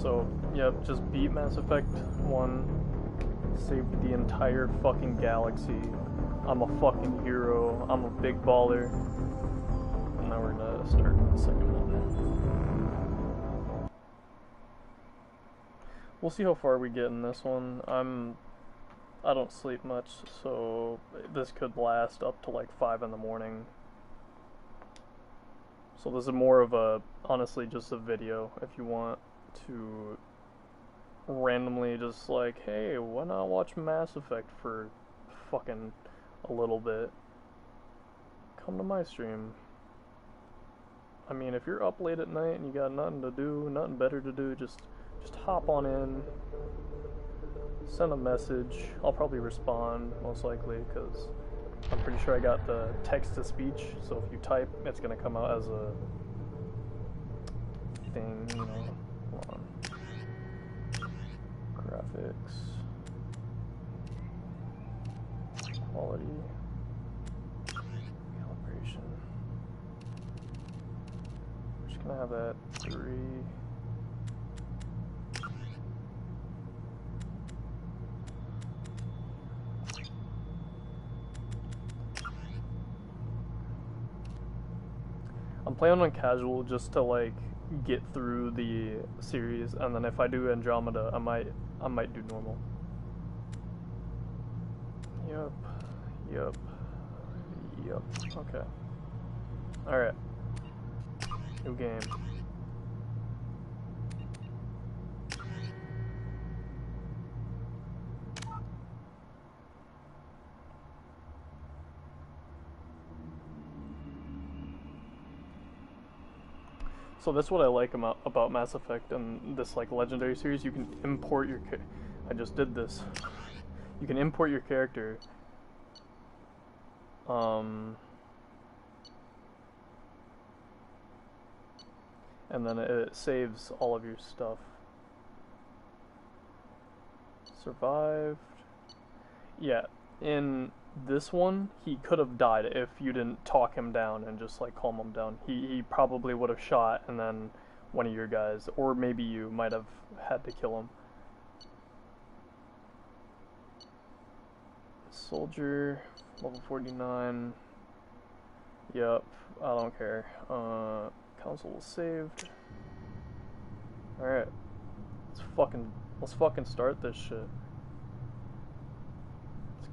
So, yep, just beat Mass Effect 1, saved the entire fucking galaxy. I'm a fucking hero, I'm a big baller. And now we're gonna start the second one. We'll see how far we get in this one. I don't sleep much, so this could last up to like 5 in the morning. So this is more of a, honestly, just a video if you want to randomly just like, hey, why not watch Mass Effect for fucking a little bit? Come to my stream. I mean, if you're up late at night and you got nothing to do, nothing better to do, just hop on in, send a message. I'll probably respond, most likely, because I'm pretty sure I got the text-to-speech, so if you type, it's going to come out as a thing, you know. Hold on. Graphics. Quality. Calibration. We're just going to have that 3. I'm playing on casual just to like get through the series, and then if I do Andromeda, I might do normal. Yup. Okay. Alright. New game. So that's what I like about Mass Effect and this like Legendary series. You can import your I just did this. You can import your character. And then it saves all of your stuff. Survived. Yeah, in this one, he could have died if you didn't talk him down and just like calm him down. He probably would have shot, and then one of your guys, or maybe you, might have had to kill him. Soldier, level 49. Yep, I don't care. Console was saved. Alright. Let's fucking start this shit.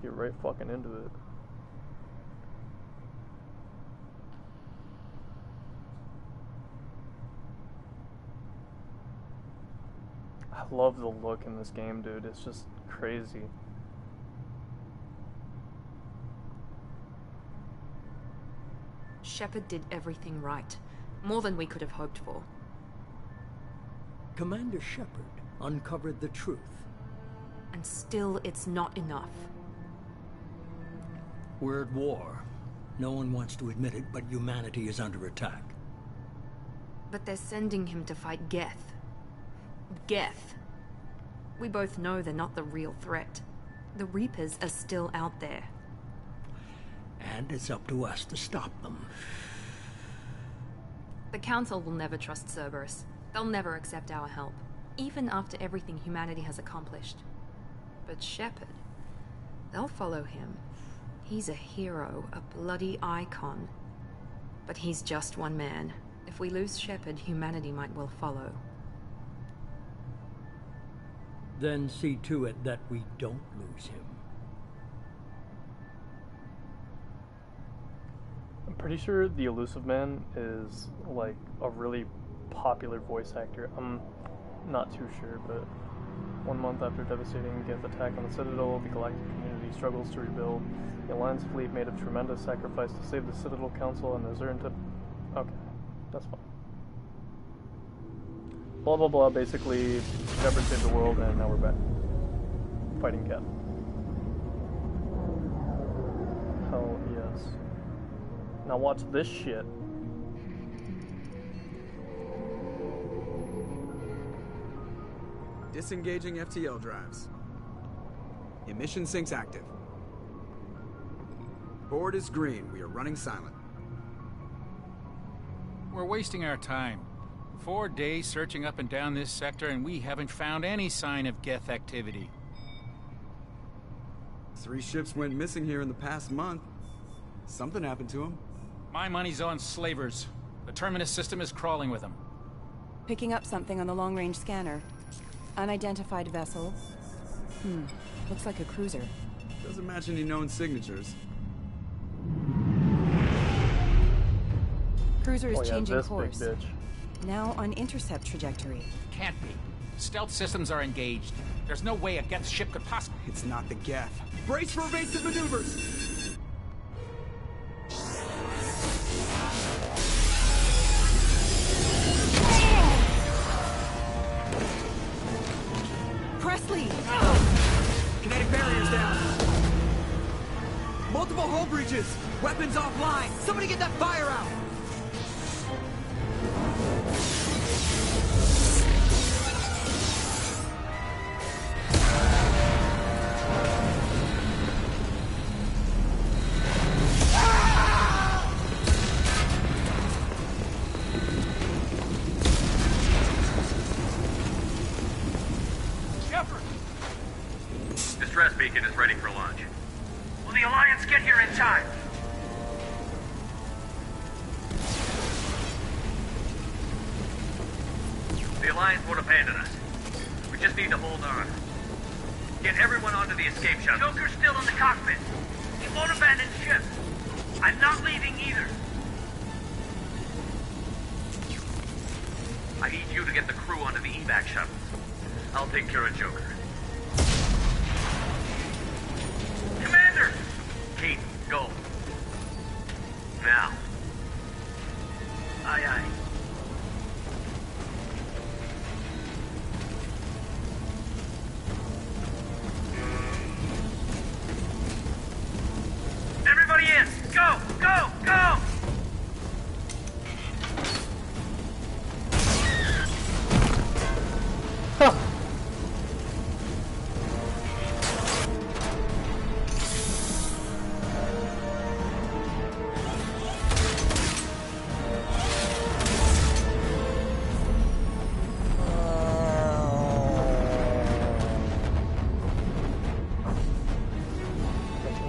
Get right fucking into it. I love the look in this game, dude. It's just crazy. Shepard did everything right. More than we could have hoped for. Commander Shepard uncovered the truth. And still, it's not enough. We're at war. No one wants to admit it, but humanity is under attack. But they're sending him to fight Geth. Geth. We both know they're not the real threat. The Reapers are still out there. And it's up to us to stop them. The Council will never trust Cerberus. They'll never accept our help, even after everything humanity has accomplished. But Shepard, they'll follow him. He's a hero, a bloody icon. But he's just one man. If we lose Shepard, humanity might well follow. Then see to it that we don't lose him. I'm pretty sure the Elusive Man is like a really popular voice actor. I'm not too sure, but 1 month after devastating Geth attack on the Citadel, the galactic community struggles to rebuild. The Alliance fleet made a tremendous sacrifice to save the Citadel Council and has earned to... Okay, that's fine. Blah blah blah, basically, Shepard saved the world and now we're back. Fighting Geth. Hell yes. Now watch this shit. Disengaging FTL drives. Emission sinks active. Board is green. We are running silent. We're wasting our time. 4 days searching up and down this sector, and we haven't found any sign of Geth activity. 3 ships went missing here in the past month. Something happened to them. My money's on slavers. The Terminus system is crawling with them. Picking up something on the long-range scanner. Unidentified vessel. Looks like a cruiser. Doesn't match any known signatures. Cruiser is Oh yeah, changing this course. big bitch. Now on intercept trajectory. Can't be. Stealth systems are engaged. There's no way a Geth ship could possibly... It's not the Geth. Brace for evasive maneuvers! Presley! Kinetic barriers down. Multiple hull breaches. Weapons offline. Somebody get that fire out. Distress beacon is ready for launch. Will the Alliance get here in time? The Alliance won't abandon us. We just need to hold on. Get everyone onto the escape shuttle. Joker's still in the cockpit. He won't abandon ship. I'm not leaving either. I need you to get the crew onto the evac shuttle. I'll take care of Joker. Commander! Keith, go. Now. Aye, aye. Everybody in! Go! Go! Go!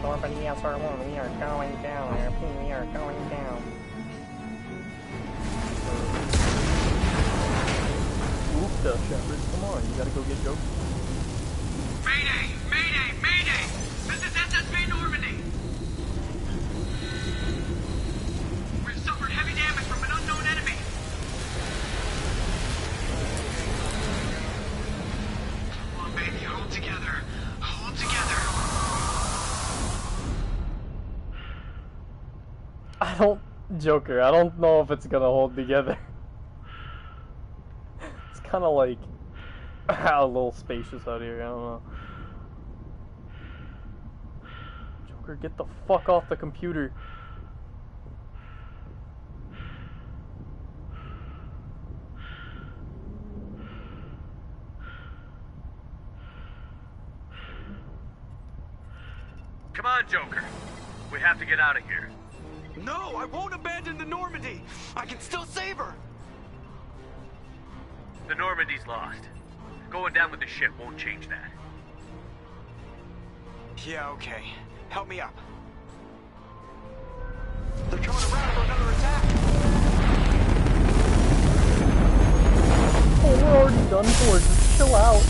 Normandy SR1, we are going down. RP, we are going down. Oop, the Shepard, come on, you gotta go get Joker. Mayday! Mayday! Mayday! This is SSB Normandy! We've suffered heavy damage from an unknown enemy! Come on, baby, hold together. Hold together. Joker, I don't know if it's gonna hold together. It's kinda like a little spacious out here, I don't know. Joker, get the fuck off the computer. Come on, Joker. We have to get out of here. No, I won't abandon the Normandy. I can still save her. The Normandy's lost. Going down with the ship won't change that. Yeah, okay. Help me up. They're coming around for another attack. Oh, we're already done for. Just chill out.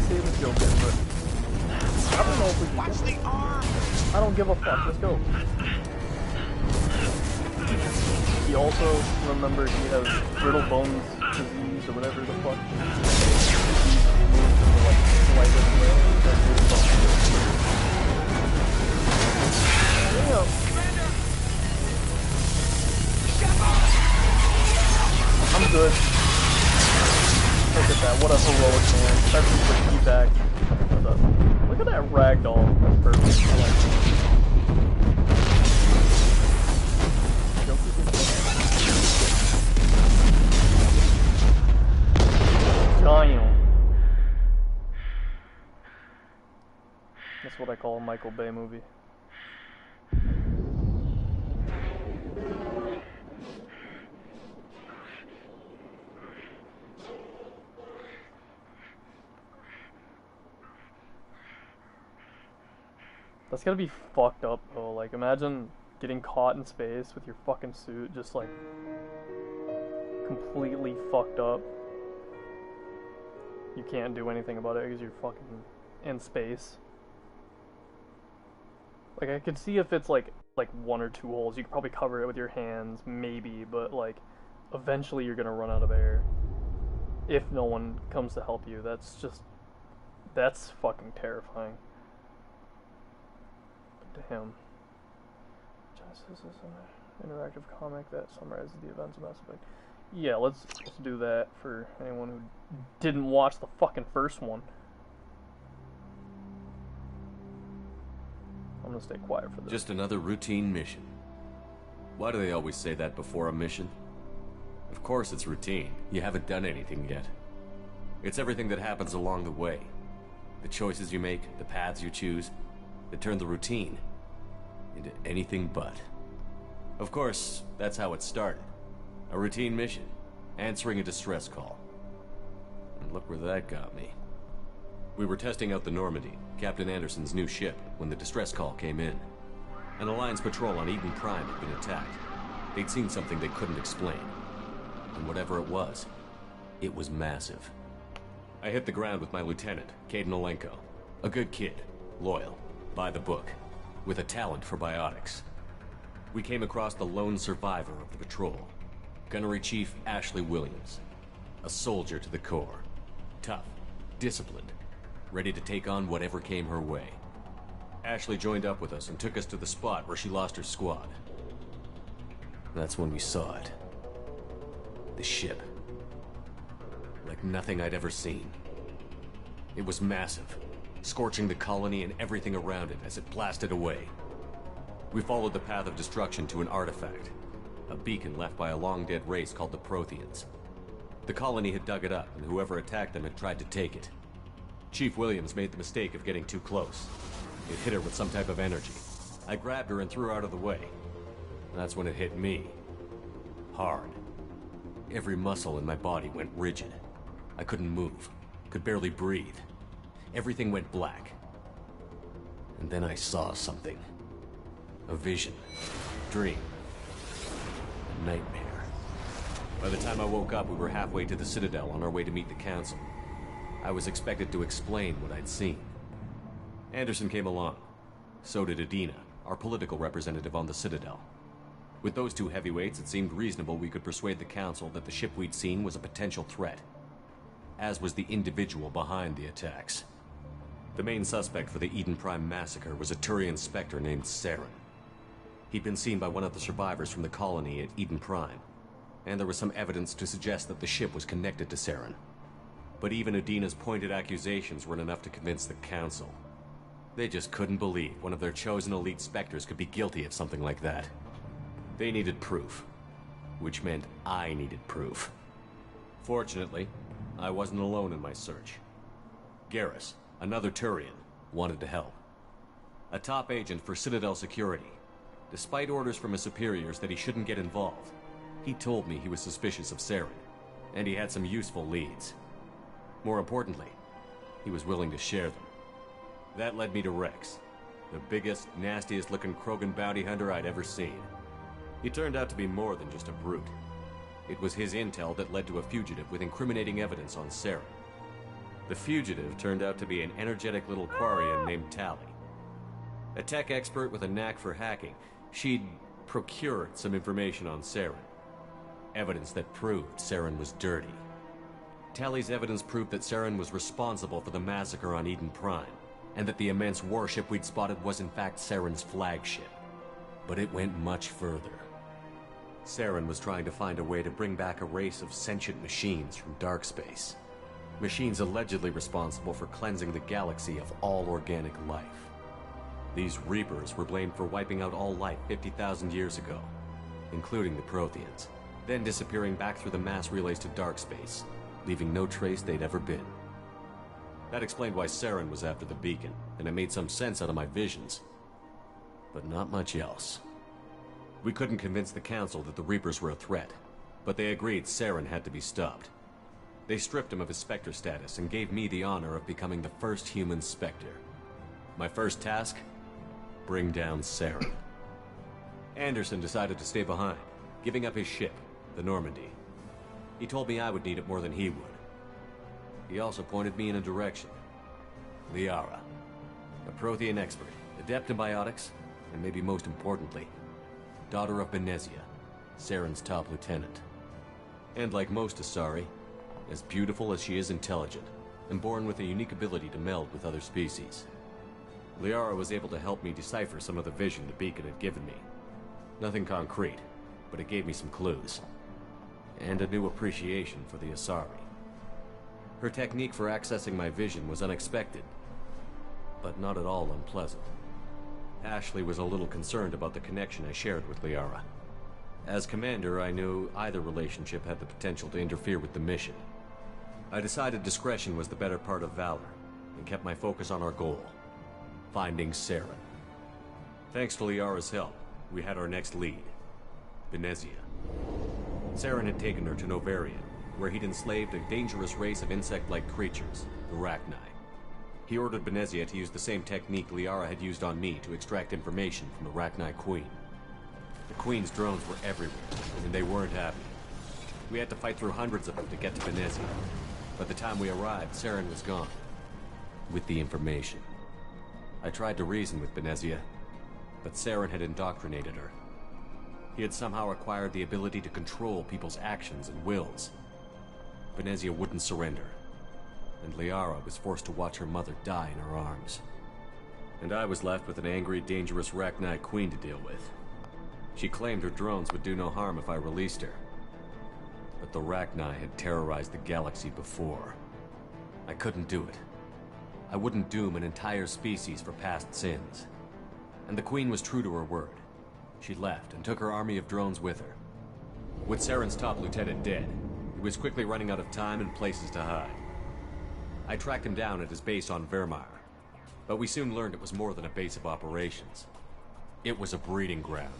Save the Joker, but I don't know if we can. Watch the arm. I don't give a fuck. Let's go. He also, remember, he has brittle bones disease or whatever the fuck. I'm good. Look at that, what a heroic man, especially for evac. Look at that ragdoll, that's perfect. I like it. Giant. That's what I call a Michael Bay movie. That's gotta be fucked up though. Like, imagine getting caught in space with your fucking suit just like completely fucked up. You can't do anything about it because you're fucking in space. Like, I could see if it's like one or two holes, you could probably cover it with your hands, maybe, but like eventually you're gonna run out of air if no one comes to help you. That's fucking terrifying. Damn. Genesis is an interactive comic that summarizes the events of Mass Effect. Yeah, let's do that for anyone who didn't watch the fucking first one. I'm gonna stay quiet for this. Just another routine mission. Why do they always say that before a mission? Of course it's routine. You haven't done anything yet. It's everything that happens along the way. The choices you make, the paths you choose, that turn the routine into anything but. Of course, that's how it started. A routine mission, answering a distress call. And look where that got me. We were testing out the Normandy, Captain Anderson's new ship, when the distress call came in. An Alliance patrol on Eden Prime had been attacked. They'd seen something they couldn't explain. And whatever it was massive. I hit the ground with my lieutenant, Kaidan Olenko. A good kid, loyal, by the book, with a talent for biotics. We came across the lone survivor of the patrol, Gunnery Chief Ashley Williams. A soldier to the core. Tough, disciplined, ready to take on whatever came her way. Ashley joined up with us and took us to the spot where she lost her squad. That's when we saw it. The ship. Like nothing I'd ever seen. It was massive, scorching the colony and everything around it as it blasted away. We followed the path of destruction to an artifact, a beacon left by a long-dead race called the Protheans. The colony had dug it up, and whoever attacked them had tried to take it. Chief Williams made the mistake of getting too close. It hit her with some type of energy. I grabbed her and threw her out of the way. That's when it hit me. Hard. Every muscle in my body went rigid. I couldn't move, could barely breathe. Everything went black. And then I saw something. A vision. Dream. A nightmare. By the time I woke up, we were halfway to the Citadel on our way to meet the Council. I was expected to explain what I'd seen. Anderson came along. So did Adina, our political representative on the Citadel. With those two heavyweights, it seemed reasonable we could persuade the Council that the ship we'd seen was a potential threat, as was the individual behind the attacks. The main suspect for the Eden Prime massacre was a Turian Spectre named Saren. He'd been seen by one of the survivors from the colony at Eden Prime, and there was some evidence to suggest that the ship was connected to Saren. But even Adina's pointed accusations weren't enough to convince the Council. They just couldn't believe one of their chosen elite Spectres could be guilty of something like that. They needed proof, which meant I needed proof. Fortunately, I wasn't alone in my search. Garrus, another Turian, wanted to help. A top agent for Citadel Security. Despite orders from his superiors that he shouldn't get involved, he told me he was suspicious of Saren, and he had some useful leads. More importantly, he was willing to share them. That led me to Rex, the biggest, nastiest looking Krogan bounty hunter I'd ever seen. He turned out to be more than just a brute. It was his intel that led to a fugitive with incriminating evidence on Saren. The fugitive turned out to be an energetic little Quarian named Tali. A tech expert with a knack for hacking, she'd procured some information on Saren. Evidence that proved Saren was dirty. Tali's evidence proved that Saren was responsible for the massacre on Eden Prime, and that the immense warship we'd spotted was in fact Saren's flagship. But it went much further. Saren was trying to find a way to bring back a race of sentient machines from dark space. Machines allegedly responsible for cleansing the galaxy of all organic life. These Reapers were blamed for wiping out all life 50,000 years ago, including the Protheans, then disappearing back through the mass relays to dark space, leaving no trace they'd ever been. That explained why Saren was after the beacon, and it made some sense out of my visions. But not much else. We couldn't convince the Council that the Reapers were a threat, but they agreed Saren had to be stopped. They stripped him of his Spectre status and gave me the honor of becoming the first human Spectre. My first task? bring down Saren. Anderson decided to stay behind, giving up his ship, the Normandy. He told me I would need it more than he would. He also pointed me in a direction. Liara, a Prothean expert, adept in biotics, and maybe most importantly, daughter of Benezia, Saren's top lieutenant. And like most Asari, as beautiful as she is intelligent, and born with a unique ability to meld with other species. Liara was able to help me decipher some of the vision the beacon had given me. Nothing concrete, but it gave me some clues. And a new appreciation for the Asari. Her technique for accessing my vision was unexpected, but not at all unpleasant. Ashley was a little concerned about the connection I shared with Liara. As commander, I knew either relationship had the potential to interfere with the mission. I decided discretion was the better part of valor, and kept my focus on our goal, finding Saren. Thanks to Liara's help, we had our next lead, Benezia. Saren had taken her to Novarian, where he'd enslaved a dangerous race of insect-like creatures, the Rachni. He ordered Benezia to use the same technique Liara had used on me to extract information from the Rachni Queen. The Queen's drones were everywhere, and they weren't happy. We had to fight through hundreds of them to get to Benezia. By the time we arrived, Saren was gone, with the information. I tried to reason with Benezia, but Saren had indoctrinated her. He had somehow acquired the ability to control people's actions and wills. Benezia wouldn't surrender, and Liara was forced to watch her mother die in her arms. And I was left with an angry, dangerous Rachni Queen to deal with. She claimed her drones would do no harm if I released her. But the Rachni had terrorized the galaxy before. I couldn't do it. I wouldn't doom an entire species for past sins. And the Queen was true to her word. She left and took her army of drones with her. With Saren's top lieutenant dead, he was quickly running out of time and places to hide. I tracked him down at his base on Vermeer, but we soon learned it was more than a base of operations. It was a breeding ground.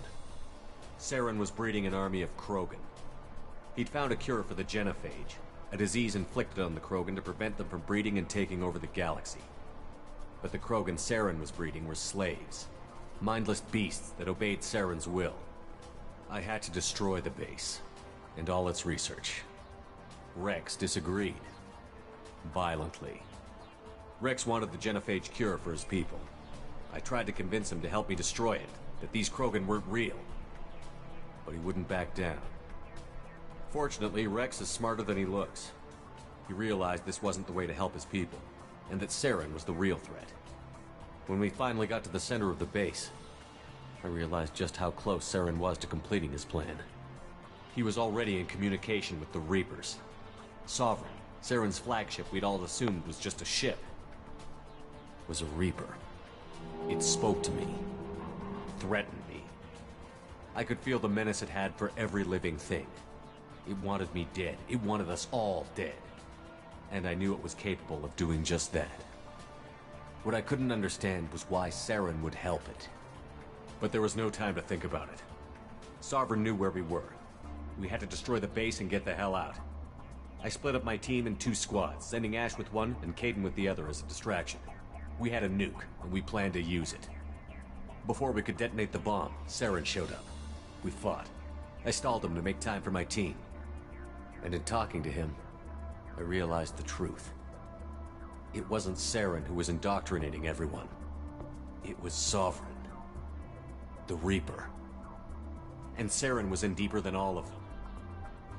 Saren was breeding an army of Krogan. He'd found a cure for the genophage, a disease inflicted on the Krogan to prevent them from breeding and taking over the galaxy. But the Krogan Saren was breeding were slaves, mindless beasts that obeyed Saren's will. I had to destroy the base, and all its research. Rex disagreed. Violently. Rex wanted the genophage cure for his people. I tried to convince him to help me destroy it, that these Krogan weren't real. But he wouldn't back down. Fortunately, Rex is smarter than he looks. He realized this wasn't the way to help his people, and that Saren was the real threat. When we finally got to the center of the base, I realized just how close Saren was to completing his plan. He was already in communication with the Reapers. Sovereign, Saren's flagship we'd all assumed was just a ship, was a Reaper. It spoke to me, threatened me. I could feel the menace it had for every living thing. It wanted me dead. It wanted us all dead. And I knew it was capable of doing just that. What I couldn't understand was why Saren would help it. But there was no time to think about it. Sovereign knew where we were. We had to destroy the base and get the hell out. I split up my team in 2 squads, sending Ash with one and Kaidan with the other as a distraction. We had a nuke, and we planned to use it. Before we could detonate the bomb, Saren showed up. We fought. I stalled him to make time for my team. And in talking to him, I realized the truth. It wasn't Saren who was indoctrinating everyone. It was Sovereign. The Reaper. And Saren was in deeper than all of them.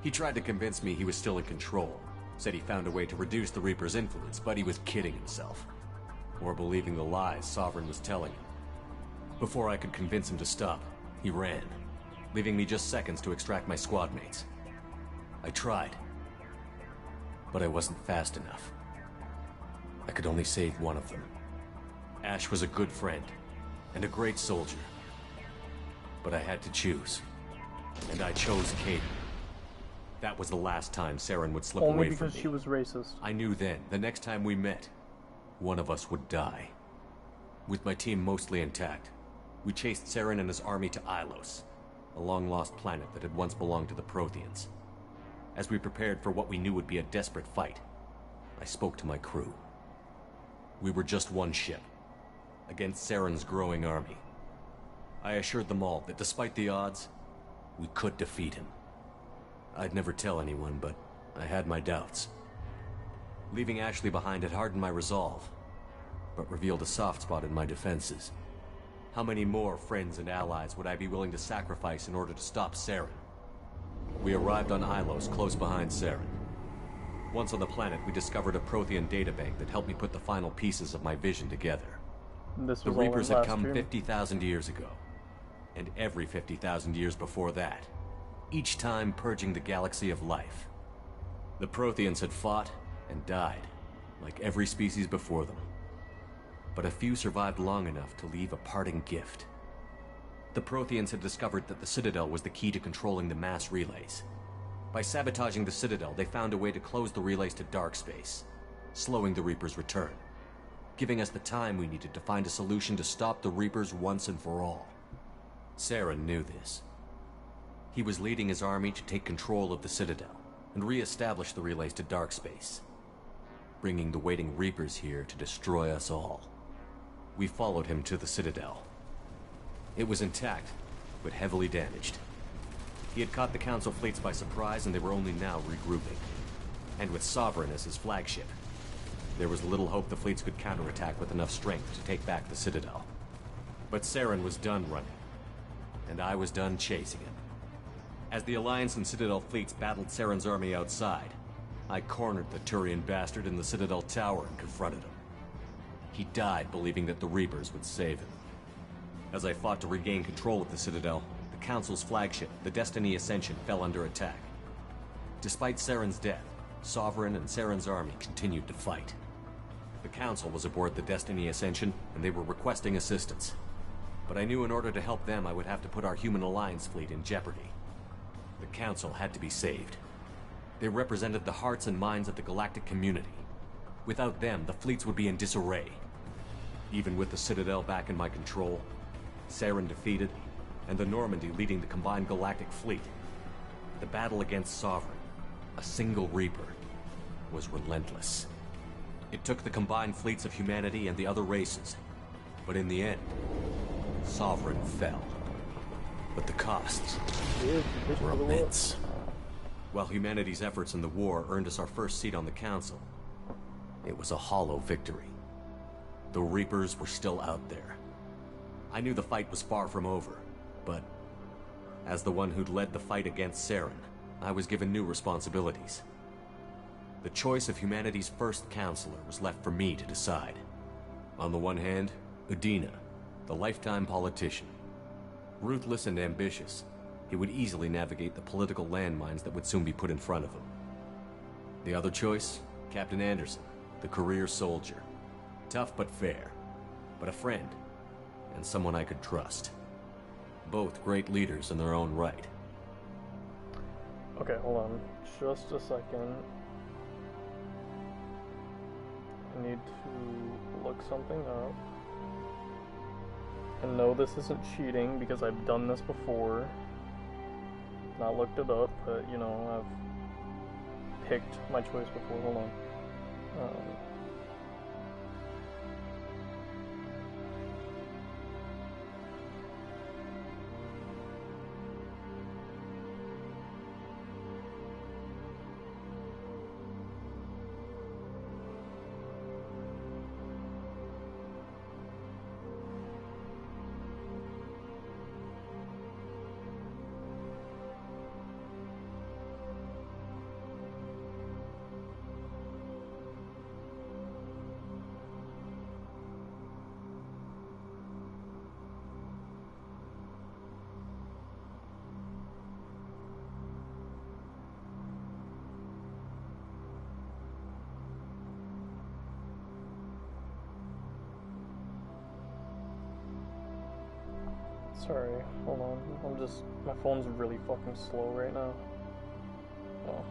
He tried to convince me he was still in control. Said he found a way to reduce the Reaper's influence, but he was kidding himself. Or believing the lies Sovereign was telling him. Before I could convince him to stop, he ran, leaving me just seconds to extract my squad mates. I tried, but I wasn't fast enough. I could only save one of them. Ash was a good friend, and a great soldier. But I had to choose, and I chose Kaidan. That was the last time Saren would slip Only away from me. because she was racist. I knew then, the next time we met, one of us would die. With my team mostly intact, we chased Saren and his army to Ilos, a long-lost planet that had once belonged to the Protheans. As we prepared for what we knew would be a desperate fight, I spoke to my crew. We were just one ship, against Saren's growing army, I assured them all that despite the odds, we could defeat him. I'd never tell anyone, but I had my doubts. Leaving Ashley behind had hardened my resolve, but revealed a soft spot in my defenses. How many more friends and allies would I be willing to sacrifice in order to stop Saren? We arrived on Ilos, close behind Saren. Once on the planet, we discovered a Prothean databank that helped me put the final pieces of my vision together. This The was all in Reapers had last come stream. 50,000 years ago, and every 50,000 years before that, each time purging the galaxy of life. The Protheans had fought and died, like every species before them. But a few survived long enough to leave a parting gift. The Protheans had discovered that the Citadel was the key to controlling the mass relays. By sabotaging the Citadel, they found a way to close the relays to dark space, slowing the Reapers' return, giving us the time we needed to find a solution to stop the Reapers once and for all. Saren knew this. He was leading his army to take control of the Citadel and re-establish the relays to dark space, bringing the waiting Reapers here to destroy us all. We followed him to the Citadel. It was intact, but heavily damaged. He had caught the Council fleets by surprise, and they were only now regrouping. And with Sovereign as his flagship, there was little hope the fleets could counterattack with enough strength to take back the Citadel. But Saren was done running, and I was done chasing him. As the Alliance and Citadel fleets battled Saren's army outside, I cornered the Turian bastard in the Citadel tower and confronted him. He died believing that the Reapers would save him. As I fought to regain control of the Citadel, the Council's flagship, the Destiny Ascension, fell under attack. Despite Saren's death, Sovereign and Saren's army continued to fight. The Council was aboard the Destiny Ascension, and they were requesting assistance. But I knew in order to help them, I would have to put our Human Alliance fleet in jeopardy. The Council had to be saved. They represented the hearts and minds of the galactic community. Without them, the fleets would be in disarray. Even with the Citadel back in my control, Saren defeated, and the Normandy leading the combined galactic fleet, the battle against Sovereign, a single Reaper, was relentless. It took the combined fleets of humanity and the other races, but in the end, Sovereign fell. But the costs were immense. While humanity's efforts in the war earned us our first seat on the Council, it was a hollow victory. The Reapers were still out there. I knew the fight was far from over, but as the one who'd led the fight against Saren, I was given new responsibilities. The choice of humanity's first counselor was left for me to decide. On the one hand, Udina, the lifetime politician. Ruthless and ambitious, he would easily navigate the political landmines that would soon be put in front of him. The other choice, Captain Anderson, the career soldier. Tough but fair, but a friend, and someone I could trust. Both great leaders in their own right. Okay, hold on just a second. I need to look something up. And no, this isn't cheating because I've done this before. Not looked it up, but you know, I've picked my choice before. Hold on. Sorry, hold on. My phone's really fucking slow right now. Oh.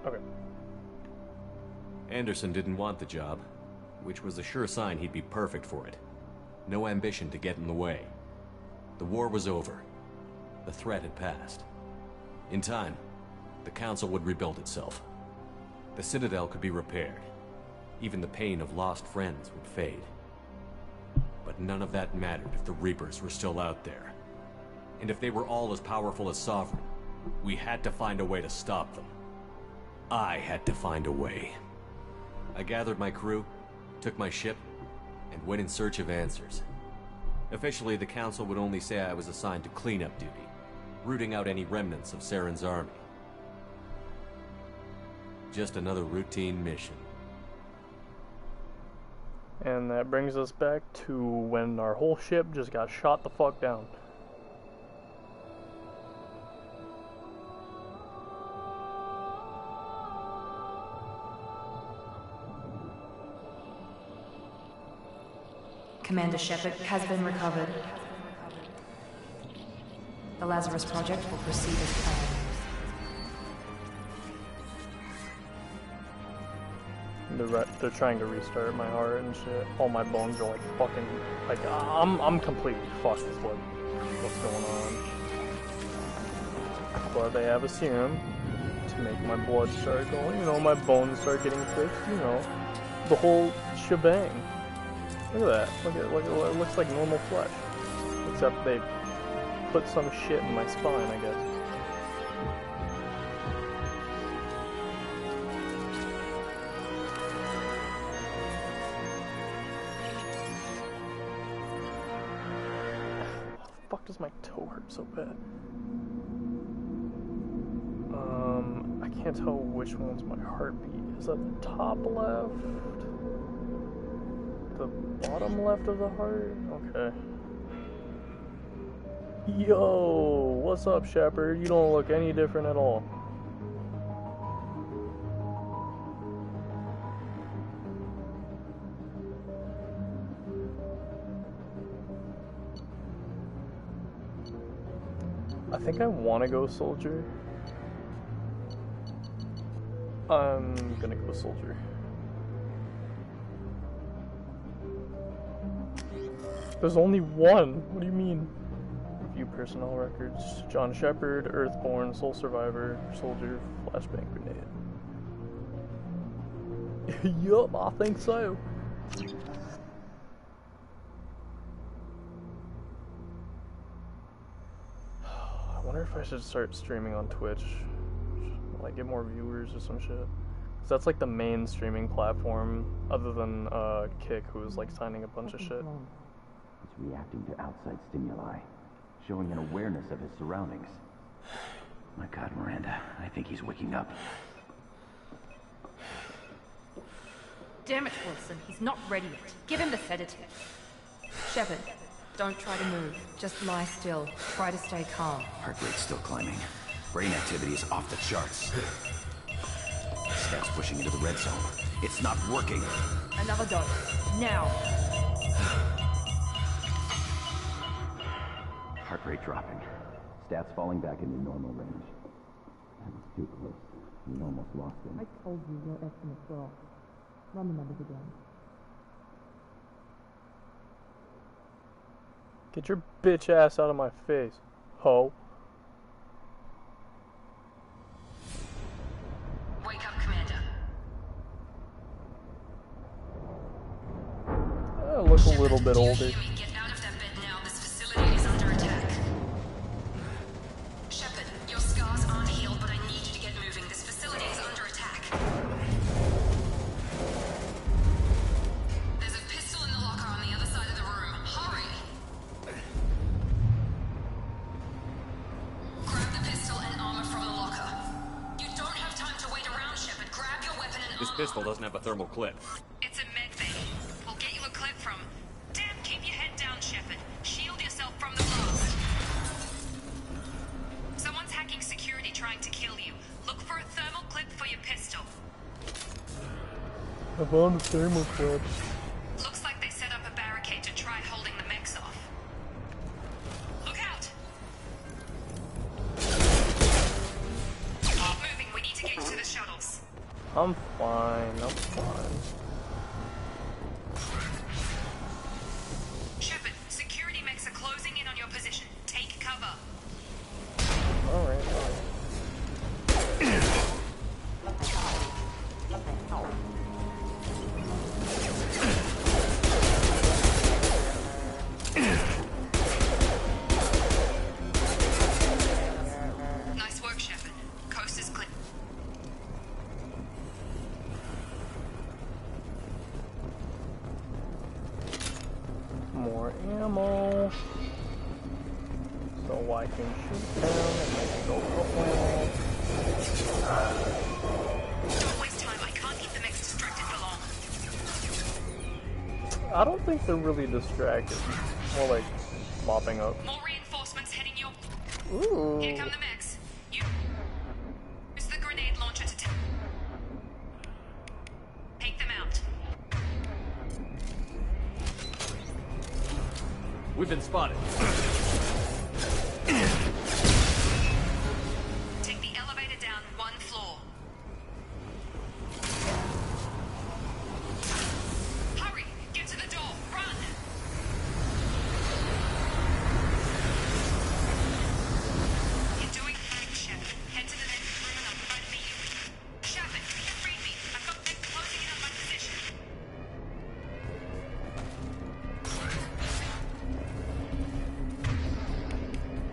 Okay. Anderson didn't want the job, which was a sure sign he'd be perfect for it. No ambition to get in the way. The war was over. The threat had passed. In time, the Council would rebuild itself. The Citadel could be repaired. Even the pain of lost friends would fade. But none of that mattered if the Reapers were still out there. And if they were all as powerful as Sovereign, we had to find a way to stop them. I had to find a way. I gathered my crew, took my ship, and went in search of answers. Officially, the Council would only say I was assigned to cleanup duty, rooting out any remnants of Saren's army. Just another routine mission. And that brings us back to when our whole ship just got shot the fuck down. Commander Shepard has been recovered. The Lazarus Project will proceed as planned. They're trying to restart my heart and shit. All my bones are like fucking, like I'm completely fucked with what's going on. But they have a serum to make my blood start going. You know, my bones start getting fixed. You know, the whole shebang. Look at that. Look at it looks like normal flesh, except they put some shit in my spine, I guess. Fuck does my toe hurt so bad? I can't tell which one's my heartbeat. Is that the top left? The bottom left of the heart? Okay. Yo, what's up, Shepard? You don't look any different at all. I think I want to go soldier. I'm gonna go soldier. There's only one. What do you mean? View personnel records. John Shepard, Earthborn, sole survivor, soldier, flashbang grenade. Yup, I think so. I wonder if I should start streaming on Twitch. Like, get more viewers or some shit. Cause that's like the main streaming platform, other than Kick, who's like signing a bunch of shit. He's reacting to outside stimuli, showing an awareness of his surroundings. My God, Miranda, I think he's waking up. Damn it, Wilson. He's not ready yet. Give him the sedative. Shepard, don't try to move. Just lie still. Try to stay calm. Heart rate's still climbing. Brain activity is off the charts. Steps pushing into the red zone. It's not working. Another dose. Now. Heart rate dropping. Stats falling back into normal range. That was too close. We almost lost him. I told you your estimates were off. Run the numbers again. Get your bitch ass out of my face, ho. Wake up, Commander. I look a little bit older. Get out of that bed now. This facility is under attack. Shepard, your scars aren't healed, but I need you to get moving. This facility is under attack. There's a pistol in the locker on the other side of the room. Hurry! Grab the pistol and armor from the locker. You don't have time to wait around, Shepard. Grab your weapon and This pistol doesn't have a thermal clip. It's a med bay. We'll get you a clip from... Damn, keep your head down, Shepard. Shield yourself from the blast. Someone's hacking security trying to kill you. Look for a thermal clip for your pistol. I found a thermal clip. Looks like they set up a barricade to try holding the mechs off. Look out! Keep moving, we need to get to the shuttles. I'm fine, I'm fine. Shepard, security mechs are closing in on your position. Take cover. Alright, ammo. So I can shoot them and they can go well. Don't waste time. I can't keep the mix distracted for long. I don't think they're really distracted. More like mopping up. More reinforcements heading your... Ooh. Here come the mechs. Use the grenade launcher to take them out. We've been spotted. Take the elevator down 1 floor. Hurry! Get to the door! Run! You're doing fine, Shep. Head to the next room and I'll try to meet you. Chapman, you can read me. I've got them closing in on my position.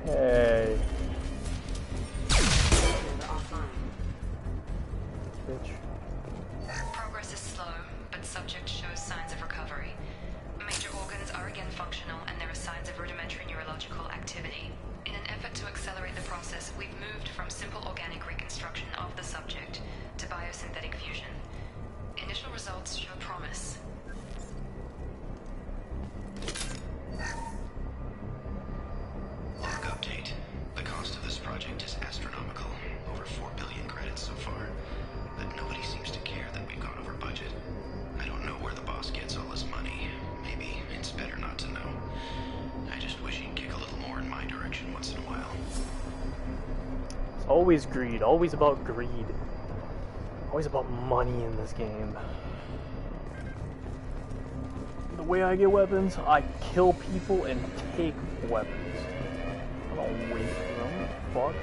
Hey. Bitch. Progress is slow, but subject shows signs of recovery. Major organs are again functional, and there are signs of rudimentary neurological activity. In an effort to accelerate the process, we've moved from simple organic reconstruction of the subject to biosynthetic fusion. Initial results show promise. Log update. The cost of this project is astronomical. Over 4 billion credits so far. But nobody seems to care that we've gone over budget. I don't know where the boss gets all this money. Maybe it's better not to know. I just wish he'd kick a little more in my direction once in a while. It's always greed. Always about greed. Always about money in this game. The way I get weapons, I kill people and take weapons. I don't wait for them. Fuck.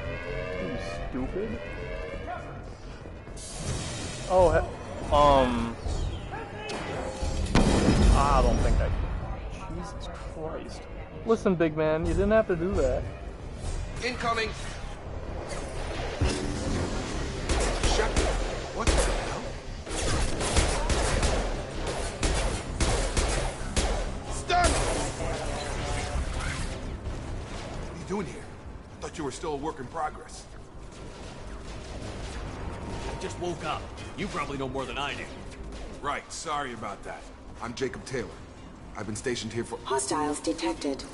You stupid. Oh, I don't think I can. Jesus Christ. Listen, big man, you didn't have to do that. Incoming! Shut up. What the hell? Stun! What are you doing here? I thought you were still a work in progress. I just woke up. You probably know more than I do. Right, sorry about that. I'm Jacob Taylor. I've been stationed here for— Hostiles detected.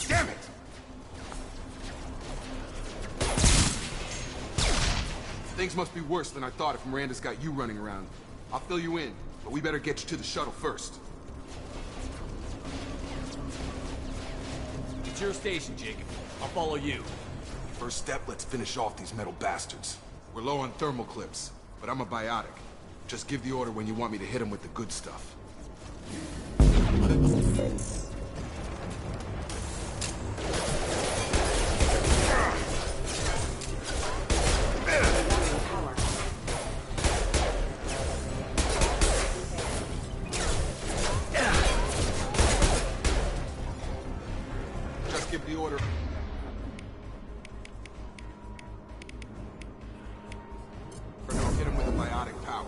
Damn it! Things must be worse than I thought if Miranda's got you running around. I'll fill you in, but we better get you to the shuttle first. It's your station, Jacob. I'll follow you. First step, let's finish off these metal bastards. We're low on thermal clips, but I'm a biotic. Just give the order when you want me to hit them with the good stuff. Just give the order. For now, hit him with a biotic power.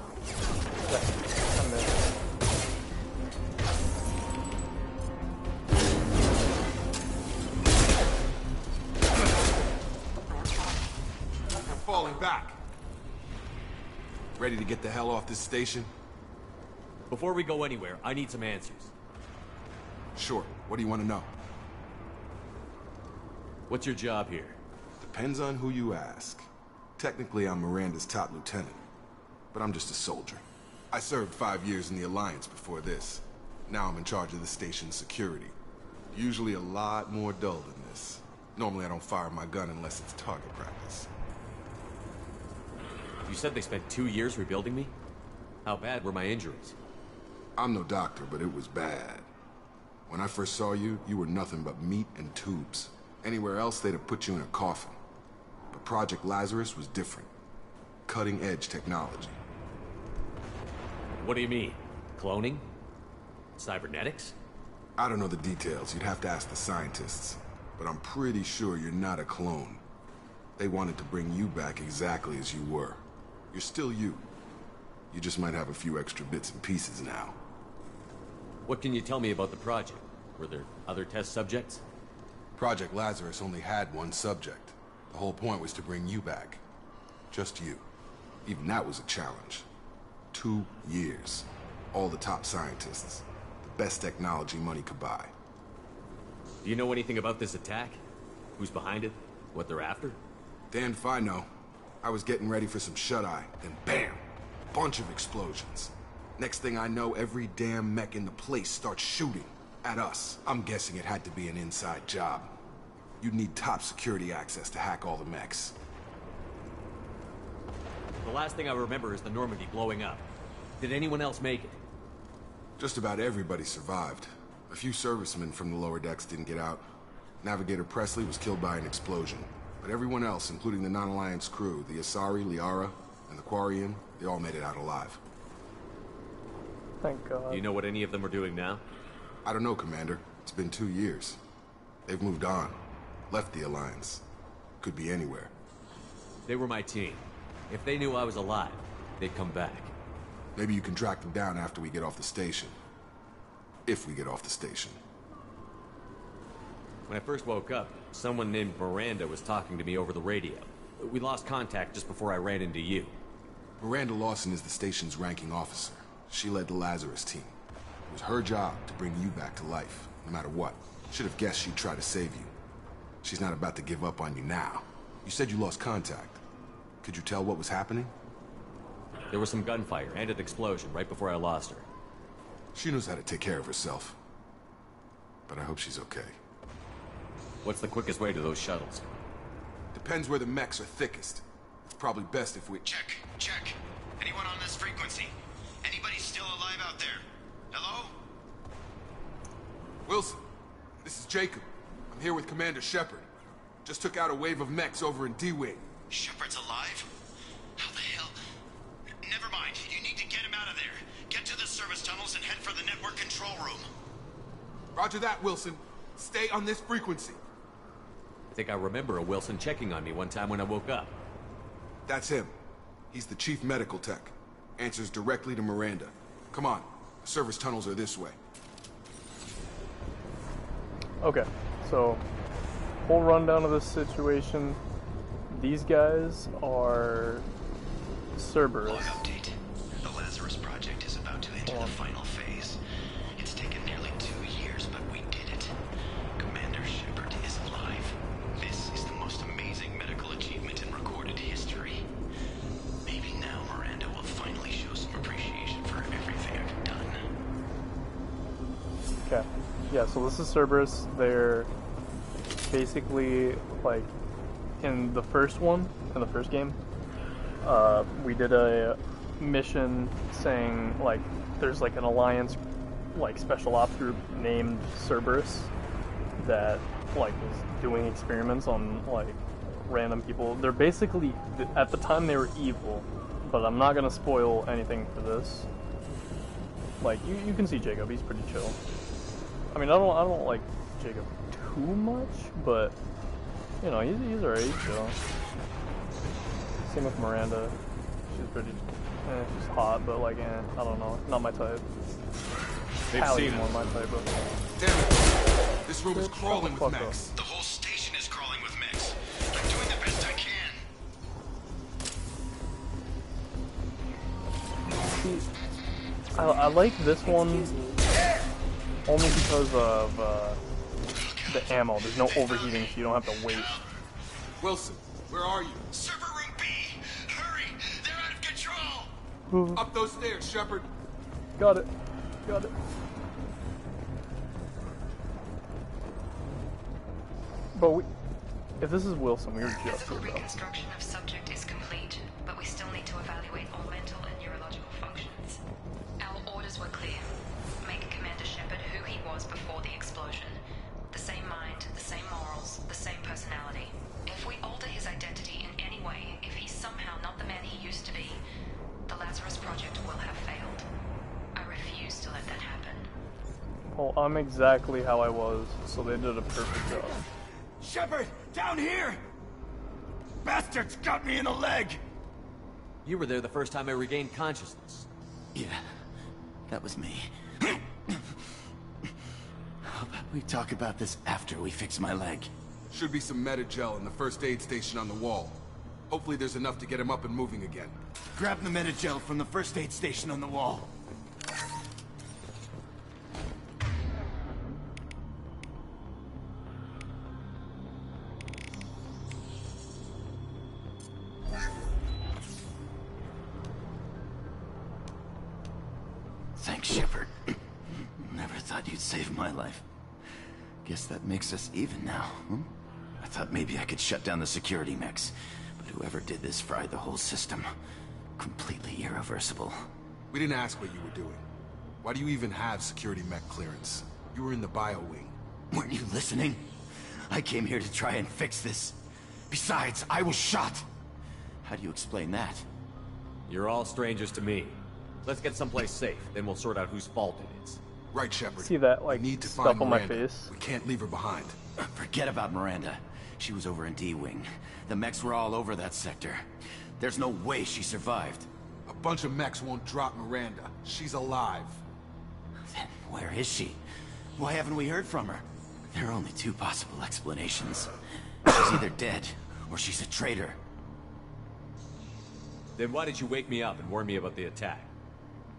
I'm falling back. Ready to get the hell off this station? Before we go anywhere, I need some answers. Sure. What do you want to know? What's your job here? Depends on who you ask. Technically, I'm Miranda's top lieutenant, but I'm just a soldier. I served 5 years in the Alliance before this. Now I'm in charge of the station's security. Usually a lot more dull than this. Normally I don't fire my gun unless it's target practice. You said they spent 2 years rebuilding me? How bad were my injuries? I'm no doctor, but it was bad. When I first saw you, you were nothing but meat and tubes. Anywhere else, they'd have put you in a coffin. But Project Lazarus was different. Cutting-edge technology. What do you mean? Cloning? Cybernetics? I don't know the details. You'd have to ask the scientists. But I'm pretty sure you're not a clone. They wanted to bring you back exactly as you were. You're still you. You just might have a few extra bits and pieces now. What can you tell me about the project? Were there other test subjects? Project Lazarus only had one subject. The whole point was to bring you back. Just you. Even that was a challenge. 2 years. All the top scientists. The best technology money could buy. Do you know anything about this attack? Who's behind it? What they're after? Damned if I know. I was getting ready for some shut-eye, then bam! Bunch of explosions. Next thing I know, every damn mech in the place starts shooting at us. I'm guessing it had to be an inside job. You'd need top security access to hack all the mechs. The last thing I remember is the Normandy blowing up. Did anyone else make it? Just about everybody survived. A few servicemen from the lower decks didn't get out. Navigator Presley was killed by an explosion. But everyone else, including the non-Alliance crew, the Asari, Liara, and the Quarian, they all made it out alive. Thank God. Do you know what any of them are doing now? I don't know, Commander. It's been 2 years. They've moved on. Left the Alliance. Could be anywhere. They were my team. If they knew I was alive, they'd come back. Maybe you can track them down after we get off the station. If we get off the station. When I first woke up, someone named Miranda was talking to me over the radio. We lost contact just before I ran into you. Miranda Lawson is the station's ranking officer. She led the Lazarus team. It was her job to bring you back to life, no matter what. Should have guessed she'd try to save you. She's not about to give up on you now. You said you lost contact. Could you tell what was happening? There was some gunfire and an explosion right before I lost her. She knows how to take care of herself. But I hope she's okay. What's the quickest way to those shuttles? Depends where the mechs are thickest. It's probably best if we... Check. Anyone on this frequency? Anybody still alive out there? Hello? Wilson, this is Jacob. I'm here with Commander Shepard. Just took out a wave of mechs over in D-Wing. Shepard's alive? How the hell? Never mind. You need to get him out of there. Get to the service tunnels and head for the network control room. Roger that, Wilson. Stay on this frequency. I think I remember a Wilson checking on me one time when I woke up. That's him. He's the chief medical tech. Answers directly to Miranda. Come on. The service tunnels are this way. Okay, so full rundown of this situation. These guys are Cerberus. Log update. The Lazarus project is about to enter the final phase. It's taken nearly 2 years, but we did it. Commander Shepard is alive. This is the most amazing medical achievement in recorded history. Maybe now Miranda will finally show some appreciation for everything I've done. Okay. Yeah, so this is Cerberus. They're basically, like, in the first game, we did a mission saying, like, there's, like, an Alliance, like, special ops group named Cerberus that, like, was doing experiments on, like, random people. They're basically, at the time they were evil, but I'm not gonna spoil anything for this. Like, you can see Jacob, he's pretty chill. I mean, I don't like Jacob too much, but, you know, he's alright, he's chill. Same with Miranda. She's pretty, she's hot, but like, I don't know, not my type. Hallie's more my type, but... Damn it! This room is crawling with mechs. The whole station is crawling with mechs. I'm doing the best I can. I like this one only because of the ammo. There's no overheating, so you don't have to wait. Wilson, where are you? Server room B! Hurry! They're out of control! Up those stairs, Shepard. Got it. But if this is Wilson, we were just Physical here, though. reconstruction of subject is complete, but we still need to evaluate all mental and neurological functions. Our orders were clear. Make Commander Shepard who he was before the explosion. The same mind, the same morals, the same personality. If we alter his identity in any way, if he's somehow not the man he used to be, the Lazarus Project will have failed. I refuse to let that happen. Well, I'm exactly how I was, so they did a perfect job. Shepard, down here! Bastards got me in the leg! You were there the first time I regained consciousness. Yeah, that was me. We talk about this after we fix my leg. Should be some Medi-gel in the first aid station on the wall. Hopefully there's enough to get him up and moving again. Grab the Medi-gel from the first aid station on the wall. Thanks, Shepard. Never thought you'd save my life. Guess that makes us even now, hmm? I thought maybe I could shut down the security mechs, but whoever did this fried the whole system. Completely irreversible. We didn't ask what you were doing. Why do you even have security mech clearance? You were in the bio wing. Weren't you listening? I came here to try and fix this. Besides, I was shot. How do you explain that? You're all strangers to me. Let's get someplace safe, then we'll sort out whose fault it is. Right, Shepard. See that, like, we need to stuff find on my Miranda. face? We can't leave her behind. Forget about Miranda. She was over in D-Wing. The mechs were all over that sector. There's no way she survived. A bunch of mechs won't drop Miranda. She's alive. Then where is she? Why haven't we heard from her? There are only two possible explanations. She's either dead, or she's a traitor. Then why did you wake me up and warn me about the attack?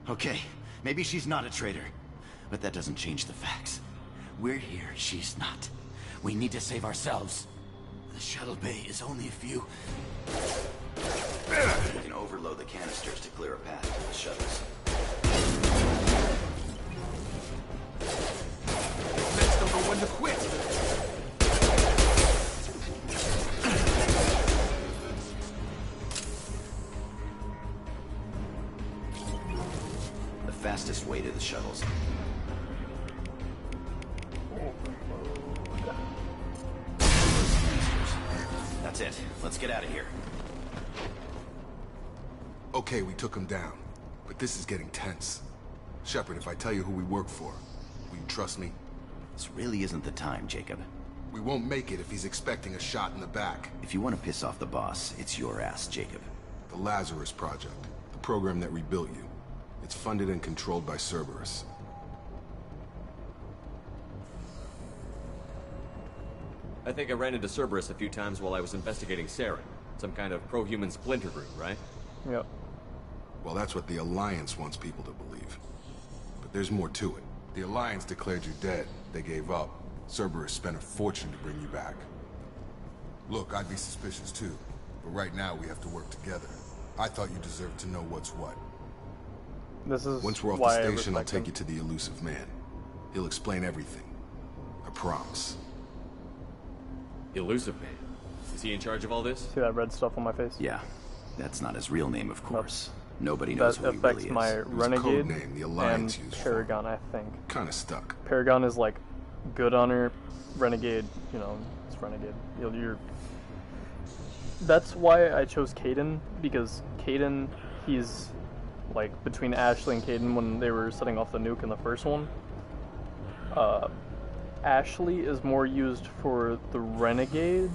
Okay, maybe she's not a traitor. But that doesn't change the facts. We're here, she's not. We need to save ourselves. The shuttle bay is only a few... You can overload the canisters to clear a path to the shuttles. Mechs don't know when to quit. The fastest way to the shuttles. That's it. Let's get out of here. Okay, we took him down. But this is getting tense. Shepard, if I tell you who we work for, will you trust me? This really isn't the time, Jacob. We won't make it if he's expecting a shot in the back. If you want to piss off the boss, it's your ass, Jacob. The Lazarus Project. The program that rebuilt you. It's funded and controlled by Cerberus. I think I ran into Cerberus a few times while I was investigating Saren. Some kind of pro-human splinter group, right? Yep. Well, that's what the Alliance wants people to believe. But there's more to it. The Alliance declared you dead. They gave up. Cerberus spent a fortune to bring you back. Look, I'd be suspicious too. But right now, we have to work together. I thought you deserved to know what's what. This is Once we're off why the I station, I'll respect take him. you to the Elusive Man. He'll explain everything. I promise. Elusive Man. Is he in charge of all this? See that red stuff on my face? Yeah. That's not his real name, of course. Nobody knows who he affects really is. my Renegade codename the Alliance and used for. Paragon, I think. Kinda stuck. Paragon is like good honor, Renegade, you know, it's Renegade. You're that's why I chose Kaidan, because Kaidan, he's like between Ashley and Kaidan when they were setting off the nuke in the first one. Ashley is more used for the Renegade,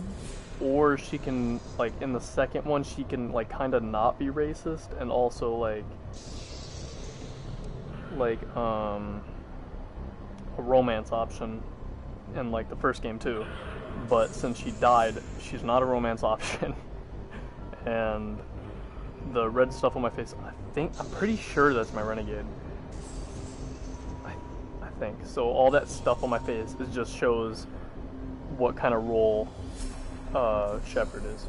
or she can, like, in the second one, she can, like, kind of not be racist, and also, like, a romance option in, like, the first game, too. But since she died, she's not a romance option. And the red stuff on my face, I'm pretty sure that's my Renegade. I think. So all that stuff on my face, it just shows what kind of role Shepard is.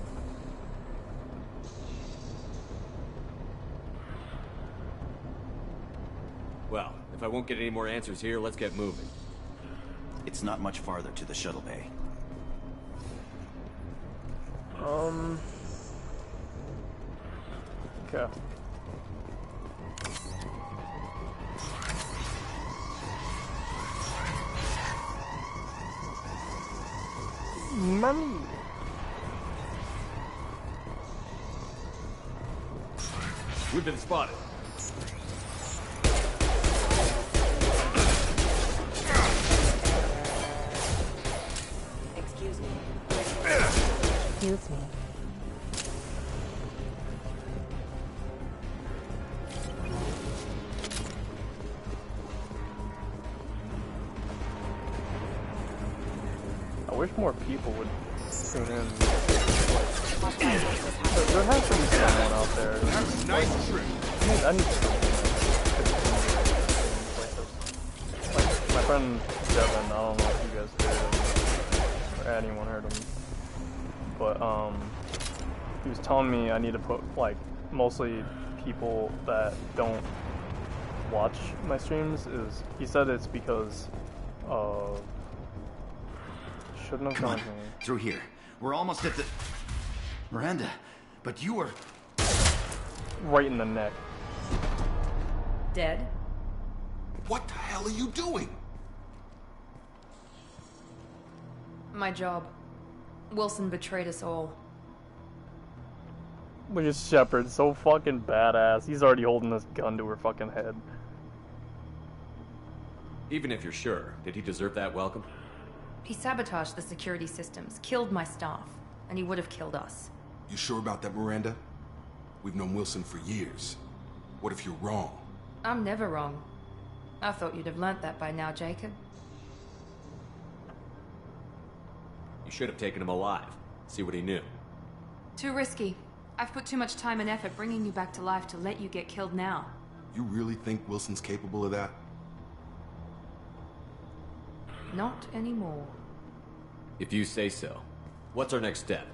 Well, if I won't get any more answers here, let's get moving. It's not much farther to the shuttle bay. Okay. Money. We've been spotted. Excuse me. Excuse me. wish more people would tune in. There has to be someone out there. Nice trip. I need to like my friend Devin, I don't know if you guys heard him or anyone heard him, but he was telling me I need to put like mostly people that don't watch my streams is he said it's because shouldn't have gone through here. We're almost at the Miranda, but you were right in the neck. Dead? What the hell are you doing? My job. Wilson betrayed us all. Look at Shepard, so fucking badass. He's already holding this gun to her fucking head. Even if you're sure, did he deserve that welcome? He sabotaged the security systems, killed my staff, and he would have killed us. You sure about that, Miranda? We've known Wilson for years. What if you're wrong? I'm never wrong. I thought you'd have learnt that by now, Jacob. You should have taken him alive. See what he knew. Too risky. I've put too much time and effort bringing you back to life to let you get killed now. You really think Wilson's capable of that? Not anymore. If you say so. What's our next step?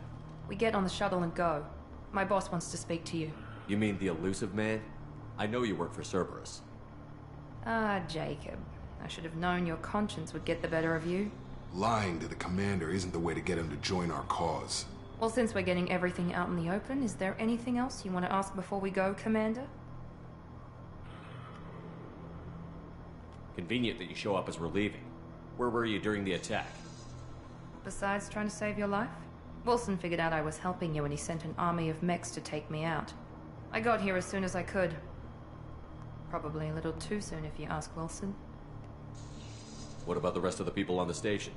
We get on the shuttle and go. My boss wants to speak to you. You mean the elusive man? I know you work for Cerberus. Ah, Jacob. I should have known your conscience would get the better of you. Lying to the commander isn't the way to get him to join our cause. Well, since we're getting everything out in the open, is there anything else you want to ask before we go, Commander? Convenient that you show up as we're leaving. Where were you during the attack? Besides trying to save your life? Wilson figured out I was helping you and he sent an army of mechs to take me out. I got here as soon as I could. Probably a little too soon if you ask Wilson. What about the rest of the people on the station?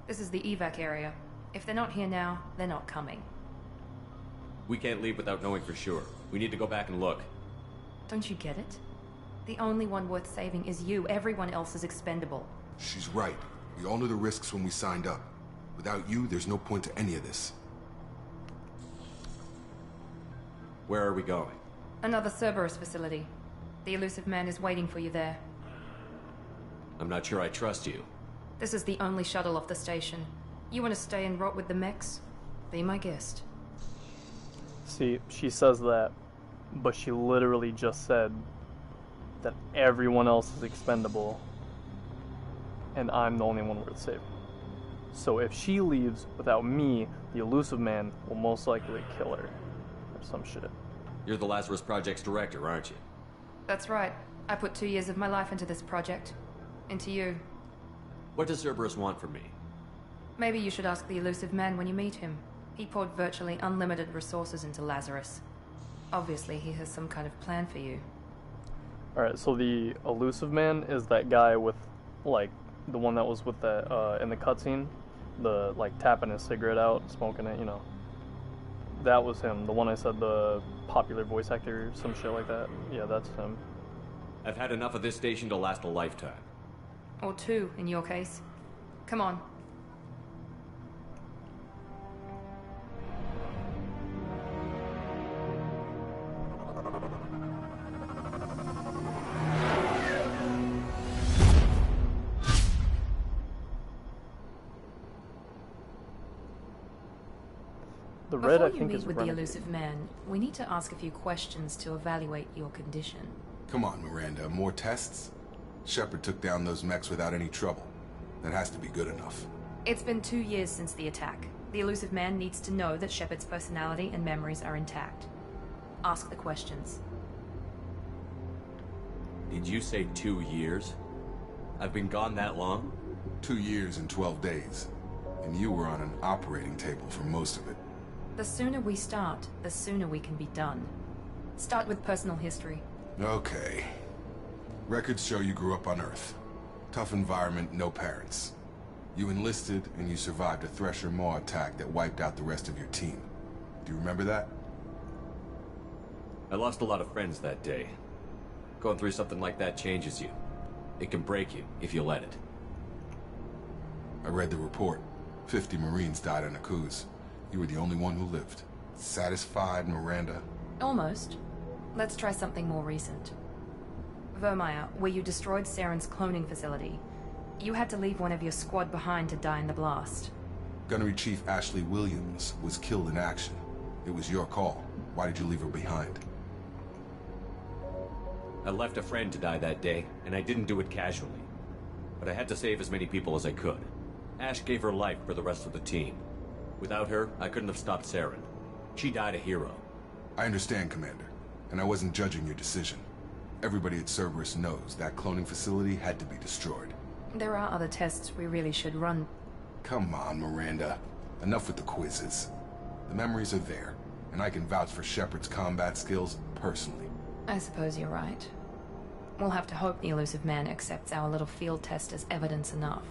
This is the evac area. If they're not here now, they're not coming. We can't leave without knowing for sure. We need to go back and look. Don't you get it? The only one worth saving is you. Everyone else is expendable. She's right. We all knew the risks when we signed up. Without you, there's no point to any of this. Where are we going? Another Cerberus facility. The elusive man is waiting for you there. I'm not sure I trust you. This is the only shuttle off the station. You want to stay and rot with the mechs? Be my guest. See, she says that, but she literally just said that everyone else is expendable, and I'm the only one worth saving. So if she leaves without me, the elusive man will most likely kill her, or some shit. You're the Lazarus Project's director, aren't you? That's right. I put 2 years of my life into this project. Into you. What does Cerberus want from me? Maybe you should ask the elusive man when you meet him. He poured virtually unlimited resources into Lazarus. Obviously, he has some kind of plan for you. Alright, so the elusive man is that guy with, like, the one that was with the, in the cutscene? The, like, tapping his cigarette out, smoking it, you know. That was him. The one I said, the popular voice actor, some shit like that. Yeah, that's him. I've had enough of this station to last a lifetime. Or 2, in your case. Come on. The red, I Before you think, meet is with the Renegade. elusive man, we need to ask a few questions to evaluate your condition. Come on, Miranda, more tests? Shepard took down those mechs without any trouble. That has to be good enough. It's been 2 years since the attack. The elusive man needs to know that Shepard's personality and memories are intact. Ask the questions. Did you say 2 years? I've been gone that long? 2 years and 12 days. And you were on an operating table for most of it. The sooner we start, the sooner we can be done. Start with personal history. Okay. Records show you grew up on Earth. Tough environment, no parents. You enlisted, and you survived a Thresher Maw attack that wiped out the rest of your team. Do you remember that? I lost a lot of friends that day. Going through something like that changes you. It can break you, if you let it. I read the report. 50 Marines died on Akuz. You were the only one who lived. Satisfied, Miranda? Almost. Let's try something more recent. Vermeer, where you destroyed Saren's cloning facility, you had to leave one of your squad behind to die in the blast. Gunnery Chief Ashley Williams was killed in action. It was your call. Why did you leave her behind? I left a friend to die that day, and I didn't do it casually. But I had to save as many people as I could. Ash gave her life for the rest of the team. Without her, I couldn't have stopped Saren. She died a hero. I understand, Commander, and I wasn't judging your decision. Everybody at Cerberus knows that cloning facility had to be destroyed. There are other tests we really should run. Come on, Miranda. Enough with the quizzes. The memories are there, and I can vouch for Shepard's combat skills personally. I suppose you're right. We'll have to hope the Elusive Man accepts our little field test as evidence enough.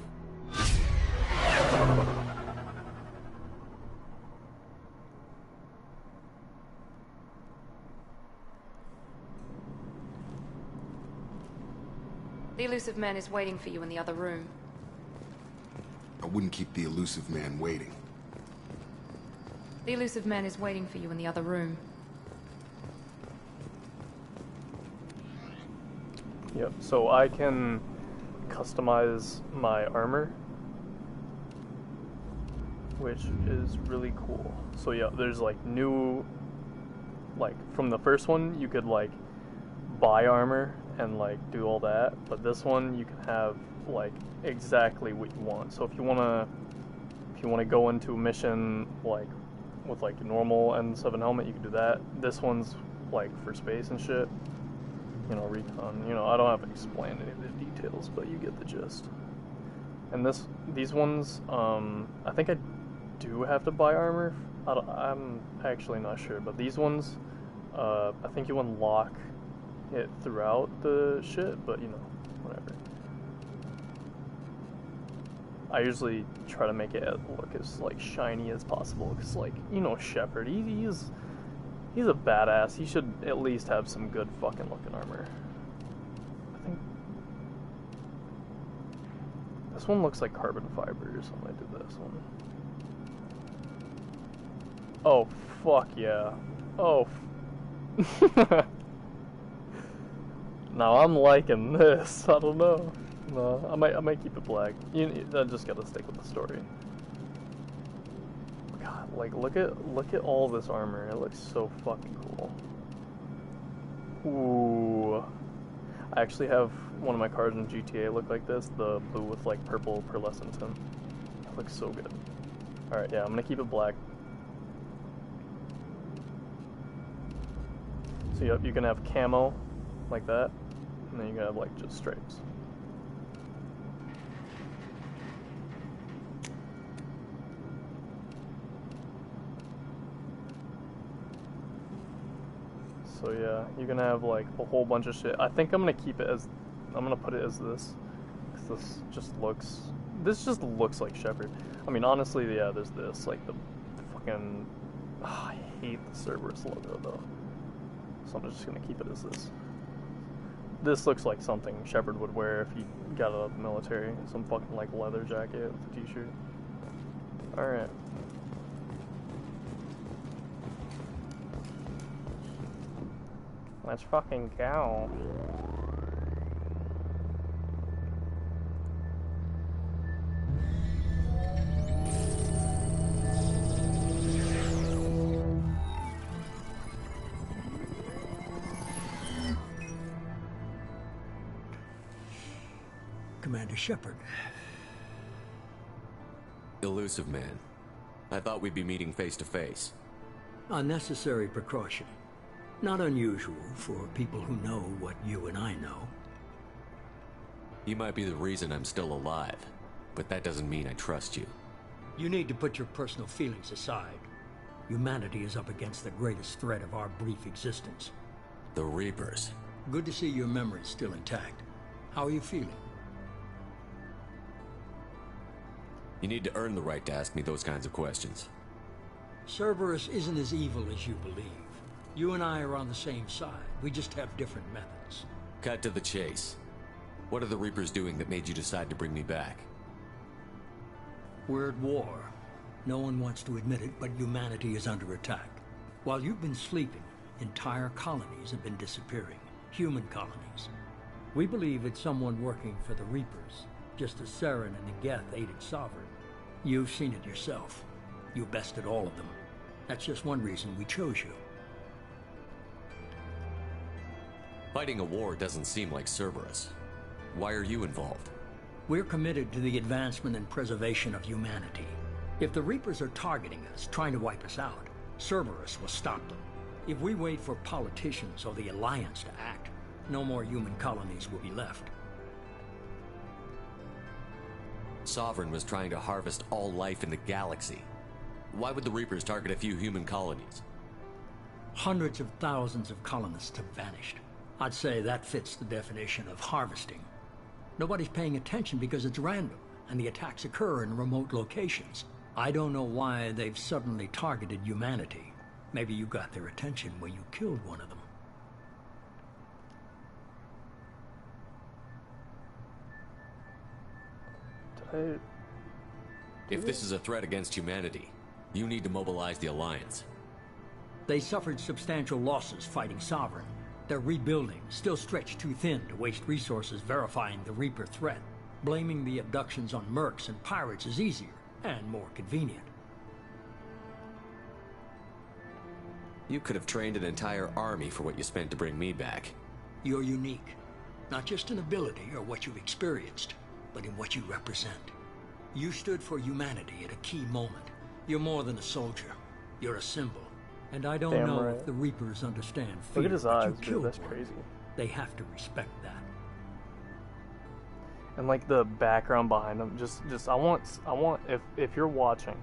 The Elusive Man is waiting for you in the other room. I wouldn't keep the Elusive Man waiting. The Elusive Man is waiting for you in the other room. Yep, so I can customize my armor, which is really cool. So yeah, there's like new, like from the first one you could like buy armor and like do all that, but this one you can have like exactly what you want. So if you wanna go into a mission like with like a normal N7 helmet, you can do that. This one's like for space and shit. You know, recon. You know, I don't have to explain any of the details, but you get the gist. And these ones, I think I do have to buy armor. I'm actually not sure, but these ones, I think you unlock it throughout the shit, but you know, whatever. I usually try to make it look as like shiny as possible, because like, you know, Shepard, he's a badass. He should at least have some good fucking looking armor. I think this one looks like carbon fiber, so I did this one. Oh fuck yeah! Oh. Now I'm liking this. I don't know. No, I might keep it black. I just gotta stick with the story. God, like look at all this armor. It looks so fucking cool. Ooh. I actually have one of my cars in GTA look like this, the blue with like purple pearlescent tint. It looks so good. Alright, yeah, I'm gonna keep it black. So yep, you can have camo like that, and then you can have like just stripes. So yeah, you can have like a whole bunch of shit. I think I'm gonna keep it as, I'm gonna put it as this, because this just looks like Shepard. I mean, honestly, yeah, there's this, like the fucking, I hate the Cerberus logo though. So I'm just gonna keep it as this. This looks like something Shepard would wear if he got out of the military. Some fucking like leather jacket with a t-shirt. Alright. Let's fucking go. Commander Shepard. Elusive Man. I thought we'd be meeting face to face. Unnecessary precaution. Not unusual for people who know what you and I know. You might be the reason I'm still alive, but that doesn't mean I trust you. You need to put your personal feelings aside. Humanity is up against the greatest threat of our brief existence. The Reapers. Good to see your memory's still intact. How are you feeling? You need to earn the right to ask me those kinds of questions. Cerberus isn't as evil as you believe. You and I are on the same side. We just have different methods. Cut to the chase. What are the Reapers doing that made you decide to bring me back? We're at war. No one wants to admit it, but humanity is under attack. While you've been sleeping, entire colonies have been disappearing. Human colonies. We believe it's someone working for the Reapers, just as Saren and the Geth aided Sovereign. You've seen it yourself. You bested all of them. That's just one reason we chose you. Fighting a war doesn't seem like Cerberus. Why are you involved? We're committed to the advancement and preservation of humanity. If the Reapers are targeting us, trying to wipe us out, Cerberus will stop them. If we wait for politicians or the Alliance to act, no more human colonies will be left. Sovereign was trying to harvest all life in the galaxy. Why would the Reapers target a few human colonies? Hundreds of thousands of colonists have vanished. I'd say that fits the definition of harvesting. Nobody's paying attention because it's random, and the attacks occur in remote locations. I don't know why they've suddenly targeted humanity. Maybe you got their attention when you killed one of them. If this is a threat against humanity, you need to mobilize the Alliance. They suffered substantial losses fighting Sovereign. They're rebuilding, still stretched too thin to waste resources verifying the Reaper threat. Blaming the abductions on mercs and pirates is easier, and more convenient. You could have trained an entire army for what you spent to bring me back. You're unique. Not just in ability or what you've experienced, but in what you represent. You stood for humanity at a key moment. You're more than a soldier. You're a symbol. And I don't know if the Reapers understand fear. Look at his but eyes, you killed dude. That's one. crazy. They have to respect that. And like the background behind him, just I want if you're watching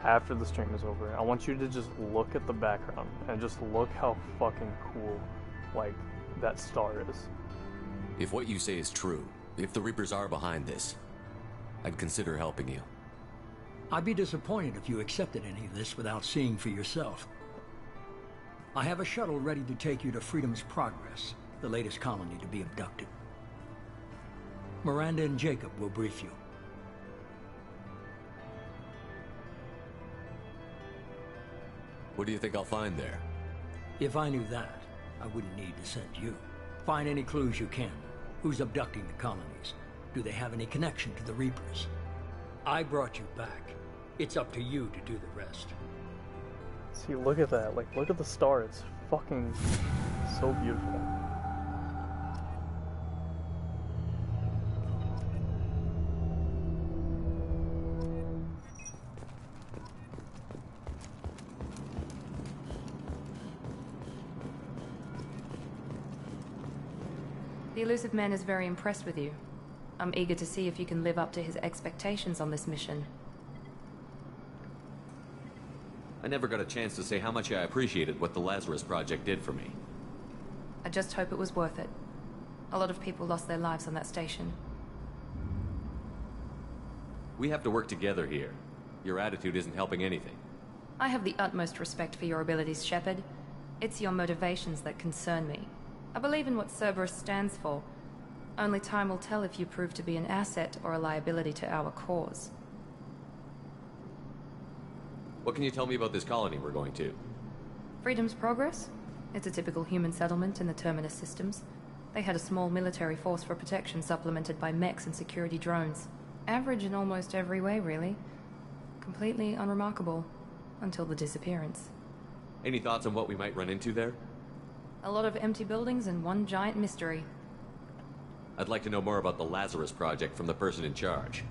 after the stream is over, I want you to just look at the background and just look how fucking cool like that star is. If what you say is true, if the Reapers are behind this, I'd consider helping you. I'd be disappointed if you accepted any of this without seeing for yourself. I have a shuttle ready to take you to Freedom's Progress, the latest colony to be abducted. Miranda and Jacob will brief you. What do you think I'll find there? If I knew that, I wouldn't need to send you. Find any clues you can. Who's abducting the colonies? Do they have any connection to the Reapers? I brought you back. It's up to you to do the rest. See, look at that. Like, look at the star. It's fucking so beautiful. The Illusive Man is very impressed with you. I'm eager to see if you can live up to his expectations on this mission. I never got a chance to say how much I appreciated what the Lazarus Project did for me. I just hope it was worth it. A lot of people lost their lives on that station. We have to work together here. Your attitude isn't helping anything. I have the utmost respect for your abilities, Shepard. It's your motivations that concern me. I believe in what Cerberus stands for. Only time will tell if you prove to be an asset or a liability to our cause. What can you tell me about this colony we're going to? Freedom's Progress? It's a typical human settlement in the Terminus systems. They had a small military force for protection supplemented by mechs and security drones. Average in almost every way, really. Completely unremarkable. Until the disappearance. Any thoughts on what we might run into there? A lot of empty buildings and one giant mystery. I'd like to know more about the Lazarus Project from the person in charge.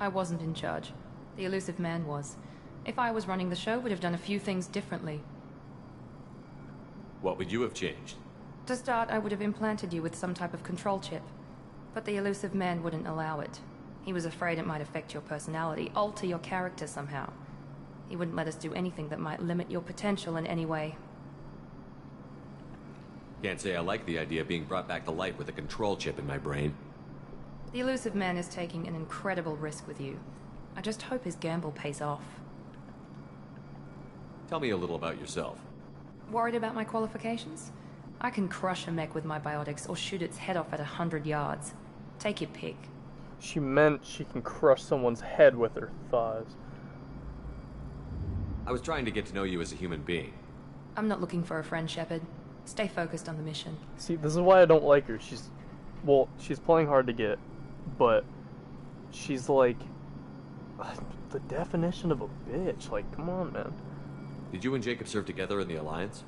I wasn't in charge. The Illusive Man was. If I was running the show, would have done a few things differently. What would you have changed? To start, I would have implanted you with some type of control chip. But the Illusive Man wouldn't allow it. He was afraid it might affect your personality, alter your character somehow. He wouldn't let us do anything that might limit your potential in any way. Can't say I like the idea of being brought back to life with a control chip in my brain. The Illusive Man is taking an incredible risk with you. I just hope his gamble pays off. Tell me a little about yourself. Worried about my qualifications? I can crush a mech with my biotics or shoot its head off at 100 yards. Take your pick. She meant she can crush someone's head with her thighs. I was trying to get to know you as a human being. I'm not looking for a friend, Shepard. Stay focused on the mission. See, this is why I don't like her. Well, she's playing hard to get, but she's like the definition of a bitch. Like, come on, man. Did you and Jacob serve together in the Alliance?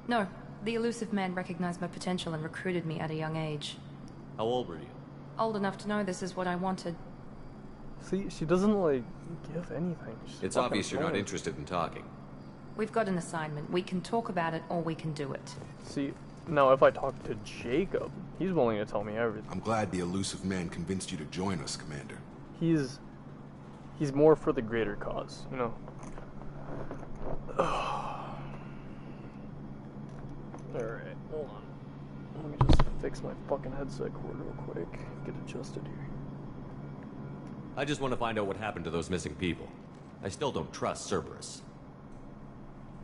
No, the elusive man recognized my potential and recruited me at a young age. How old were you? Old enough to know this is what I wanted. See, she doesn't, like, give anything. It's obvious you're not interested in talking. We've got an assignment. We can talk about it, or we can do it. See, now if I talk to Jacob, he's willing to tell me everything. I'm glad the elusive man convinced you to join us, Commander. He's more for the greater cause, you know? Alright, hold on. Let me just fix my fucking headset cord real quick. Get adjusted here. I just want to find out what happened to those missing people. I still don't trust Cerberus.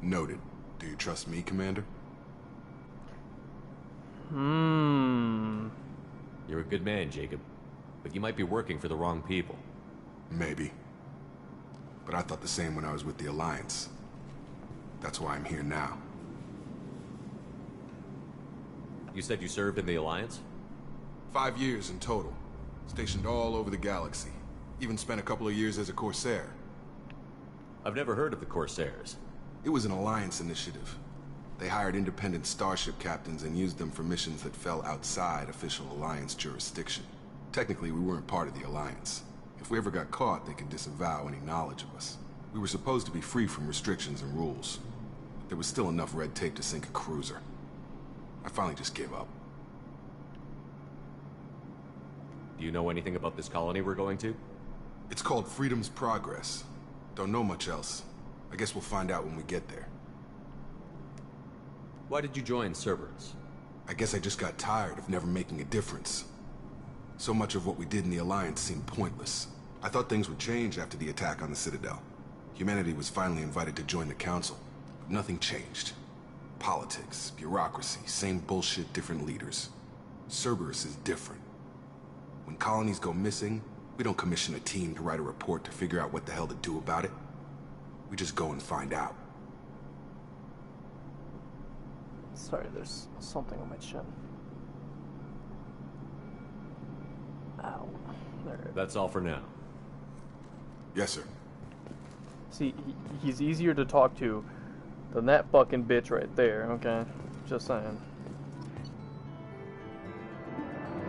Noted. Do you trust me, Commander? You're a good man, Jacob. But you might be working for the wrong people. Maybe. But I thought the same when I was with the Alliance. That's why I'm here now. You said you served in the Alliance? 5 years in total. Stationed all over the galaxy. Even spent a couple of years as a Corsair. I've never heard of the Corsairs. It was an Alliance initiative. They hired independent starship captains and used them for missions that fell outside official Alliance jurisdiction. Technically, we weren't part of the Alliance. If we ever got caught, they could disavow any knowledge of us. We were supposed to be free from restrictions and rules. But there was still enough red tape to sink a cruiser. I finally just gave up. Do you know anything about this colony we're going to? It's called Freedom's Progress. Don't know much else. I guess we'll find out when we get there. Why did you join Cerberus? I guess I just got tired of never making a difference. So much of what we did in the Alliance seemed pointless. I thought things would change after the attack on the Citadel. Humanity was finally invited to join the Council, but nothing changed. Politics, bureaucracy, same bullshit, different leaders. Cerberus is different. When colonies go missing, we don't commission a team to write a report to figure out what the hell to do about it. We just go and find out. Sorry, there's something on my chin. Ow. There. That's all for now. Yes, sir. See, he's easier to talk to than that fucking bitch right there, okay? Just saying.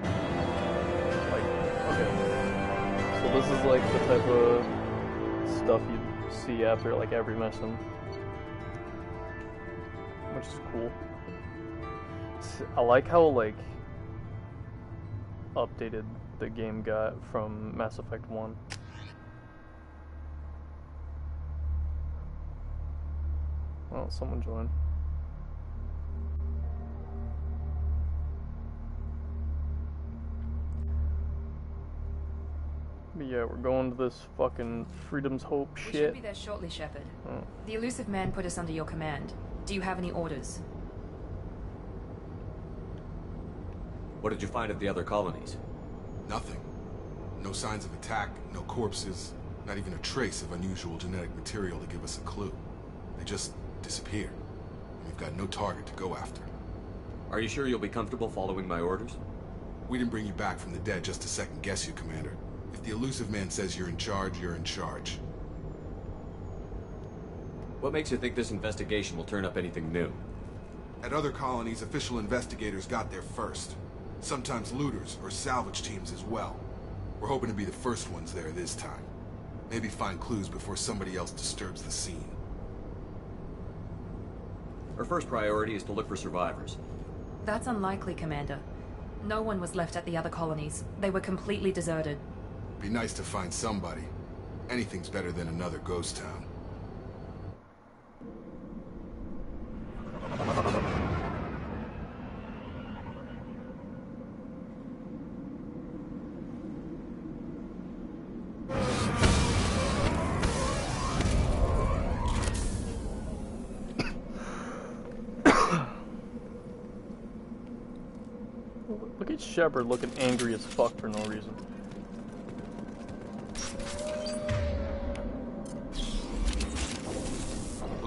Like, okay. So this is like the type of stuff you see after like every mission. Which is cool. I like how like updated the game got from Mass Effect 1. Oh, someone joined. But yeah, we're going to this fucking Freedom's Hope shit. We should be there shortly, Shepard. Oh. The elusive man put us under your command. Do you have any orders? What did you find at the other colonies? Nothing. No signs of attack, no corpses, not even a trace of unusual genetic material to give us a clue. They just disappeared. We've got no target to go after. Are you sure you'll be comfortable following my orders? We didn't bring you back from the dead just to second guess you, Commander. If the elusive man says you're in charge, you're in charge. What makes you think this investigation will turn up anything new? At other colonies, official investigators got there first. Sometimes looters or salvage teams as well. We're hoping to be the first ones there this time. Maybe find clues before somebody else disturbs the scene. Our first priority is to look for survivors. That's unlikely, Commander. No one was left at the other colonies. They were completely deserted. Be nice to find somebody. Anything's better than another ghost town. Look at Shepard looking angry as fuck for no reason.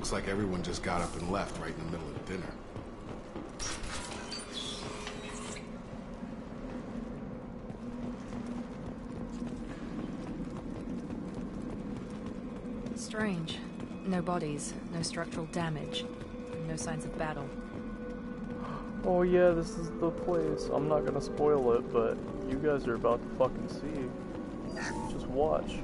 Looks like everyone just got up and left right in the middle of dinner. Strange. No bodies, no structural damage, no signs of battle. Oh yeah, this is the place. I'm not gonna spoil it, but you guys are about to fucking see. Just watch.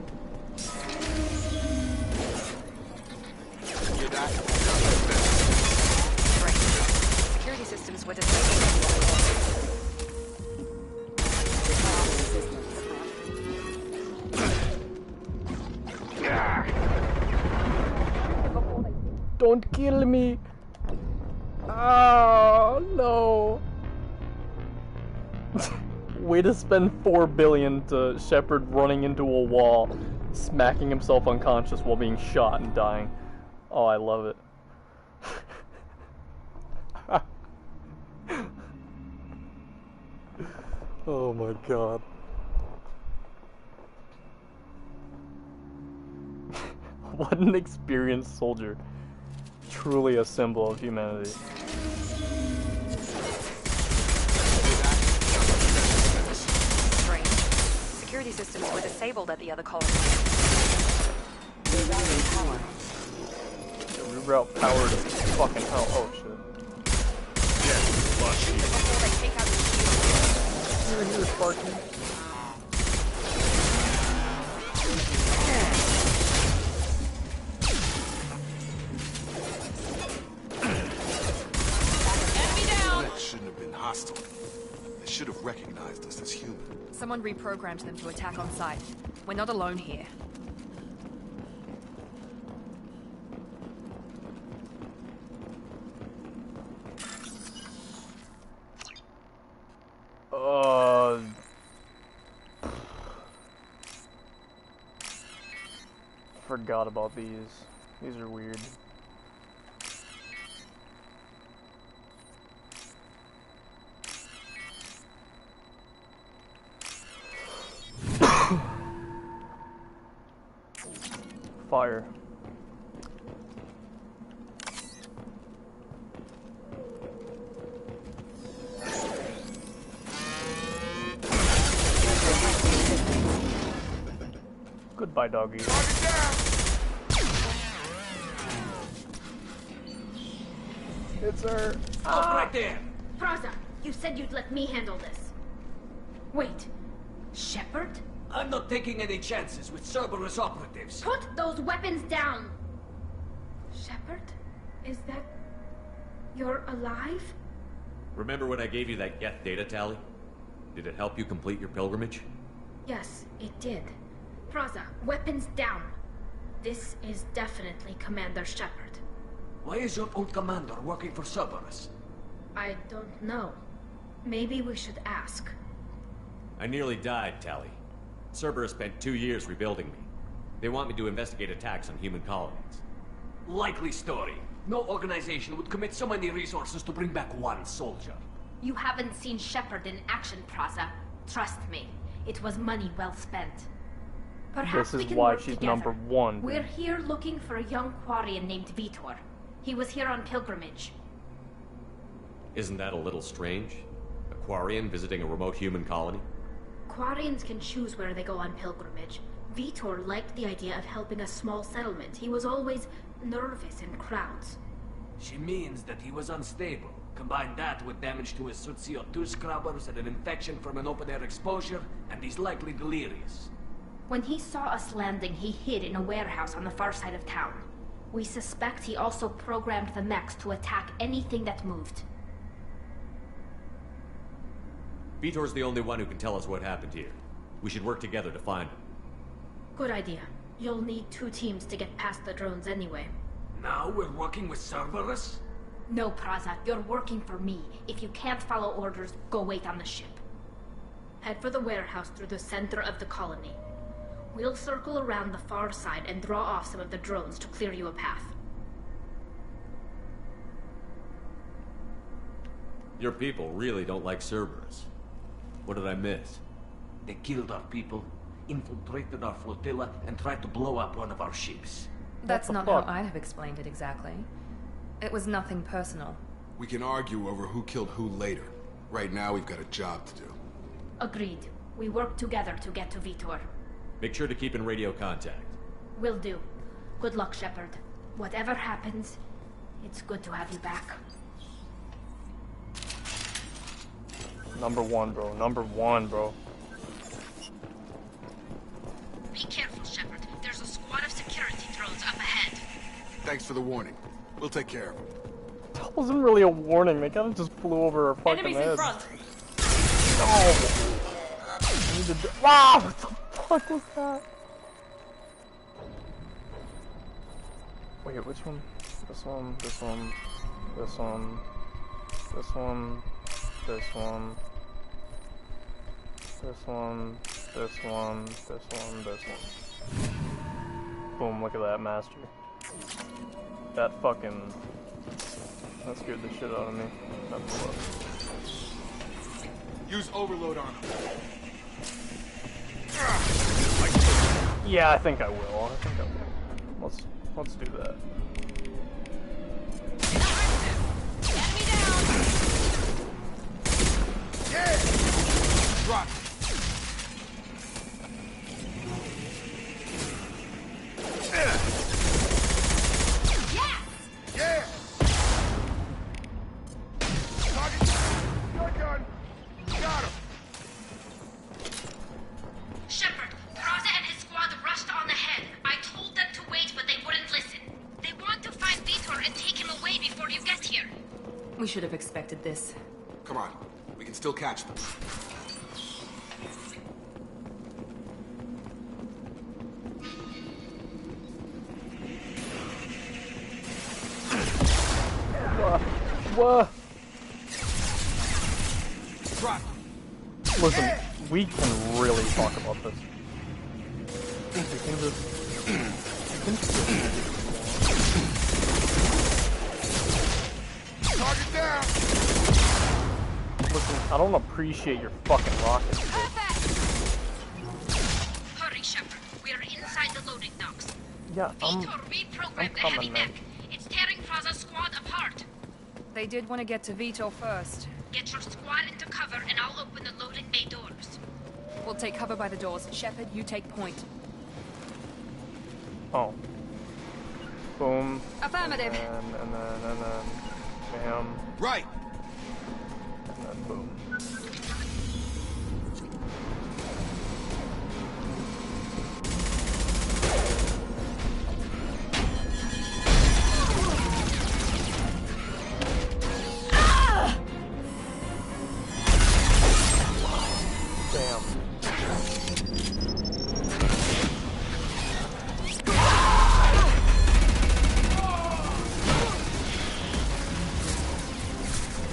Security systems were disabled. Don't kill me! Oh no! Way to spend $4 billion to Shepard running into a wall, smacking himself unconscious while being shot and dying. Oh, I love it. Oh my god. What an experienced soldier. Truly a symbol of humanity. Strange. Security systems were disabled at the other colony. Power. Yeah, reroute power to fucking hell. Oh shit. Before they take out the shield. Here, Sparky. Hostile. They should have recognized us as human. Someone reprogrammed them to attack on sight. We're not alone here. Forgot about these. These are weird. Fire. Goodbye, doggy. It's her. Stop right there! Praza, you said you'd let me handle this. Wait, Shepard? I'm not taking any chances with Cerberus operatives. Put those weapons down! Shepard? Is that... you're alive? Remember when I gave you that Geth data tally? Did it help you complete your pilgrimage? Yes, it did. Praza, weapons down. This is definitely Commander Shepard. Why is your old commander working for Cerberus? I don't know. Maybe we should ask. I nearly died, Tally. Cerberus spent 2 years rebuilding me. They want me to investigate attacks on human colonies. Likely story. No organization would commit so many resources to bring back one soldier. You haven't seen Shepard in action, Praza. Trust me, it was money well spent. Perhaps this we is can why work she's together. number one. Dude. We're here looking for a young Quarian named Vitor. He was here on pilgrimage. Isn't that a little strange? A Quarian visiting a remote human colony? Quarians can choose where they go on pilgrimage. Vitor liked the idea of helping a small settlement. He was always nervous in crowds. She means that he was unstable. Combine that with damage to his suit CO2 scrubbers and an infection from an open-air exposure, and he's likely delirious. When he saw us landing, he hid in a warehouse on the far side of town. We suspect he also programmed the mechs to attack anything that moved. Vitor's the only one who can tell us what happened here. We should work together to find him. Good idea. You'll need 2 teams to get past the drones anyway. Now we're working with Cerberus? No, Praza. You're working for me. If you can't follow orders, go wait on the ship. Head for the warehouse through the center of the colony. We'll circle around the far side and draw off some of the drones to clear you a path. Your people really don't like Cerberus. What did I miss? They killed our people, infiltrated our flotilla, and tried to blow up one of our ships. That's the not fuck? how I'd have explained it exactly. It was nothing personal. We can argue over who killed who later. Right now, we've got a job to do. Agreed. We work together to get to Vitor. Make sure to keep in radio contact. Will do. Good luck, Shepard. Whatever happens, it's good to have you back. Number one, bro. Number one, bro. Be careful, Shepard. There's a squad of security drones up ahead. Thanks for the warning. We'll take care of them. That wasn't really a warning. They kind of just flew over our fucking Enemies heads. in front. Wow, what the fuck was that? Wait, which one? This one, this one, this one, this one, this one, this one, this one, this one, this one. Boom, look at that, master. That fucking... That scared the shit out of me. Use overload on them. Yeah, I think I will. Let's do that. Yeah! Drop. Yeah! Target. Shotgun. Got him. Shepard, Peraza and his squad rushed on ahead. I told them to wait, but they wouldn't listen. They want to find Vitor and take him away before you get here. We should have expected this. Come on. We can still catch them. What? Drop. Listen, we can really talk about this. We can just... Target down. Listen, I don't appreciate your fucking rockets. Hurry, Shepard. We are inside the loading docks. Yeah, Vitor reprogrammed the heavy mech. It's tearing Peraza's squad apart. They did want to get to Vitor first. Get your squad into cover and I'll open the loading bay doors. We'll take cover by the doors. Shepard, you take point. Oh. Boom. Affirmative. And then, bam. Right. And then boom.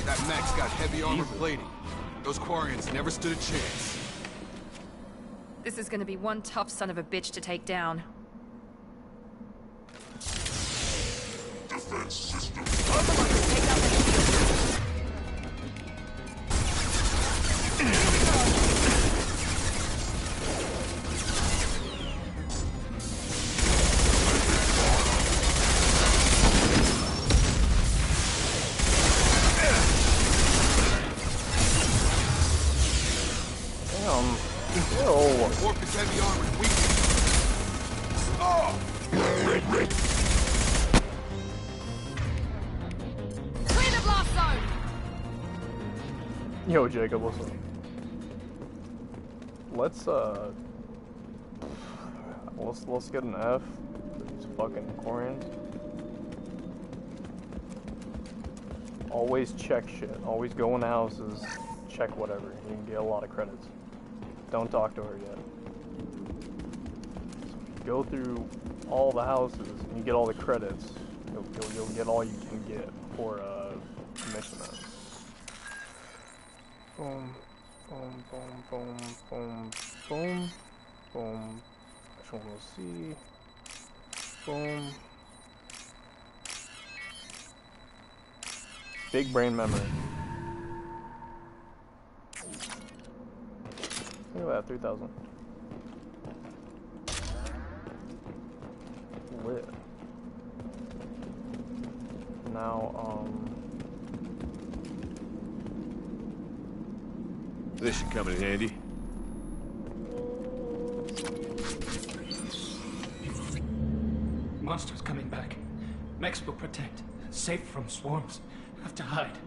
That mech's got heavy armor plating. Those Quarians never stood a chance. This is gonna be one tough son of a bitch to take down. Defense system. Orcus heavy armor weak. Oh! Clear the blast zone! Yo, Jacob, listen. Let's get an F for these fucking Quarians. Always check shit. Always go in houses, check whatever. You can get a lot of credits. Don't talk to her yet. So if you go through all the houses and you get all the credits, you'll get all you can get for mission ends. Boom, boom, boom, boom, boom, boom, boom. Which one we'll see? Boom. Big brain memory. Look at that, 3,000. Lit. now, This should come in handy. Monsters coming back. Mechs will protect. Safe from swarms. Have to hide.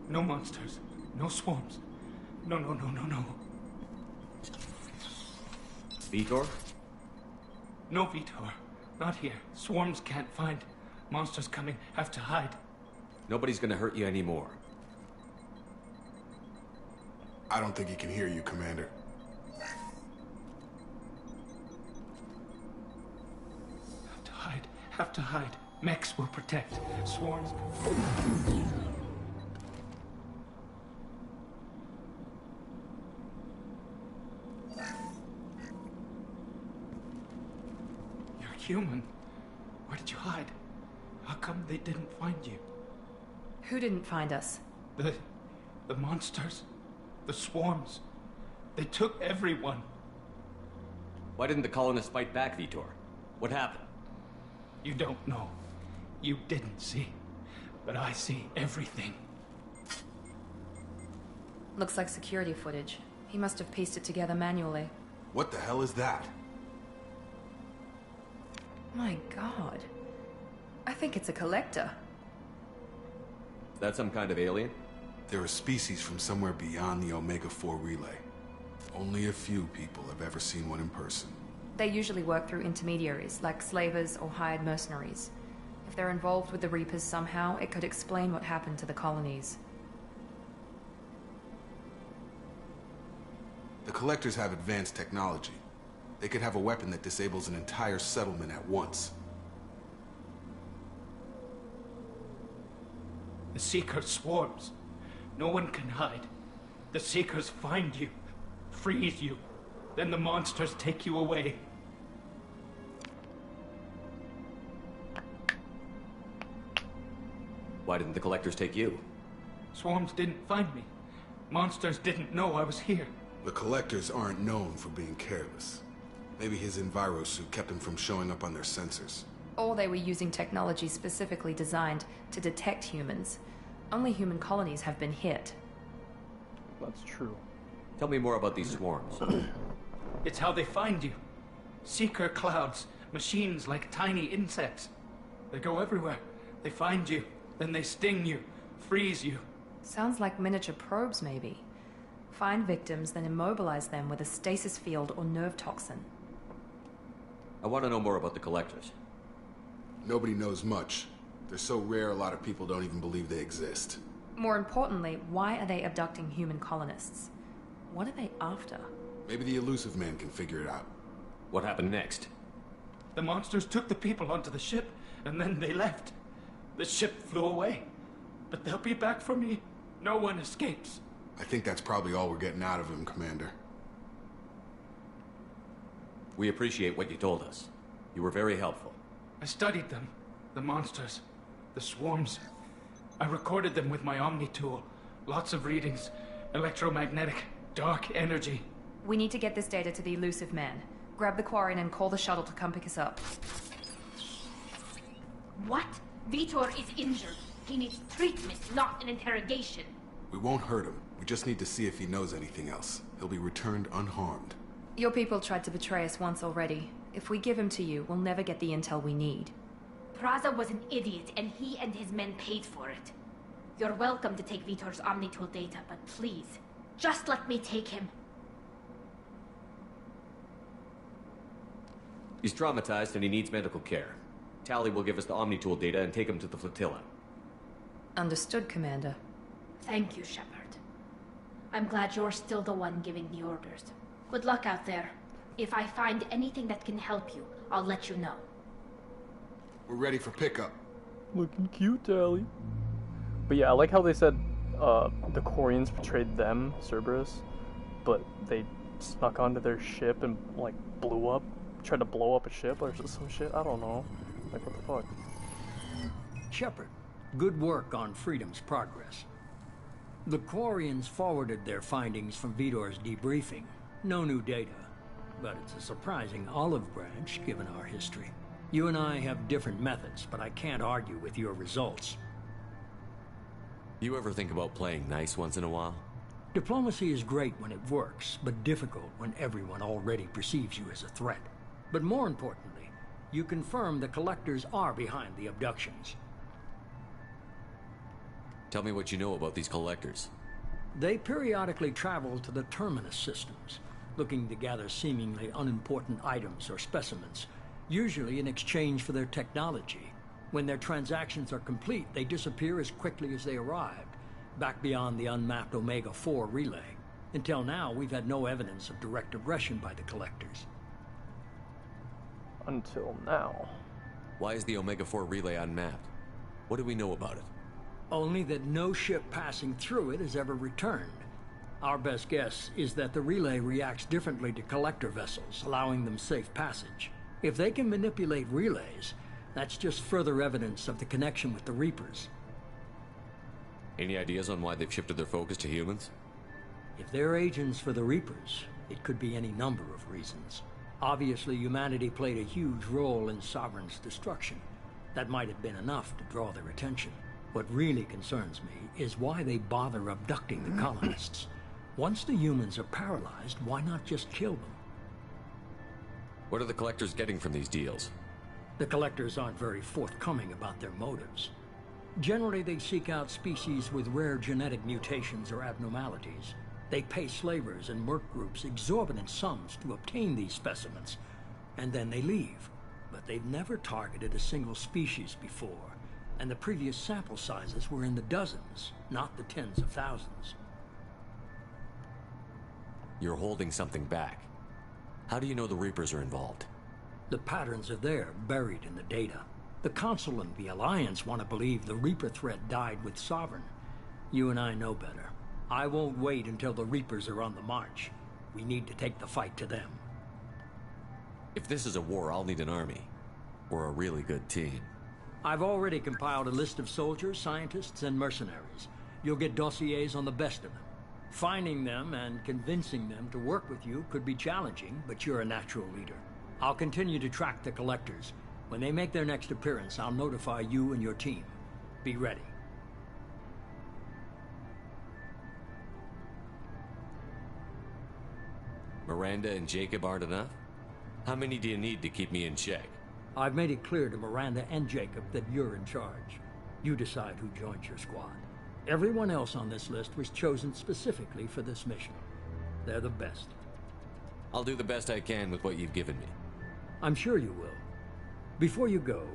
No monsters. No swarms. No. Vitor? No Vitor. Not here. Swarms can't find. Monsters coming. Have to hide. Nobody's gonna hurt you anymore. I don't think he can hear you, Commander. Have to hide. Mechs will protect. Swarms. You're human. Where did you hide? How come they didn't find you? Who didn't find us? The monsters. The swarms. They took everyone. Why didn't the colonists fight back, Vitor? What happened? You don't know. You didn't see. But I see everything. Looks like security footage. He must have pieced it together manually. What the hell is that? My god. I think it's a collector. Is that some kind of alien? They're a species from somewhere beyond the Omega-4 relay. Only a few people have ever seen one in person. They usually work through intermediaries, like slavers or hired mercenaries. If they're involved with the Reapers somehow, it could explain what happened to the colonies. The Collectors have advanced technology. They could have a weapon that disables an entire settlement at once. The Seeker swarms. No one can hide. The Seekers find you, freeze you, then the monsters take you away. Why didn't the Collectors take you? Swarms didn't find me. Monsters didn't know I was here. The Collectors aren't known for being careless. Maybe his envirosuit kept him from showing up on their sensors. Or they were using technology specifically designed to detect humans. Only human colonies have been hit. That's true. Tell me more about these swarms. It's how they find you. Seeker clouds, machines like tiny insects. They go everywhere. They find you, then they sting you, freeze you. Sounds like miniature probes, maybe. Find victims, then immobilize them with a stasis field or nerve toxin. I want to know more about the Collectors. Nobody knows much. They're so rare, a lot of people don't even believe they exist. More importantly, why are they abducting human colonists? What are they after? Maybe the Elusive Man can figure it out. What happened next? The monsters took the people onto the ship, and then they left. The ship flew away. But they'll be back for me. No one escapes. I think that's probably all we're getting out of him, Commander. We appreciate what you told us. You were very helpful. I studied them. The monsters. The swarms. I recorded them with my Omni tool. Lots of readings. Electromagnetic. Dark energy. We need to get this data to the Elusive Man. Grab the Quarian and call the shuttle to come pick us up. What? Vitor is injured. He needs treatment, not an interrogation. We won't hurt him. We just need to see if he knows anything else. He'll be returned unharmed. Your people tried to betray us once already. If we give him to you, we'll never get the intel we need. Praza was an idiot, and he and his men paid for it. You're welcome to take Vitor's Omnitool data, but please, just let me take him. He's traumatized and he needs medical care. Tali will give us the Omnitool data and take him to the flotilla. Understood, Commander. Thank you, Shepard. I'm glad you're still the one giving the orders. Good luck out there. If I find anything that can help you, I'll let you know. We're ready for pickup. Looking cute, Tali. But yeah, I like how they said the Quarians betrayed them, Cerberus, but they snuck onto their ship and, like, tried to blow up a ship or some shit. I don't know. Like, what the fuck? Shepard, good work on Freedom's progress. The Quarians forwarded their findings from Vitor's debriefing. No new data, but it's a surprising olive branch given our history. You and I have different methods, but I can't argue with your results. You ever think about playing nice once in a while? Diplomacy is great when it works, but difficult when everyone already perceives you as a threat. But more importantly, you confirm the Collectors are behind the abductions. Tell me what you know about these Collectors. They periodically travel to the Terminus systems, looking to gather seemingly unimportant items or specimens, usually in exchange for their technology. When their transactions are complete, they disappear as quickly as they arrived, back beyond the unmapped Omega-4 relay. Until now, we've had no evidence of direct aggression by the Collectors. Until now. Why is the Omega-4 relay unmapped? What do we know about it? Only that no ship passing through it has ever returned. Our best guess is that the relay reacts differently to Collector vessels, allowing them safe passage. If they can manipulate relays, that's just further evidence of the connection with the Reapers. Any ideas on why they've shifted their focus to humans? If they're agents for the Reapers, it could be any number of reasons. Obviously, humanity played a huge role in Sovereign's destruction. That might have been enough to draw their attention. What really concerns me is why they bother abducting the colonists. Once the humans are paralyzed, why not just kill them? What are the Collectors getting from these deals? The Collectors aren't very forthcoming about their motives. Generally, they seek out species with rare genetic mutations or abnormalities. They pay slavers and merc groups exorbitant sums to obtain these specimens, and then they leave. But they've never targeted a single species before, and the previous sample sizes were in the dozens, not the tens of thousands. You're holding something back. How do you know the Reapers are involved? The patterns are there, buried in the data. The Council and the Alliance want to believe the Reaper threat died with Sovereign. You and I know better. I won't wait until the Reapers are on the march. We need to take the fight to them. If this is a war, I'll need an army. Or a really good team. I've already compiled a list of soldiers, scientists, and mercenaries. You'll get dossiers on the best of them. Finding them and convincing them to work with you could be challenging, but you're a natural leader. I'll continue to track the Collectors. When they make their next appearance, I'll notify you and your team. Be ready. Miranda and Jacob aren't enough? How many do you need to keep me in check? I've made it clear to Miranda and Jacob that you're in charge. You decide who joins your squad. Everyone else on this list was chosen specifically for this mission. They're the best. I'll do the best I can with what you've given me. I'm sure you will. Before you go,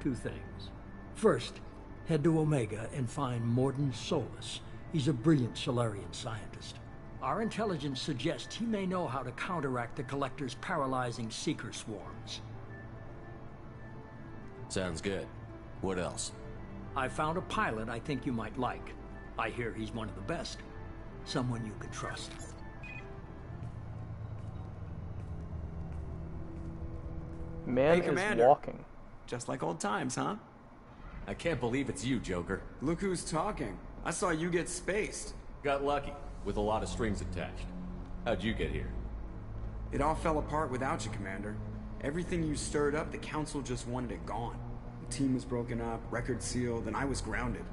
2 things. First, head to Omega and find Mordin Solus. He's a brilliant Solarian scientist. Our intelligence suggests he may know how to counteract the Collector's paralyzing Seeker swarms. Sounds good. What else? I found a pilot I think you might like. I hear he's one of the best. Someone you can trust. Man Hey, is Commander. walking. Just like old times, huh? I can't believe it's you, Joker. Look who's talking. I saw you get spaced. Got lucky, with a lot of strings attached. How'd you get here? It all fell apart without you, Commander. Everything you stirred up, the Council just wanted it gone. The team was broken up, record sealed, and I was grounded.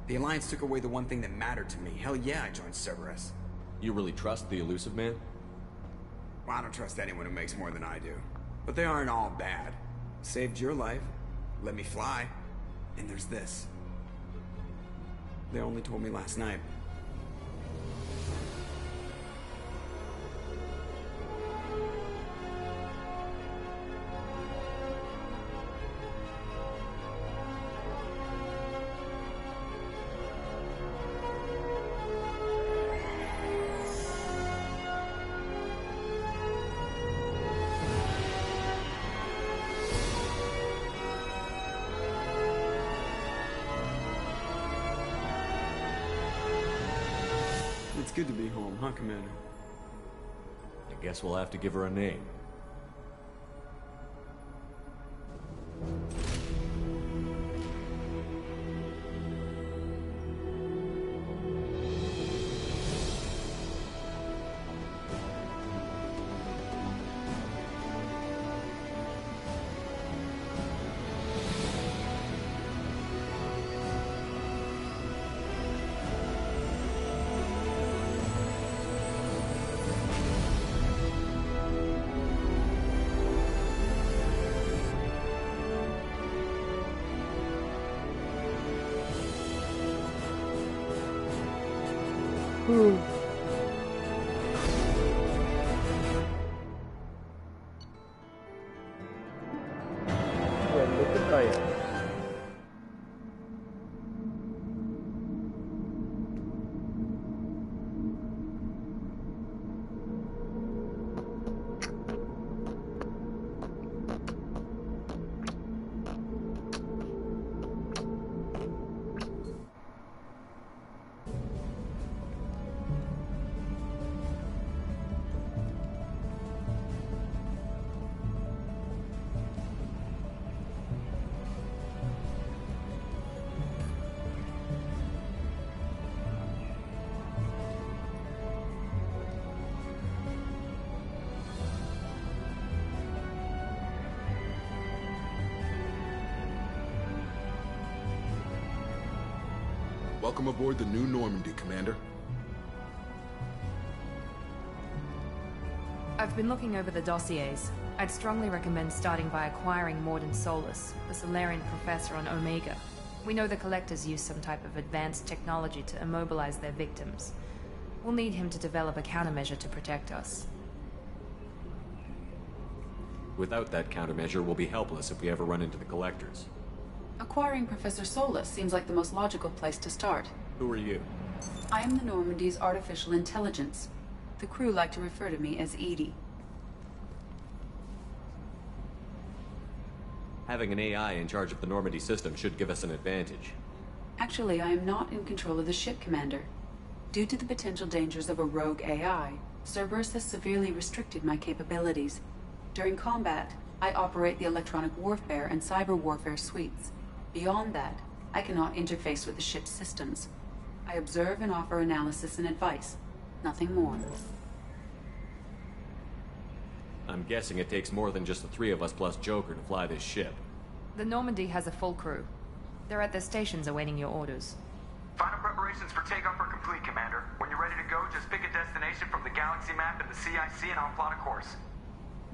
The Alliance took away the one thing that mattered to me. Hell yeah, I joined Cerberus. You really trust the Elusive Man? Well, I don't trust anyone who makes more than I do. But they aren't all bad. Saved your life, let me fly, and there's this. They only told me last night. It's good to be home, huh, Commander? I guess we'll have to give her a name. Welcome aboard the New Normandy, Commander. I've been looking over the dossiers. I'd strongly recommend starting by acquiring Mordin Solus, the Solarian professor on Omega. We know the Collectors use some type of advanced technology to immobilize their victims. We'll need him to develop a countermeasure to protect us. Without that countermeasure, we'll be helpless if we ever run into the Collectors. Acquiring Professor Solus seems like the most logical place to start. Who are you? I am the Normandy's artificial intelligence. The crew like to refer to me as Edie. Having an AI in charge of the Normandy system should give us an advantage. Actually, I am not in control of the ship, Commander. Due to the potential dangers of a rogue AI, Cerberus has severely restricted my capabilities. During combat, I operate the electronic warfare and cyber warfare suites. Beyond that, I cannot interface with the ship's systems. I observe and offer analysis and advice. Nothing more. I'm guessing it takes more than just the three of us plus Joker to fly this ship. The Normandy has a full crew. They're at their stations awaiting your orders. Final preparations for takeoff are complete, Commander. When you're ready to go, just pick a destination from the galaxy map and the CIC and I'll plot a course.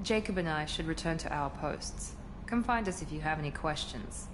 Jacob and I should return to our posts. Come find us if you have any questions.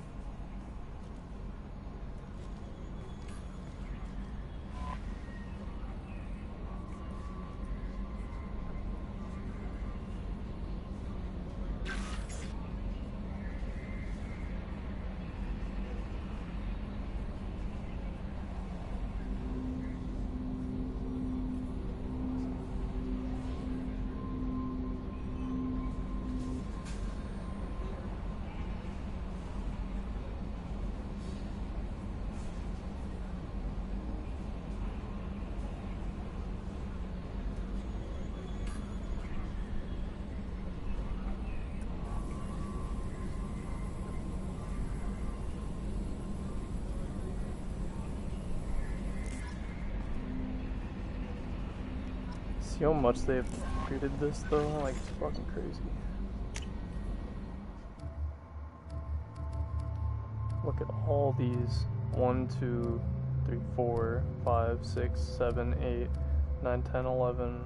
See how much they've upgraded this though? Like, it's fucking crazy. Look at all these. 1, 2, 3, 4, 5, 6, 7, 8, 9, 10, 11.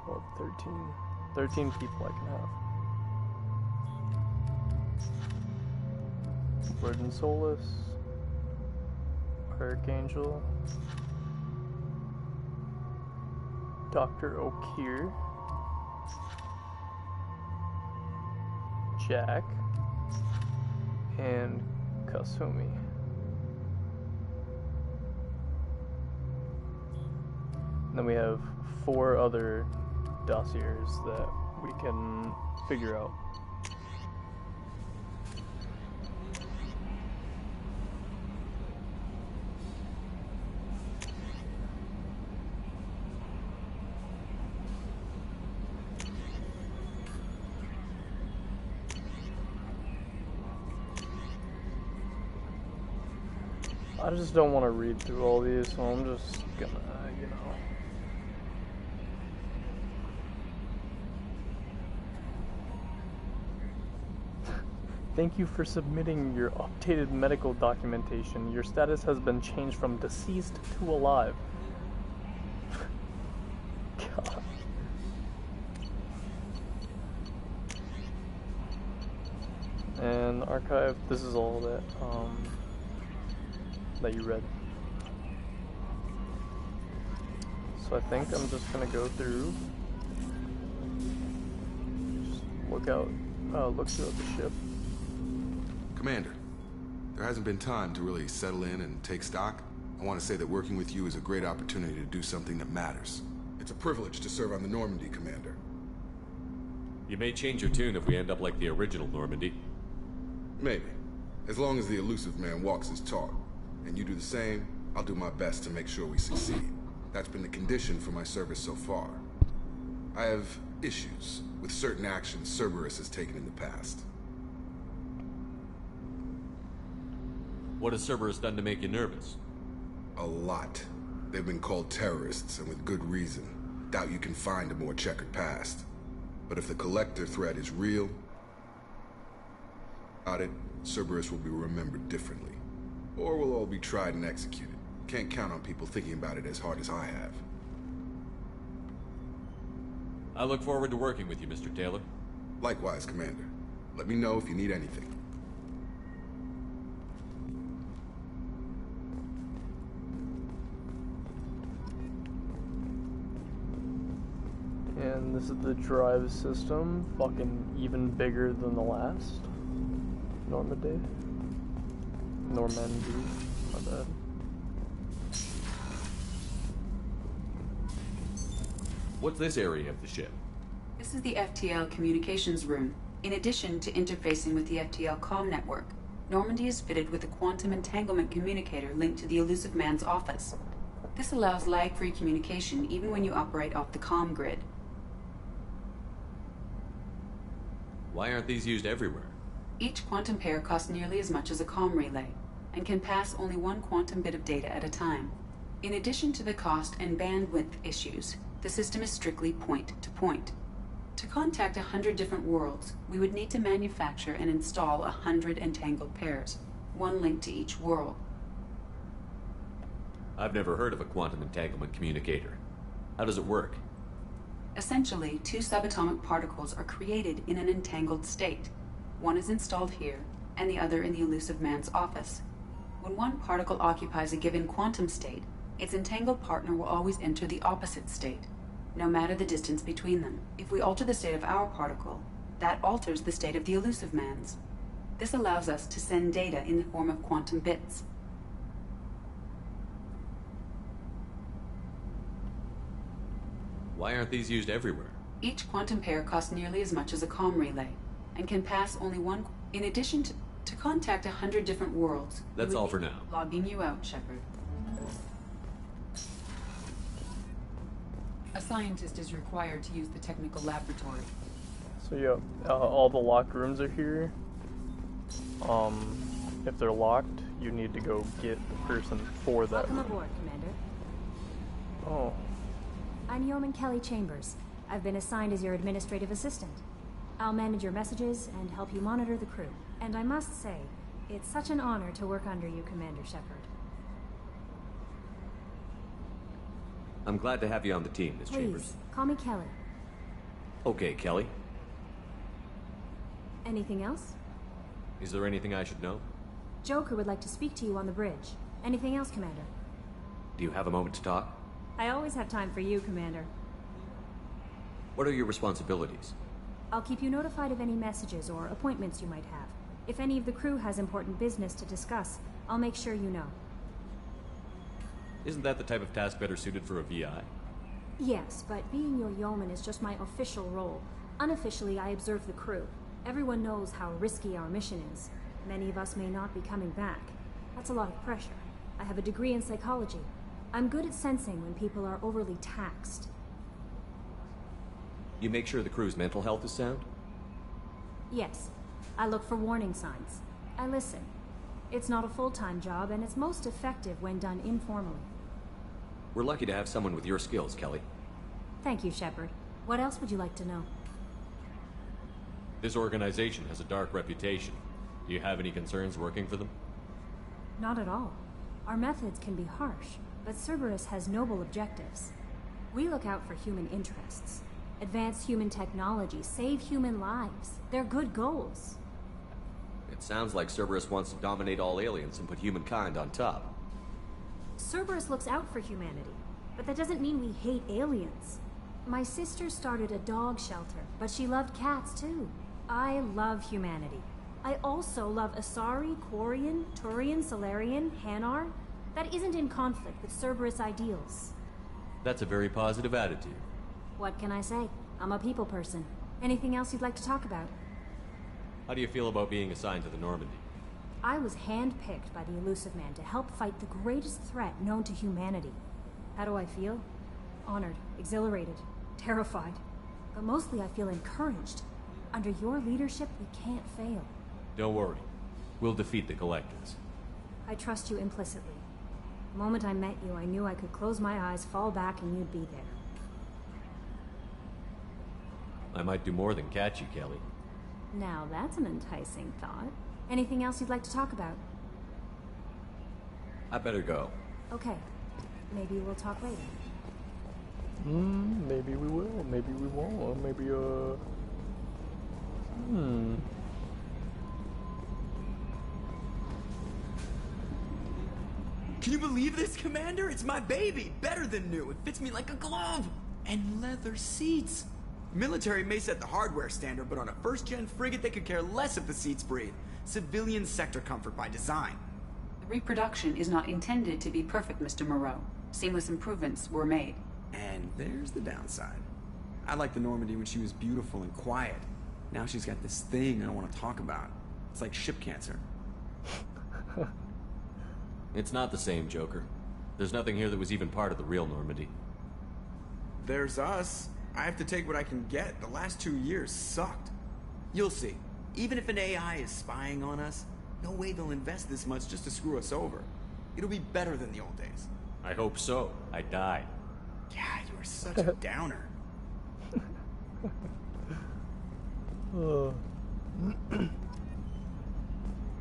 Well, 13 people I can have. Mordin Solus. Archangel, Dr. Okier, Jack, and Kasumi. And then we have 4 other dossiers that we can figure out. I just don't want to read through all these, so I'm just gonna, you know. Thank you for submitting your updated medical documentation. Your status has been changed from deceased to alive. God. And archive, this is all that, that you read. So I think I'm just gonna go through, just look throughout the ship. Commander, there hasn't been time to really settle in and take stock. I want to say that working with you is a great opportunity to do something that matters. It's a privilege to serve on the Normandy, Commander. You may change your tune if we end up like the original Normandy. Maybe. As long as the elusive man walks his talk. And you do the same, I'll do my best to make sure we succeed. That's been the condition for my service so far. I have issues with certain actions Cerberus has taken in the past. What has Cerberus done to make you nervous? A lot. They've been called terrorists, and with good reason. Doubt you can find a more checkered past. But if the Collector threat is real, Without it, Cerberus will be remembered differently. Or we'll all be tried and executed. Can't count on people thinking about it as hard as I have. I look forward to working with you, Mr. Taylor. Likewise, Commander. Let me know if you need anything. And this is the drive system, fucking even bigger than the last Normandy. Normandy, my bad. What's this area of the ship? This is the FTL communications room. In addition to interfacing with the FTL comm network, Normandy is fitted with a quantum entanglement communicator linked to the Elusive Man's office. This allows lag-free communication even when you operate off the comm grid. Why aren't these used everywhere? Each quantum pair costs nearly as much as a comm relay, and can pass only one quantum bit of data at a time. In addition to the cost and bandwidth issues, the system is strictly point-to-point. To contact 100 different worlds, we would need to manufacture and install 100 entangled pairs, one linked to each world. I've never heard of a quantum entanglement communicator. How does it work? Essentially, two subatomic particles are created in an entangled state. One is installed here, and the other in the Elusive Man's office. When one particle occupies a given quantum state, its entangled partner will always enter the opposite state, no matter the distance between them. If we alter the state of our particle, that alters the state of the Elusive Man's. This allows us to send data in the form of quantum bits. Why aren't these used everywhere? Each quantum pair costs nearly as much as a comm relay, and can pass only one. In addition to contact 100 different worlds. That's all for now. Logging you out, Shepard. A scientist is required to use the technical laboratory. So yeah, all the locked rooms are here. If they're locked, you need to go get the person for that Welcome room. aboard, Commander. Oh. I'm Yeoman Kelly Chambers. I've been assigned as your administrative assistant. I'll manage your messages and help you monitor the crew. And I must say, it's such an honor to work under you, Commander Shepard. I'm glad to have you on the team, Miss Chambers. Please, call me Kelly. Okay, Kelly. Anything else? Is there anything I should know? Joker would like to speak to you on the bridge. Anything else, Commander? Do you have a moment to talk? I always have time for you, Commander. What are your responsibilities? I'll keep you notified of any messages or appointments you might have. If any of the crew has important business to discuss, I'll make sure you know. Isn't that the type of task better suited for a VI? Yes, but being your yeoman is just my official role. Unofficially, I observe the crew. Everyone knows how risky our mission is. Many of us may not be coming back. That's a lot of pressure. I have a degree in psychology. I'm good at sensing when people are overly taxed. You make sure the crew's mental health is sound? Yes, I look for warning signs. I listen. It's not a full-time job, and it's most effective when done informally. We're lucky to have someone with your skills, Kelly. Thank you, Shepard. What else would you like to know? This organization has a dark reputation. Do you have any concerns working for them? Not at all. Our methods can be harsh, but Cerberus has noble objectives. We look out for human interests. Advance human technology, save human lives. They're good goals. It sounds like Cerberus wants to dominate all aliens and put humankind on top. Cerberus looks out for humanity, but that doesn't mean we hate aliens. My sister started a dog shelter, but she loved cats too. I love humanity. I also love Asari, Quarian, Turian, Solarian, Hanar. That isn't in conflict with Cerberus ideals. That's a very positive attitude. What can I say? I'm a people person. Anything else you'd like to talk about? How do you feel about being assigned to the Normandy? I was handpicked by the Elusive Man to help fight the greatest threat known to humanity. How do I feel? Honored, exhilarated, terrified. But mostly I feel encouraged. Under your leadership, we can't fail. Don't worry. We'll defeat the Collectors. I trust you implicitly. The moment I met you, I knew I could close my eyes, fall back, and you'd be there. I might do more than catch you, Kelly. Now that's an enticing thought. Anything else you'd like to talk about? I better go. Okay. Maybe we'll talk later. Maybe we will, maybe we won't, maybe, Can you believe this, Commander? It's my baby! Better than new. It fits me like a glove! And leather seats! Military may set the hardware standard, but on a first-gen frigate, they could care less if the seats breathe. Civilian sector comfort by design. The reproduction is not intended to be perfect, Mr. Moreau. Seamless improvements were made. And there's the downside. I liked the Normandy when she was beautiful and quiet. Now she's got this thing I don't want to talk about. It's like ship cancer. It's not the same, Joker. There's nothing here that was even part of the real Normandy. There's us. I have to take what I can get. The last 2 years sucked. You'll see. Even if an AI is spying on us, no way they'll invest this much just to screw us over. It'll be better than the old days. I hope so. I died. God, you are such a downer.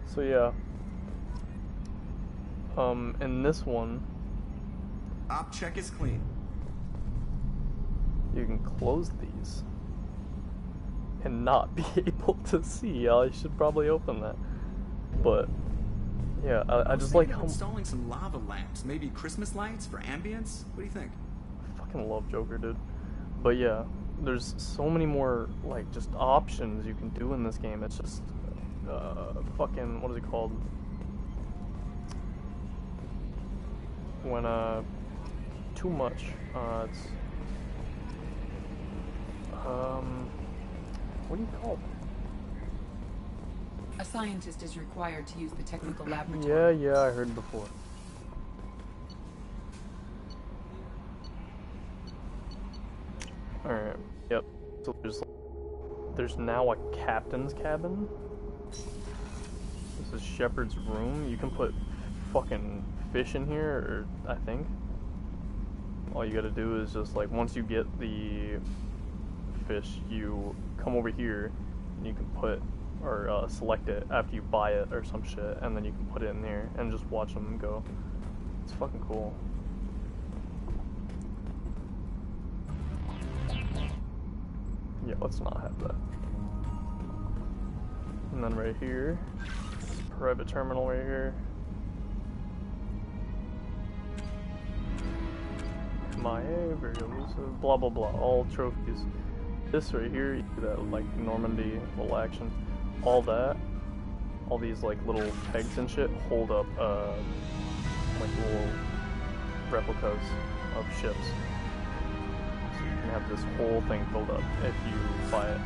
So yeah. In this one, Op check is clean. You can close these and not be able to see. I should probably open that. But yeah, I just like how installing some lava lamps, maybe Christmas lights for ambience. What do you think? I fucking love Joker, dude. But yeah, there's so many more like just options you can do in this game. It's just fucking, what is it called? When too much. It's what do you call it? A scientist is required to use the technical laboratory. Yeah, I heard before. Alright, yep. So there's now a captain's cabin. This is Shepard's room. You can put fucking fish in here, or I think. All you gotta do is just like, once you get the fish, you come over here and you can put, or select it after you buy it or some shit, and then you can put it in there and just watch them go. It's fucking cool. Yeah, let's not have that. And then right here, private terminal right here. MIA, very elusive, blah blah blah, all trophies. This right here, you do that like Normandy, little action. All that, all these like little pegs and shit hold up like little replicas of ships. So you can have this whole thing filled up if you buy it.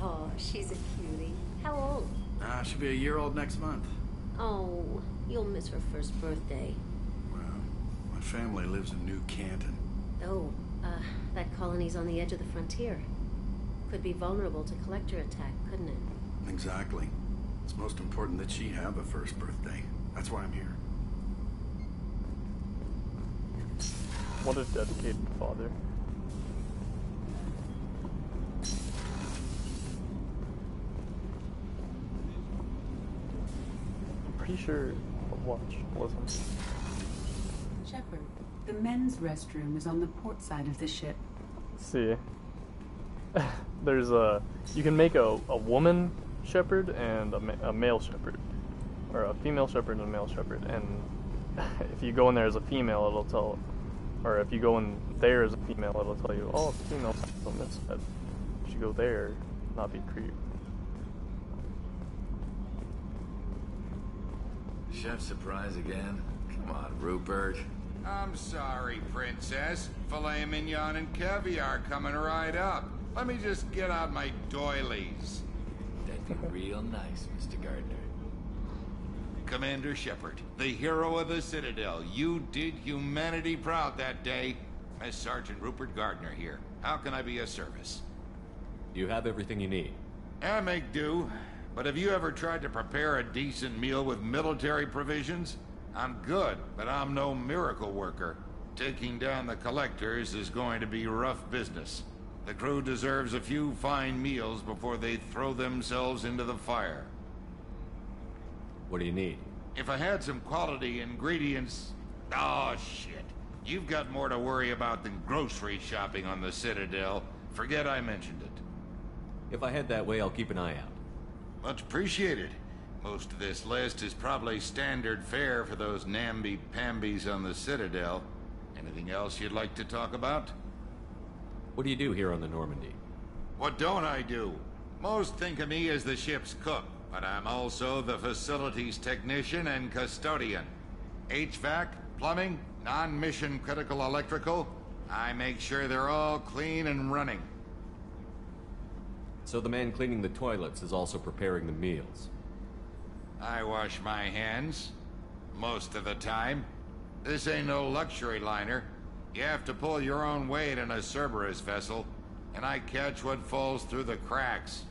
Oh, she's a cutie. How old? She'll be a year old next month. Oh, you'll miss her first birthday. Well, my family lives in New Canton. Oh, that colony's on the edge of the frontier. Could be vulnerable to collector attack, couldn't it? Exactly. It's most important that she have a first birthday. That's why I'm here. What a dedicated father. Pretty sure watch wasn't. Shepard, the men's restroom is on the port side of the ship. See, there's you can make a woman shepherd and a male shepherd, or a female shepherd and a male shepherd. And if you go in there as a female, it'll tell, or if you go in there as a female, it'll tell you, oh, it's a female on this side. You should go there, not be creep. Chef surprise again? Come on, Rupert. I'm sorry, Princess. Filet mignon and caviar coming right up. Let me just get out my doilies. That'd be real nice, Mr. Gardner. Commander Shepard, the hero of the Citadel. You did humanity proud that day. As Sergeant Rupert Gardner here. How can I be of service? You have everything you need. I make do. But have you ever tried to prepare a decent meal with military provisions? I'm good, but I'm no miracle worker. Taking down the collectors is going to be rough business. The crew deserves a few fine meals before they throw themselves into the fire. What do you need? If I had some quality ingredients... Oh, shit. You've got more to worry about than grocery shopping on the Citadel. Forget I mentioned it. If I head that way, I'll keep an eye out. Much appreciated. Most of this list is probably standard fare for those namby-pambies on the Citadel. Anything else you'd like to talk about? What do you do here on the Normandy? What don't I do? Most think of me as the ship's cook, but I'm also the facilities technician and custodian. HVAC, plumbing, non-mission critical electrical. I make sure they're all clean and running. So the man cleaning the toilets is also preparing the meals. I wash my hands. Most of the time. This ain't no luxury liner. You have to pull your own weight in a Cerberus vessel, and I catch what falls through the cracks.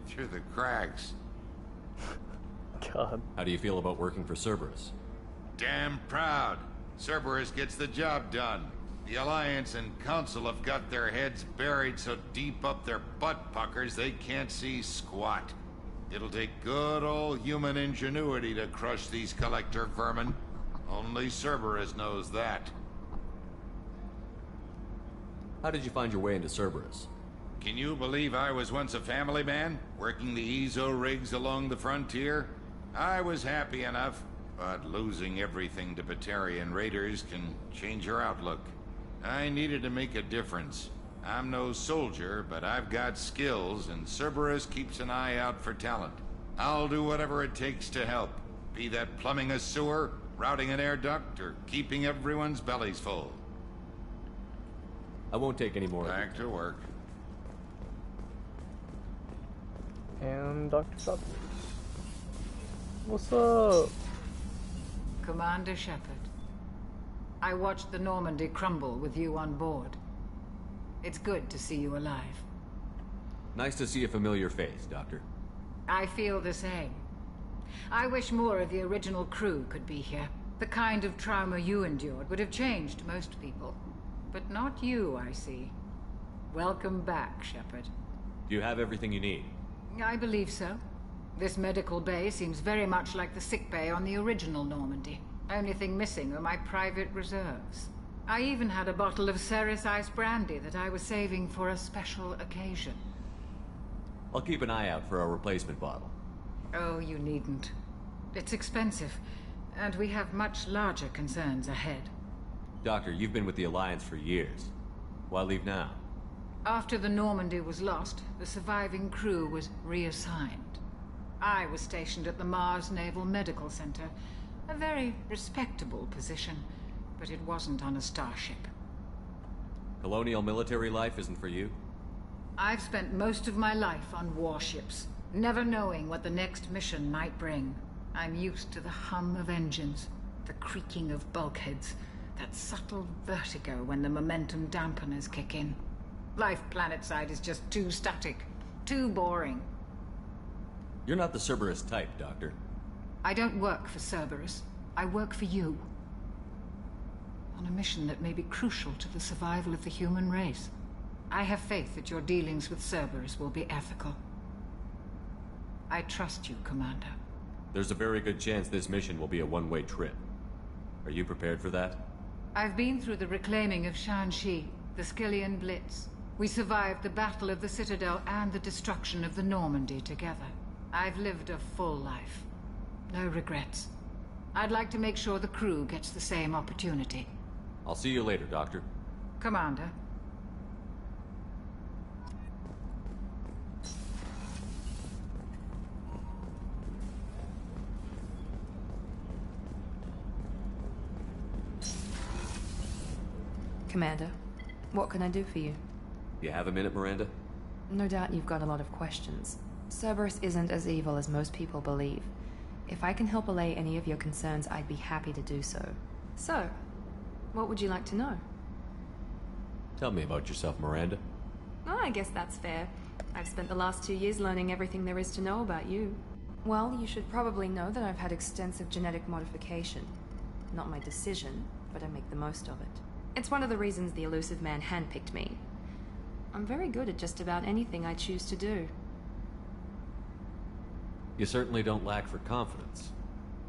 Through the cracks. God. How do you feel about working for Cerberus? Damn proud. Cerberus gets the job done. The Alliance and Council have got their heads buried so deep up their butt puckers they can't see squat. It'll take good old human ingenuity to crush these collector vermin. Only Cerberus knows that. How did you find your way into Cerberus? Can you believe I was once a family man, working the Ezo rigs along the frontier? I was happy enough, but losing everything to Batarian raiders can change your outlook. I needed to make a difference. I'm no soldier, but I've got skills, and Cerberus keeps an eye out for talent. I'll do whatever it takes to help, be that plumbing a sewer, routing an air duct, or keeping everyone's bellies full. I won't take any more. Back to work. And Dr. Shepard. What's up? Commander Shepard. I watched the Normandy crumble with you on board. It's good to see you alive. Nice to see a familiar face, Doctor. I feel the same. I wish more of the original crew could be here. The kind of trauma you endured would have changed most people. But not you, I see. Welcome back, Shepard. Do you have everything you need? I believe so. This medical bay seems very much like the sick bay on the original Normandy. Only thing missing are my private reserves. I even had a bottle of Ceres Ice brandy that I was saving for a special occasion. I'll keep an eye out for a replacement bottle. Oh, you needn't. It's expensive, and we have much larger concerns ahead. Doctor, you've been with the Alliance for years. Why leave now? After the Normandy was lost, the surviving crew was reassigned. I was stationed at the Mars Naval Medical Center, a very respectable position, but it wasn't on a starship. Colonial military life isn't for you? I've spent most of my life on warships, never knowing what the next mission might bring. I'm used to the hum of engines, the creaking of bulkheads, that subtle vertigo when the momentum dampeners kick in. Life planetside is just too static, too boring. You're not the Cerberus type, Doctor. I don't work for Cerberus. I work for you. On a mission that may be crucial to the survival of the human race. I have faith that your dealings with Cerberus will be ethical. I trust you, Commander. There's a very good chance this mission will be a one-way trip. Are you prepared for that? I've been through the reclaiming of Shanxi, the Skillian Blitz. We survived the Battle of the Citadel and the destruction of the Normandy together. I've lived a full life. No regrets. I'd like to make sure the crew gets the same opportunity. I'll see you later, Doctor. Commander. Commander, what can I do for you? You have a minute, Miranda? No doubt you've got a lot of questions. Cerberus isn't as evil as most people believe. If I can help allay any of your concerns, I'd be happy to do so. So, what would you like to know? Tell me about yourself, Miranda. Oh, I guess that's fair. I've spent the last 2 years learning everything there is to know about you. Well, you should probably know that I've had extensive genetic modification. Not my decision, but I make the most of it. It's one of the reasons the Elusive Man handpicked me. I'm very good at just about anything I choose to do. You certainly don't lack for confidence.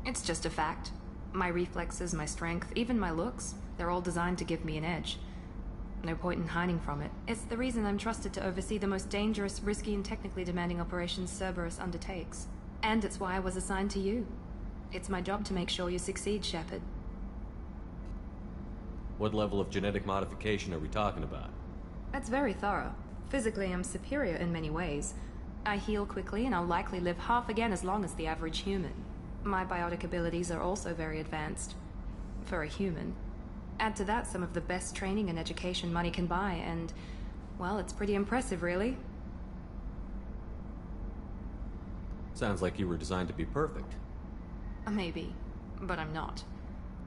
It's just a fact. My reflexes, my strength, even my looks, they're all designed to give me an edge. No point in hiding from it. It's the reason I'm trusted to oversee the most dangerous, risky, and technically demanding operations Cerberus undertakes. And it's why I was assigned to you. It's my job to make sure you succeed, Shepard. What level of genetic modification are we talking about? That's very thorough. Physically, I'm superior in many ways. I heal quickly, and I'll likely live half again as long as the average human. My biotic abilities are also very advanced. For a human. Add to that some of the best training and education money can buy, and, well, it's pretty impressive, really. Sounds like you were designed to be perfect. Maybe, but I'm not.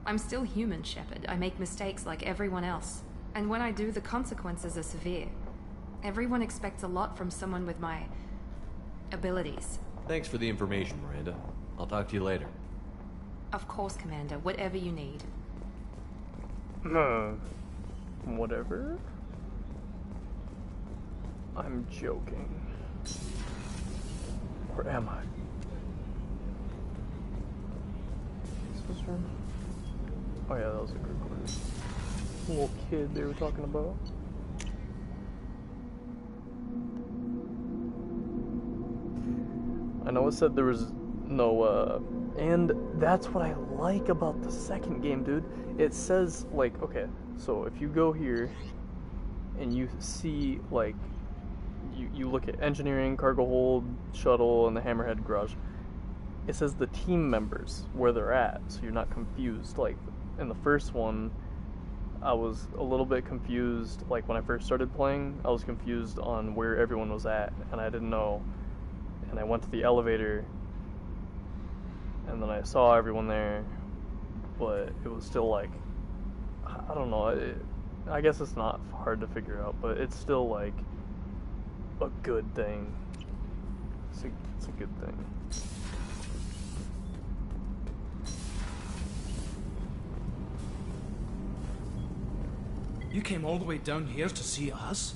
I'm still human, Shepard. I make mistakes like everyone else. And when I do, the consequences are severe. Everyone expects a lot from someone with my abilities. Thanks for the information, Miranda. I'll talk to you later. Of course, Commander. Whatever you need. Whatever? I'm joking. Or am I? Is this room? Oh yeah, that was a good question. Little kid they were talking about. I know it said there was no, and that's what I like about the second game, dude. It says, like, okay, so if you go here, and you see, like, you look at engineering, cargo hold, shuttle, and the Hammerhead garage, it says the team members, where they're at, so you're not confused. Like, in the first one, I was a little bit confused, like, when I first started playing, I was confused on where everyone was at, and I didn't know, and I went to the elevator, and then I saw everyone there, but it was still like, I don't know, I guess it's not hard to figure out, but it's still like a good thing. It's a good thing. You came all the way down here to see us?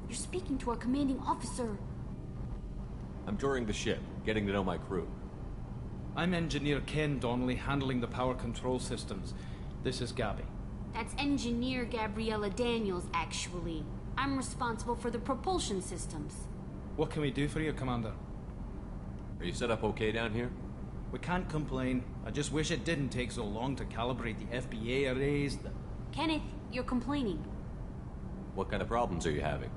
You're speaking to our commanding officer. I'm touring the ship, getting to know my crew. I'm Engineer Ken Donnelly, handling the power control systems. This is Gabby. That's Engineer Gabriella Daniels, actually. I'm responsible for the propulsion systems. What can we do for you, Commander? Are you set up okay down here? We can't complain. I just wish it didn't take so long to calibrate the FBA arrays. Kenneth, you're complaining. What kind of problems are you having?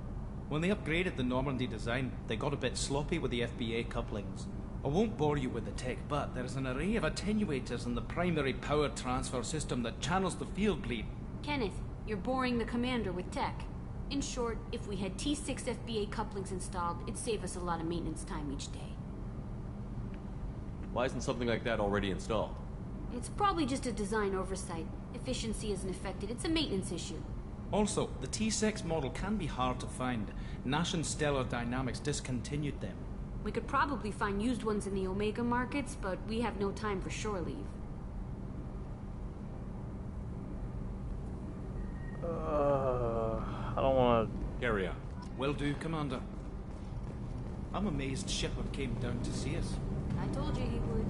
When they upgraded the Normandy design, they got a bit sloppy with the FBA couplings. I won't bore you with the tech, but there's an array of attenuators in the primary power transfer system that channels the field bleed. Kenneth, you're boring the commander with tech. In short, if we had T6 FBA couplings installed, it'd save us a lot of maintenance time each day. Why isn't something like that already installed? It's probably just a design oversight. Efficiency isn't affected. It's a maintenance issue. Also, the T6 model can be hard to find. Nash and Stellar Dynamics discontinued them. We could probably find used ones in the Omega markets, but we have no time for shore leave. I don't want to... Carry on. Will do, Commander. I'm amazed Shepard came down to see us. I told you he would.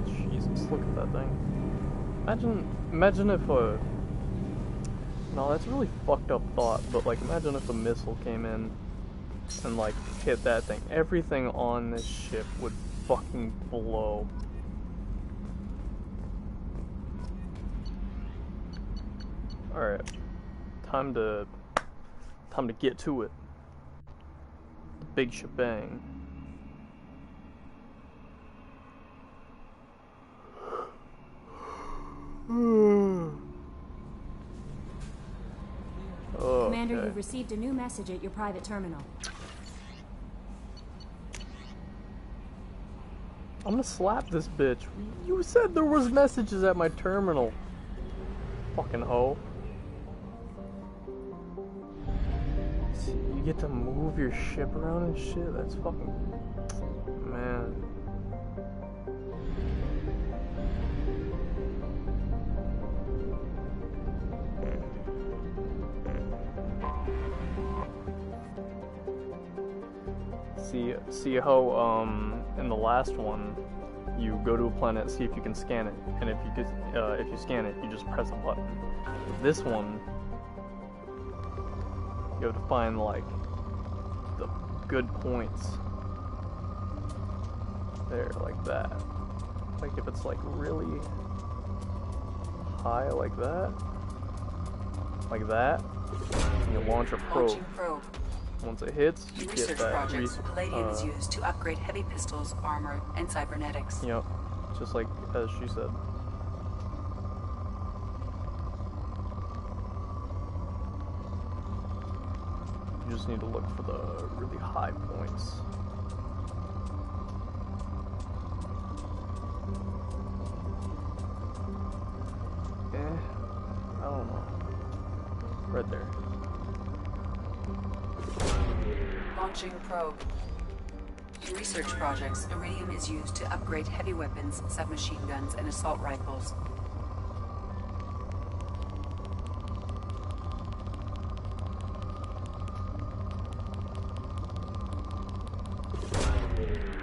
Jesus, look at that thing. Imagine if no, that's a really fucked up thought, but like imagine if a missile came in and like hit that thing. Everything on this ship would fucking blow. Alright. Time to get to it. The big shebang. Commander, you've received a new message at your private terminal. I'm gonna slap this bitch. You said there was messages at my terminal. Fucking hoe. See, you get to move your ship around and shit? That's fucking... Man. See how in the last one you go to a planet, see if you can scan it, and if you scan it, you just press a button. With this one, you have to find like the good points there, like that. Like if it's like really high, like that, you launch a probe. Once it hits, you get Research that. projects, Palladium is used to upgrade heavy pistols, armor, and cybernetics. Yep, just like as she said. You just need to look for the really high points. I don't know. Right there. Launching probe. In research projects, iridium is used to upgrade heavy weapons, submachine guns, and assault rifles.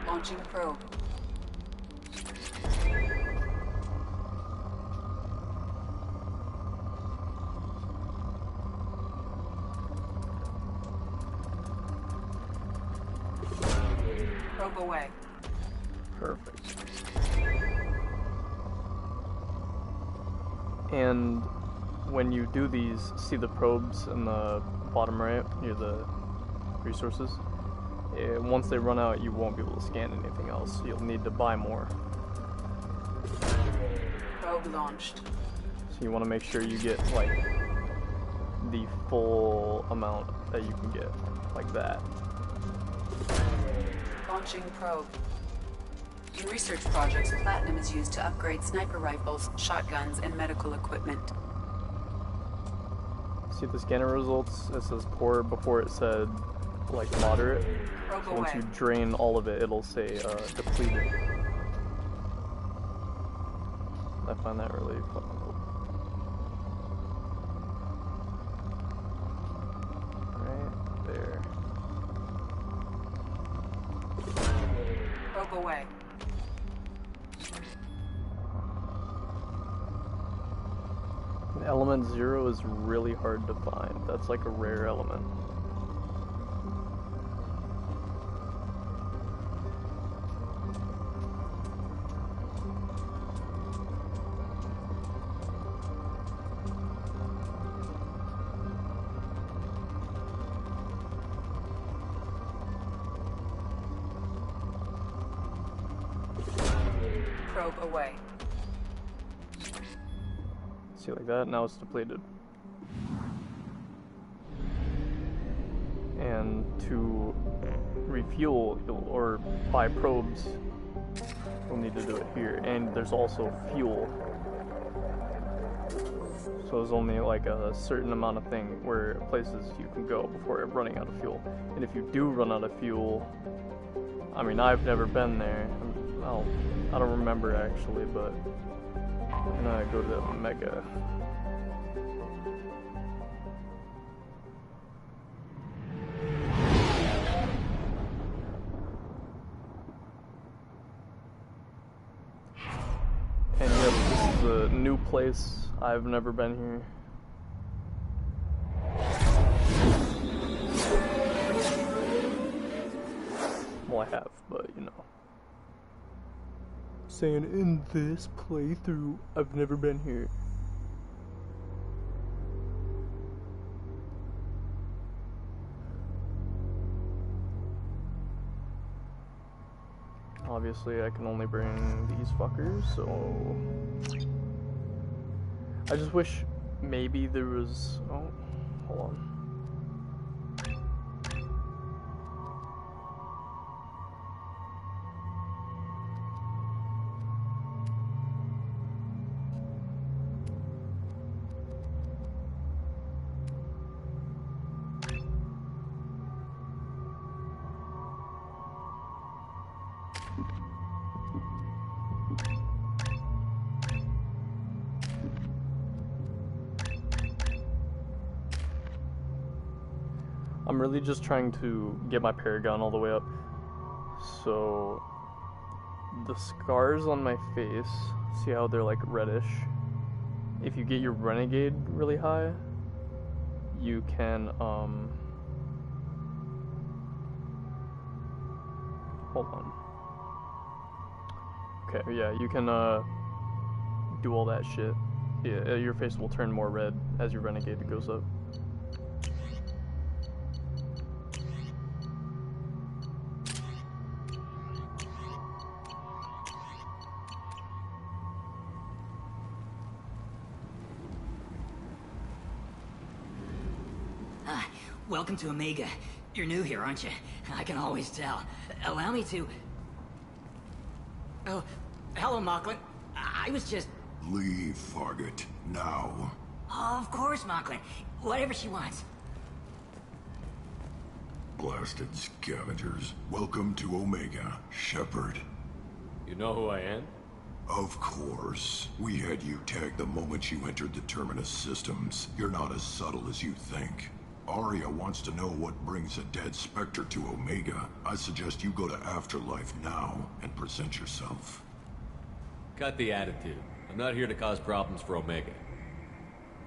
Launching probe. Probe away. Perfect. And when you do these, see the probes in the bottom right near the resources? Once they run out, you won't be able to scan anything else. You'll need to buy more. Probe launched. So you want to make sure you get like the full amount that you can get, like that. Launching probe. In research projects, platinum is used to upgrade sniper rifles, shotguns, and medical equipment. See the scanner results? It says poor before it said like moderate. So once you drain all of it, it'll say depleted. I find that really fucking cool. Right there. Probe away. Element 0 is really hard to find. That's like a rare element. Probe away. See, like that, now it's depleted. And to refuel or buy probes, you'll need to do it here. And there's also fuel. So there's only like a certain amount of thing where places you can go before running out of fuel. And if you do run out of fuel, I mean, I've never been there. I don't remember actually, but I'm gonna go to the Mega. And yeah, this is a new place. I've never been here. Well, I have, but you know. Saying in this playthrough, I've never been here. Obviously, I can only bring these fuckers, so... I just wish maybe there was... Oh, hold on. I'm really just trying to get my Paragon all the way up. So the scars on my face, see how they're like reddish? If you get your Renegade really high, you can hold on. Okay, yeah, you can do all that shit. Yeah, your face will turn more red as your Renegade goes up. Welcome to Omega. You're new here, aren't you? I can always tell. Allow me to... Oh, hello, Mocklin. I was just... Leave, Fargate. Now. Oh, of course, Mocklin. Whatever she wants. Blasted scavengers. Welcome to Omega, Shepard. You know who I am? Of course. We had you tagged the moment you entered the Terminus systems. You're not as subtle as you think. Aria wants to know what brings a dead Spectre to Omega. I suggest you go to Afterlife now and present yourself. Cut the attitude. I'm not here to cause problems for Omega.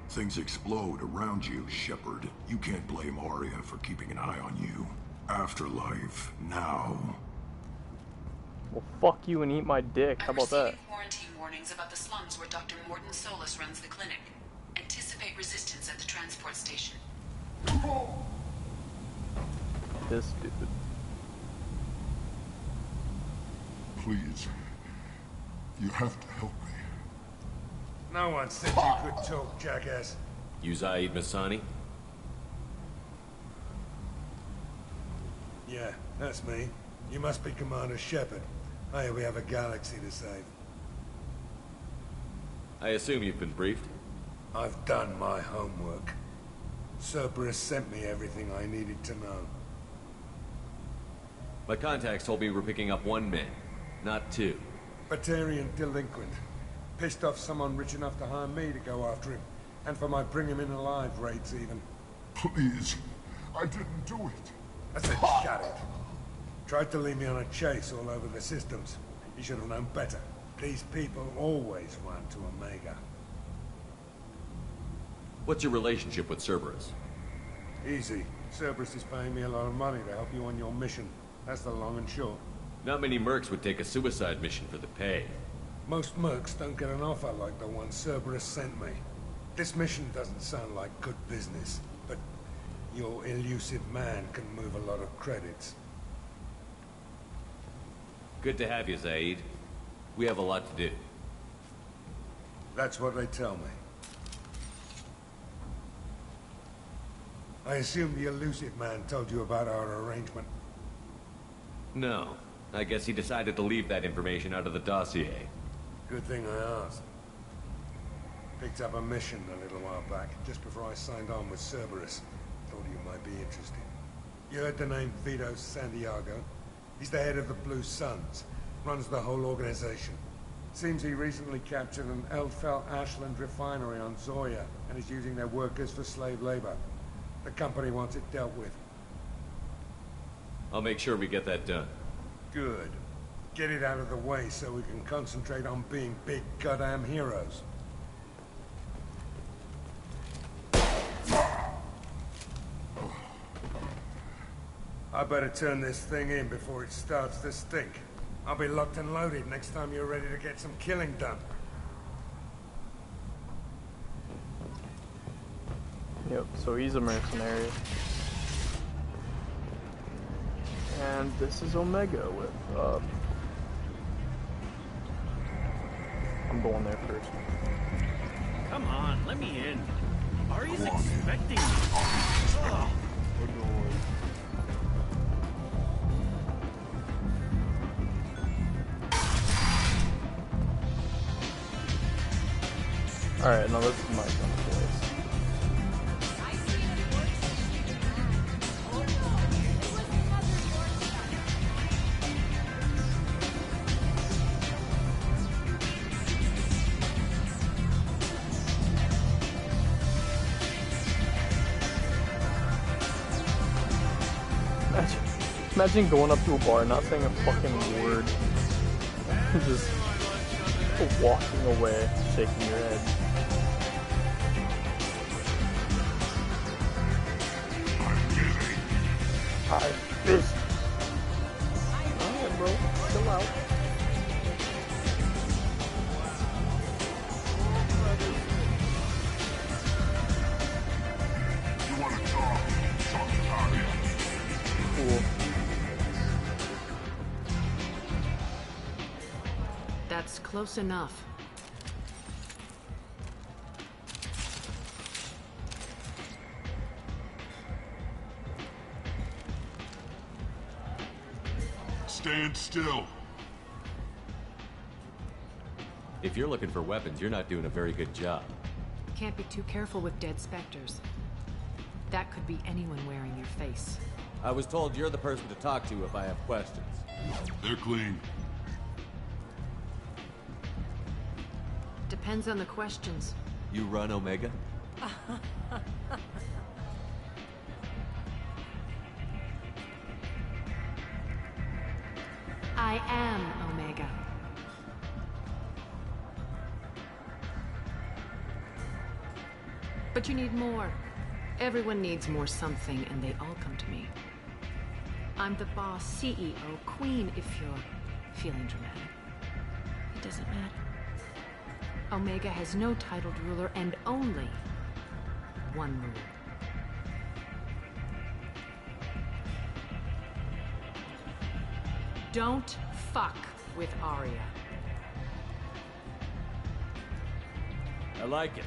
Things explode around you, Shepard. You can't blame Aria for keeping an eye on you. Afterlife, now. Well, fuck you and eat my dick. How about that? Quarantine warnings about the slums where Dr. Mordin Solus runs the clinic. Anticipate resistance at the transport station. This dude. Please. You have to help me. No one said you could talk, jackass. You Zaid Masani? Yeah, that's me. You must be Commander Shepard. Hey, we have a galaxy to save. I assume you've been briefed? I've done my homework. Cerberus sent me everything I needed to know. My contacts told me we're picking up 1 man, not 2. Batarian delinquent. Pissed off someone rich enough to hire me to go after him. And for my bring him in alive raids even. Please. I didn't do it. I said shut it. Tried to lead me on a chase all over the systems. You should have known better. These people always run to Omega. What's your relationship with Cerberus? Easy. Cerberus is paying me a lot of money to help you on your mission. That's the long and short. Not many mercs would take a suicide mission for the pay. Most mercs don't get an offer like the one Cerberus sent me. This mission doesn't sound like good business, but your elusive man can move a lot of credits. Good to have you, Zaid. We have a lot to do. That's what they tell me. I assume the elusive man told you about our arrangement. No. I guess he decided to leave that information out of the dossier. Good thing I asked. Picked up a mission a little while back, just before I signed on with Cerberus. Thought you might be interested. You heard the name Vito Santiago? He's the head of the Blue Suns. Runs the whole organization. Seems he recently captured an Eldfell Ashland refinery on Zoya and is using their workers for slave labor. The company wants it dealt with. I'll make sure we get that done. Good. Get it out of the way so we can concentrate on being big goddamn heroes. I better turn this thing in before it starts to stink. I'll be locked and loaded next time you're ready to get some killing done. Yep, so he's a mercenary. And this is Omega with, I'm going there first. Come on, let me in. Ari's expecting me. Oh. Alright, now this is my gun place. Imagine going up to a bar, not saying a fucking word, just walking away, shaking your head. I'm busy. Alright, bro, chill out. You want to talk to Aria. Cool. That's close enough. Stand still. If you're looking for weapons, you're not doing a very good job. Can't be too careful with dead specters. That could be anyone wearing your face. I was told you're the person to talk to if I have questions. They're clean. Depends on the questions. You run Omega? I am Omega. But you need more. Everyone needs more something, and they all come to me. I'm the boss, CEO, queen, if you're feeling dramatic. It doesn't matter. Omega has no titled ruler and only one rule. Don't fuck with Aria. I like it.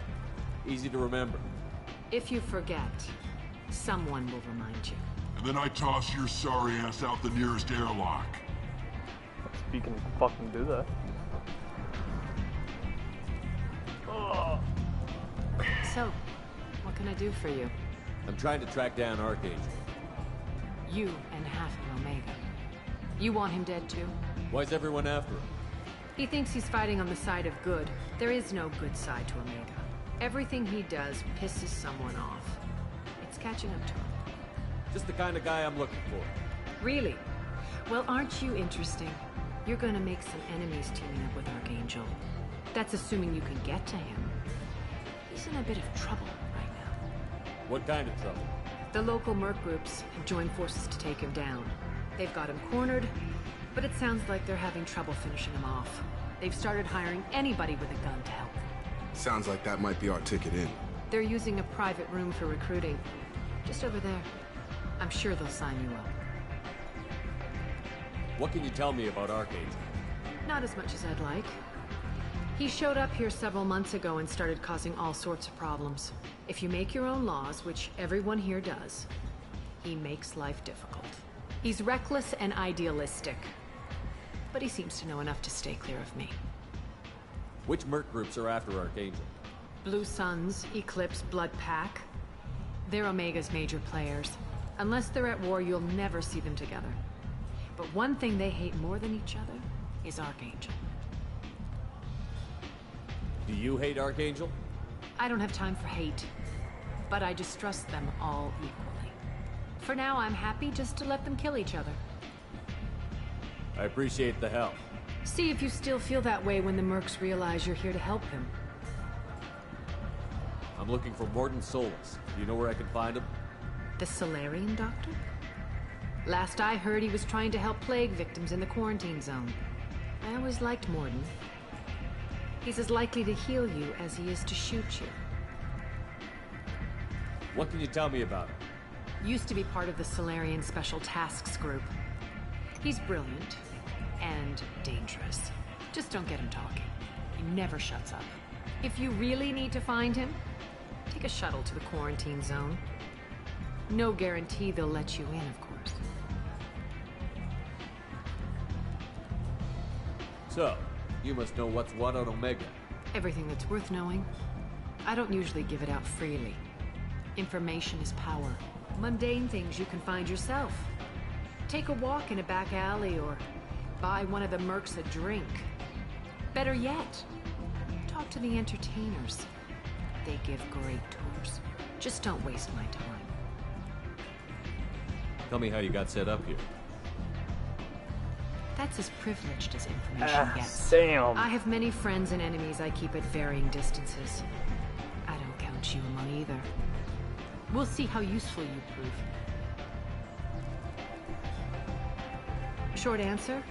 Easy to remember. If you forget, someone will remind you. And then I toss your sorry ass out the nearest airlock. You can fucking do that. So, what can I do for you? I'm trying to track down Archangel. You and half of Omega. You want him dead too? Why's everyone after him? He thinks he's fighting on the side of good. There is no good side to Omega. Everything he does pisses someone off. It's catching up to him. Just the kind of guy I'm looking for. Really? Well, aren't you interesting? You're gonna make some enemies teaming up with Archangel. That's assuming you can get to him. He's in a bit of trouble right now. What kind of trouble? The local merc groups have joined forces to take him down. They've got him cornered, but it sounds like they're having trouble finishing him off. They've started hiring anybody with a gun to help them. Sounds like that might be our ticket in. They're using a private room for recruiting. Just over there. I'm sure they'll sign you up. What can you tell me about Archangel? Not as much as I'd like. He showed up here several months ago and started causing all sorts of problems. If you make your own laws, which everyone here does, he makes life difficult. He's reckless and idealistic. But he seems to know enough to stay clear of me. Which merc groups are after Archangel? Blue Suns, Eclipse, Blood Pack. They're Omega's major players. Unless they're at war, you'll never see them together. But one thing they hate more than each other is Archangel. Do you hate Archangel? I don't have time for hate, but I distrust them all equally. For now, I'm happy just to let them kill each other. I appreciate the help. See if you still feel that way when the mercs realize you're here to help him. I'm looking for Mordin Solus. Do you know where I can find him? The Solarian doctor? Last I heard, he was trying to help plague victims in the quarantine zone. I always liked Mordin. He's as likely to heal you as he is to shoot you. What can you tell me about him? Used to be part of the Solarian Special Tasks Group. He's brilliant and dangerous. Just don't get him talking. He never shuts up. If you really need to find him, take a shuttle to the quarantine zone. No guarantee they'll let you in, of course. So, you must know what's what on Omega. Everything that's worth knowing. I don't usually give it out freely. Information is power. Mundane things you can find yourself. Take a walk in a back alley or buy one of the mercs a drink. Better yet, talk to the entertainers. They give great tours. Just don't waste my time. Tell me how you got set up here. That's as privileged as information gets. Damn. I have many friends and enemies I keep at varying distances. I don't count you among either. We'll see how useful you prove. Short answer,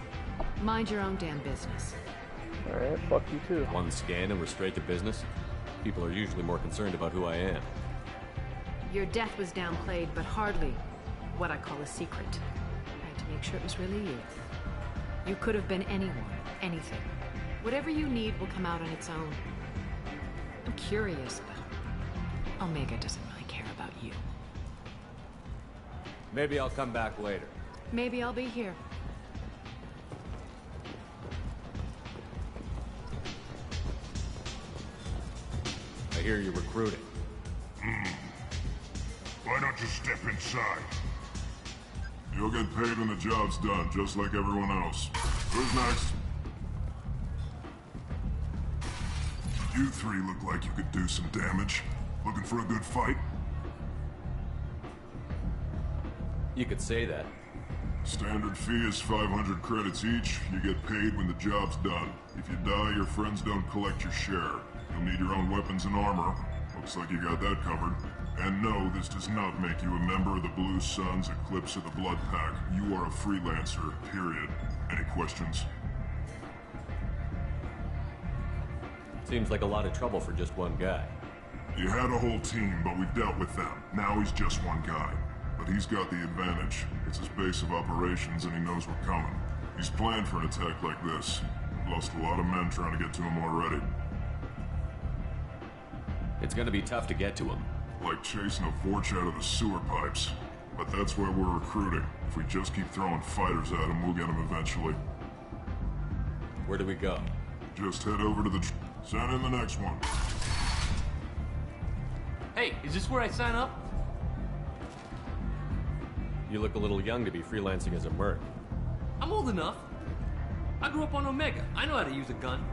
mind your own damn business. Alright, fuck you too. One scan and we're straight to business? People are usually more concerned about who I am. Your death was downplayed, but hardly what I call a secret. I had to make sure it was really you. You could have been anyone, anything. Whatever you need will come out on its own. I'm curious, but Omega doesn't really care about you. Maybe I'll come back later. Maybe I'll be here. I hear you're recruiting. Why don't you step inside? You'll get paid when the job's done, just like everyone else. Who's next? You three look like you could do some damage. Looking for a good fight? You could say that. Standard fee is 500 credits each. You get paid when the job's done. If you die, your friends don't collect your share. You'll need your own weapons and armor. Looks like you got that covered. And no, this does not make you a member of the Blue Suns, Eclipse, or the Blood Pack. You are a freelancer, period. Any questions? Seems like a lot of trouble for just one guy. You had a whole team, but we dealt with them. Now he's just one guy. But he's got the advantage. It's his base of operations and he knows we're coming. He's planned for an attack like this. Lost a lot of men trying to get to him already. It's gonna be tough to get to him. Like chasing a Vorch out of the sewer pipes. But that's why we're recruiting. If we just keep throwing fighters at him, we'll get him eventually. Where do we go? Just head over to the... Send in the next one. Hey, is this where I sign up? You look a little young to be freelancing as a merc. I'm old enough. I grew up on Omega. I know how to use a gun.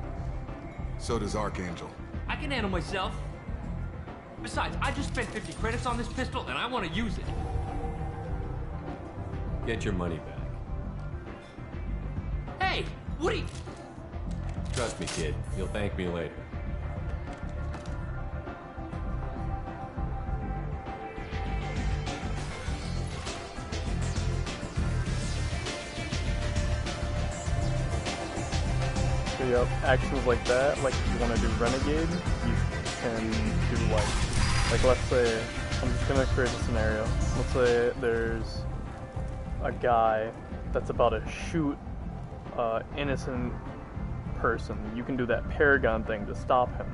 So does Archangel. I can handle myself. Besides, I just spent 50 credits on this pistol, and I want to use it. Get your money back. Hey, Woody! Trust me, kid. You'll thank me later. So you have actions like that, like if you want to do Renegade, you can do like let's say, I'm just gonna create a scenario. Let's say there's a guy that's about to shoot innocent person. You can do that Paragon thing to stop him.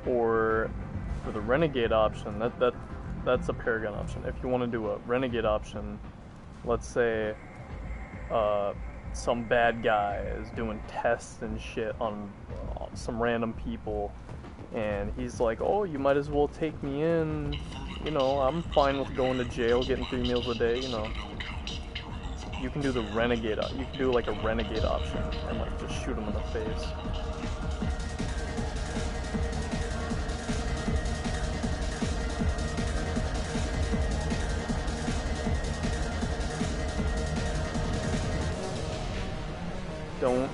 Or for the Renegade option, that's a Paragon option. If you want to do a Renegade option, let's say some bad guy is doing tests and shit on some random people, and he's like, oh, you might as well take me in, you know, I'm fine with going to jail, getting 3 meals a day, you know. You can do the Renegade, you can do like a Renegade option, and like just shoot him in the face. Don't.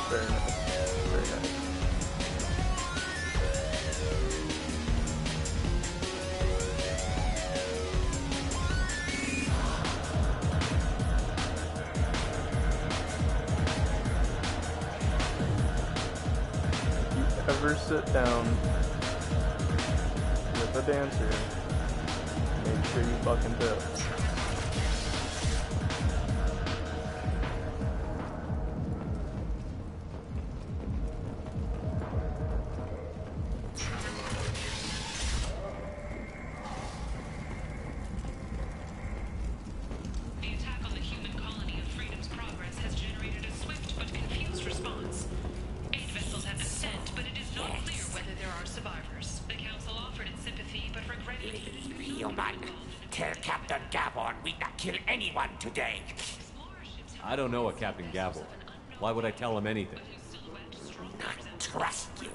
Very nice. Very nice. If you ever sit down with a dancer, make sure you fucking tip. The attack on the human colony of Freedom's Progress has generated a swift but confused response. 8 vessels have been sent, but it is not clear whether there are survivors. The Council offered its sympathy, but regretted that it is Human, tell Captain Gavon we not kill anyone today. I don't know a Captain Gavin. Why would I tell him anything? trust you.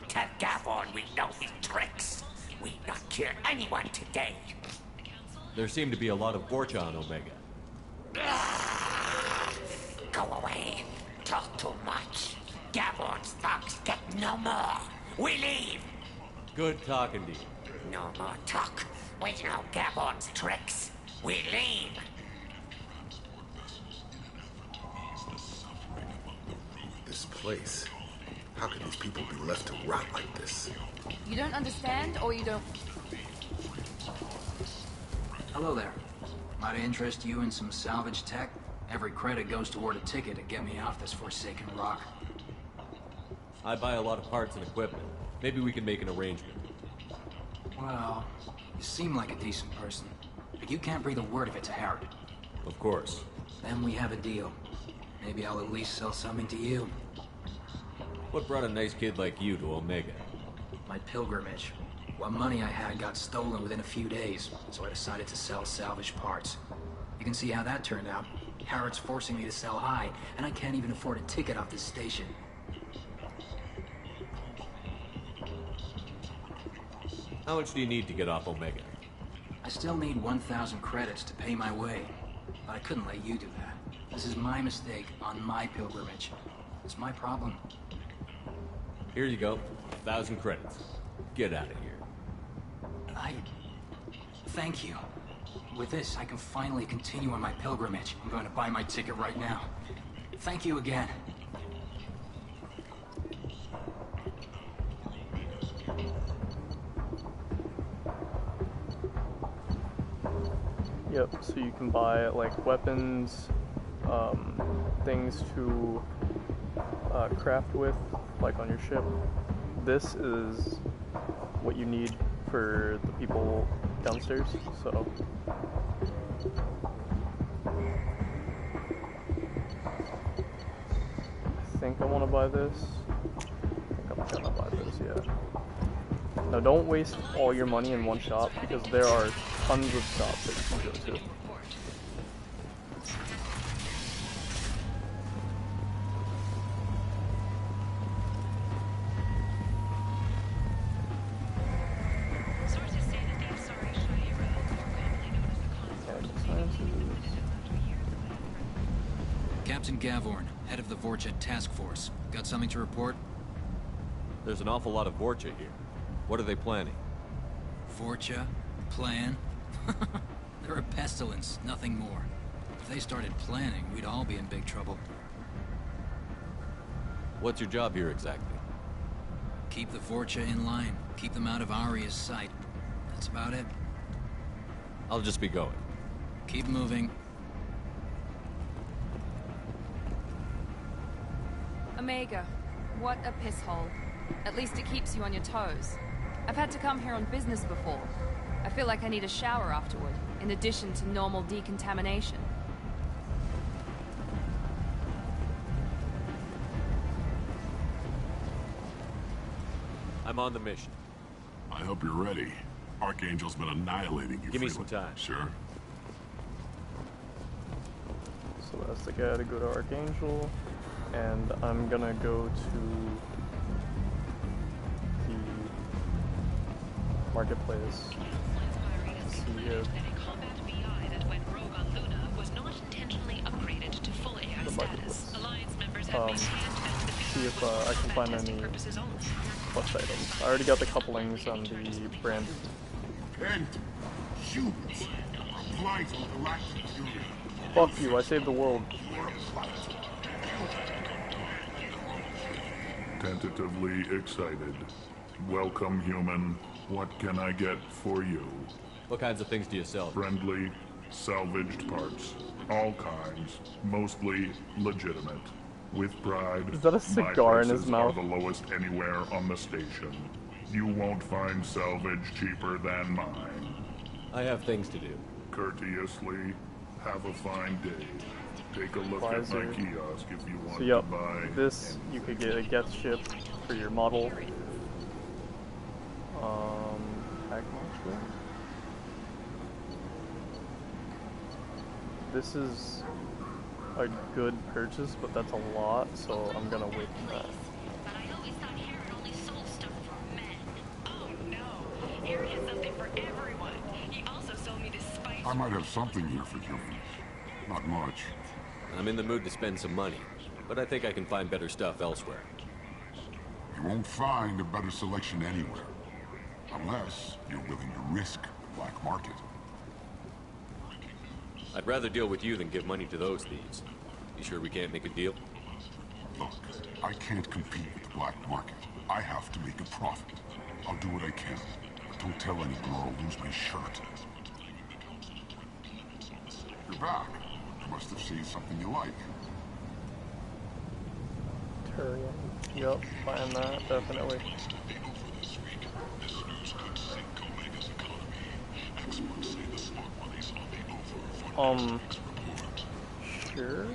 Tell Gavon we know his tricks. We not kill anyone today. There seem to be a lot of Vorcha on Omega. Go away. Talk too much. Gavon's thugs get no more. We leave. Good talking to you. No more talk. We know Gavon's tricks. We leave. This place. How can these people be left to rot like this? You don't understand, or you don't... Hello there. Might I interest you in some salvage tech? Every credit goes toward a ticket to get me off this forsaken rock. I buy a lot of parts and equipment. Maybe we can make an arrangement. Well, you seem like a decent person, but you can't breathe a word of it to Harrod. Of course. Then we have a deal. Maybe I'll at least sell something to you. What brought a nice kid like you to Omega? My pilgrimage. What money I had got stolen within a few days, so I decided to sell salvage parts. You can see how that turned out. Harrod's forcing me to sell high, and I can't even afford a ticket off this station. How much do you need to get off Omega? I still need 1,000 credits to pay my way, but I couldn't let you do that. This is my mistake on my pilgrimage. It's my problem. Here you go. 1,000 credits. Get out of here. Thank you. With this, I can finally continue on my pilgrimage. I'm going to buy my ticket right now. Thank you again. Yep, so you can buy like weapons, things to craft with, like on your ship. This is what you need for the people downstairs, so I think I want to buy this. I think I'm gonna buy this, yeah. Now don't waste all your money in one shop, because there are tons of shops that you can go to. Captain Gavorn, head of the Vorcha task force. Got something to report? There's an awful lot of Vorcha here. What are they planning? Vorcha? Plan? They're a pestilence, nothing more. If they started planning, we'd all be in big trouble. What's your job here exactly? Keep the Vorcha in line. Keep them out of Aria's sight. That's about it. I'll just be going. Keep moving. Omega, what a piss hole. At least it keeps you on your toes. I've had to come here on business before. I feel like I need a shower afterward, in addition to normal decontamination. I'm on the mission. I hope you're ready. Archangel's been annihilating you. Give me some time. Sure. So that's the guy to go to Archangel, and I'm gonna go to the marketplace. See if see if I can find any plus items. I already got the couplings on the brand. And humans apply to galactic fury. Fuck you, I saved the world. Tentatively excited. Welcome, human. What can I get for you? What kinds of things do you sell? Friendly, salvaged parts. All kinds. Mostly legitimate. With pride, Is that a cigar in his mouth? are the lowest anywhere on the station. You won't find salvage cheaper than mine. I have things to do. Courteously, have a fine day. Take a look at my kiosk if you want So yep, to buy. this you could get a Geth ship for your model. Pack module. This is a good purchase, but that's a lot, so I'm gonna wait on that. I might have something here for humans. Not much. I'm in the mood to spend some money, but I think I can find better stuff elsewhere. You won't find a better selection anywhere. Unless you're willing to risk the black market. I'd rather deal with you than give money to those thieves. You sure we can't make a deal? Look, I can't compete with the black market. I have to make a profit. I'll do what I can. But don't tell any girl I'll lose my shirt. You're back. You must have seen something you like. Turian. Yup, buying that, definitely. Sure.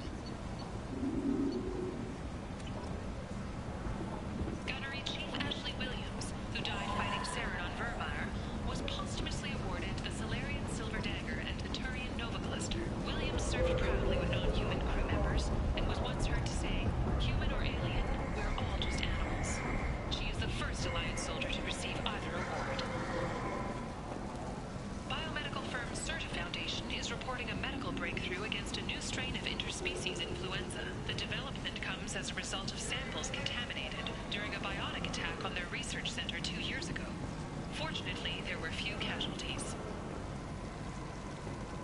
Gunnery Chief Ashley Williams, who died fighting Saren on Vermeer, was posthumously awarded the Solarian Silver Dagger and the Turian Nova Cluster. Williams served proudly with non-human crew members and was once heard to say, "Human or alien, we're all just animals." She is the first Alliance soldier to receive either award. Biomedical firm Certa Foundation is reporting a medical breakthrough against a new strain of interspecies influenza. The development comes as a result of samples contaminated during a biotic attack on their research center 2 years ago. Fortunately, there were few casualties.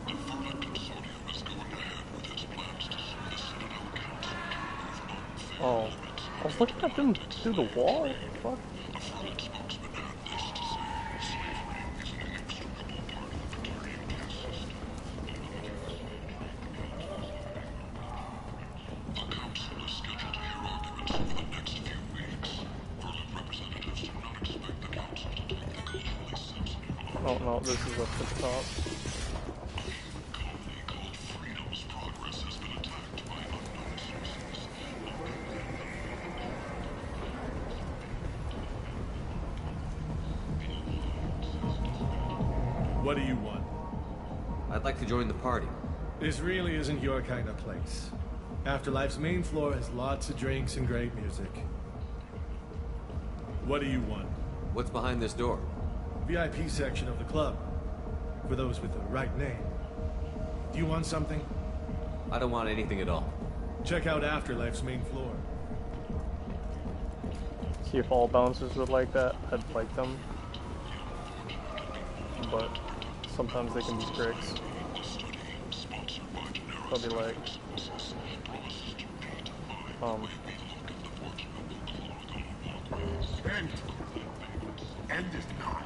The Verna Consortium is going ahead with its plans to send the Citadel Council to move on. Oh, I was looking at them through the wall. What the fuck? A Verna spokesman had this to say. Slavery is an inextricable part of the Victorian caste system. The Council is scheduled to hear arguments over the next few weeks. Verna representatives do not expect the Council to take the culturally sensitive on. Oh no, this is up the top. Colony called Freedom's Progress has been attacked by unknown species. What do you want? I'd like to join the party. This really isn't your kind of place. Afterlife's main floor has lots of drinks and great music. What do you want? What's behind this door? VIP section of the club. For those with the right name. Do you want something? I don't want anything at all. Check out Afterlife's main floor. See if all bouncers would like that. I'd like them. But sometimes they can be pricks. They'll be like, End is not.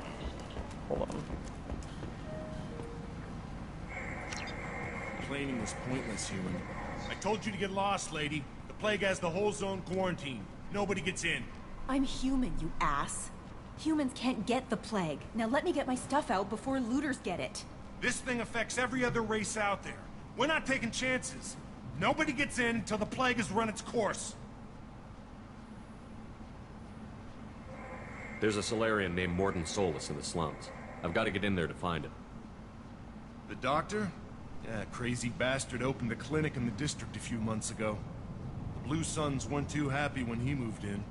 hold on. Complaining was pointless, human. I told you to get lost, lady. The plague has the whole zone quarantined. Nobody gets in. I'm human, you ass. Humans can't get the plague. Now let me get my stuff out before looters get it. This thing affects every other race out there. We're not taking chances. Nobody gets in until the plague has run its course. There's a Solarian named Mordin Solus in the slums. I've got to get in there to find him. The doctor? Yeah, crazy bastard opened a clinic in the district a few months ago. The Blue Suns weren't too happy when he moved in.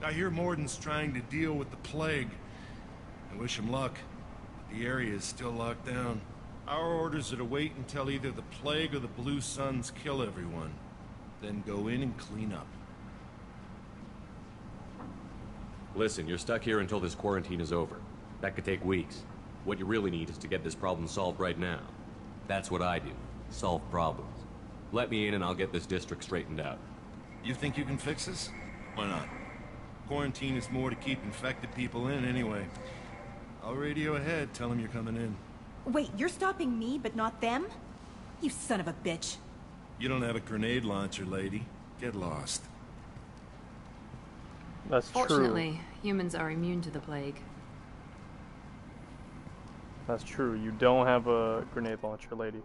I hear Mordin's trying to deal with the plague. I wish him luck, but the area is still locked down. Our orders are to wait until either the plague or the Blue Suns kill everyone. Then go in and clean up. Listen, you're stuck here until this quarantine is over. That could take weeks. What you really need is to get this problem solved right now. That's what I do. Solve problems. Let me in and I'll get this district straightened out. You think you can fix this? Why not? Quarantine is more to keep infected people in anyway. I'll radio ahead, tell them you're coming in. Wait, you're stopping me, but not them? You son of a bitch. You don't have a grenade launcher, lady. Get lost. That's Fortunately, humans are immune to the plague. That's true. You don't have a grenade launcher, lady.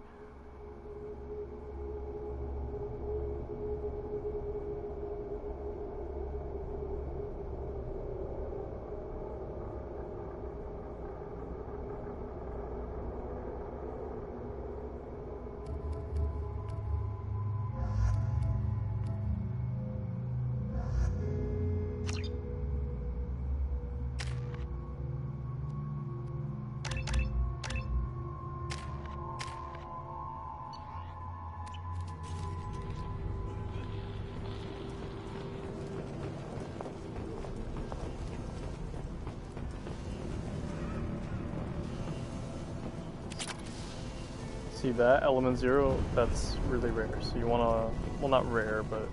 See that? Element 0, that's really rare. So you wanna, well, not rare, but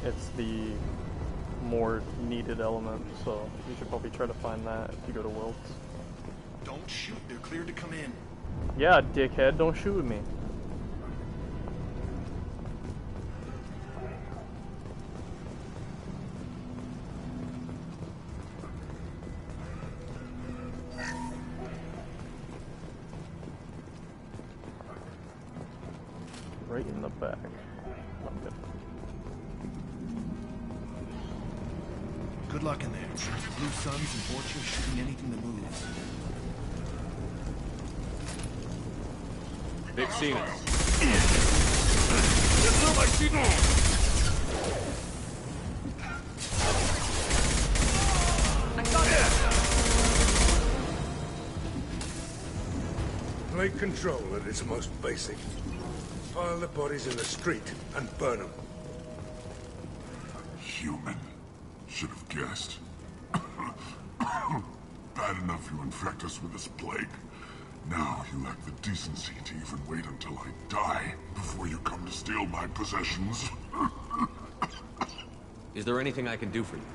it's the more needed element, so you should probably try to find that if you go to Worlds. Don't shoot, they're cleared to come in. Yeah, dickhead, don't shoot at me. Right in the back. Okay. Good luck in there. Blue Suns and Vorcha shooting anything that moves. They've seen us. Plague control at its most basic. Pile the bodies in the street and burn them. Human. Should have guessed. Bad enough you infect us with this plague. Now you lack the decency to even wait until I die before you come to steal my possessions. Is there anything I can do for you?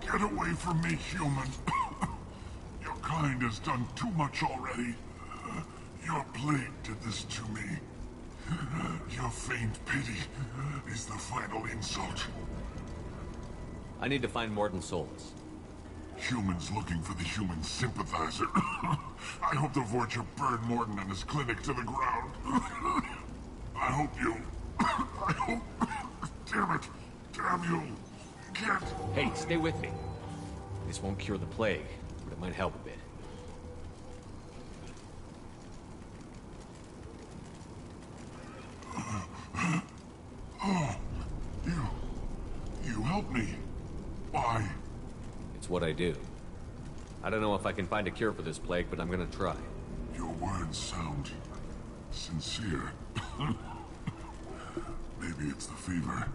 Get away from me, human. Your kind has done too much already. Your plague did this to me. Your feigned pity is the final insult. I need to find Mordin Solus. Humans looking for the human sympathizer. I hope the Vorcha burned Mordin and his clinic to the ground. I hope you... I hope... Damn it! Damn you! Get... Hey, stay with me. This won't cure the plague, but it might help a bit. Oh, you helped me. Why? It's what I do. I don't know if I can find a cure for this plague, but I'm gonna try. Your words sound sincere. Maybe it's the fever.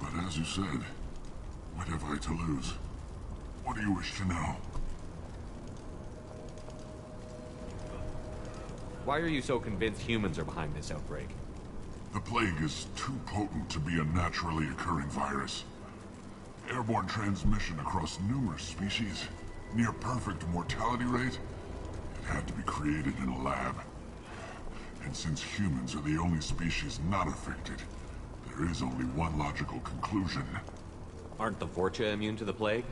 But as you said, what have I to lose? What do you wish to know? Why are you so convinced humans are behind this outbreak? The plague is too potent to be a naturally occurring virus. Airborne transmission across numerous species, near perfect mortality rate. It had to be created in a lab. And since humans are the only species not affected, there is only one logical conclusion. Aren't the Vorcha immune to the plague?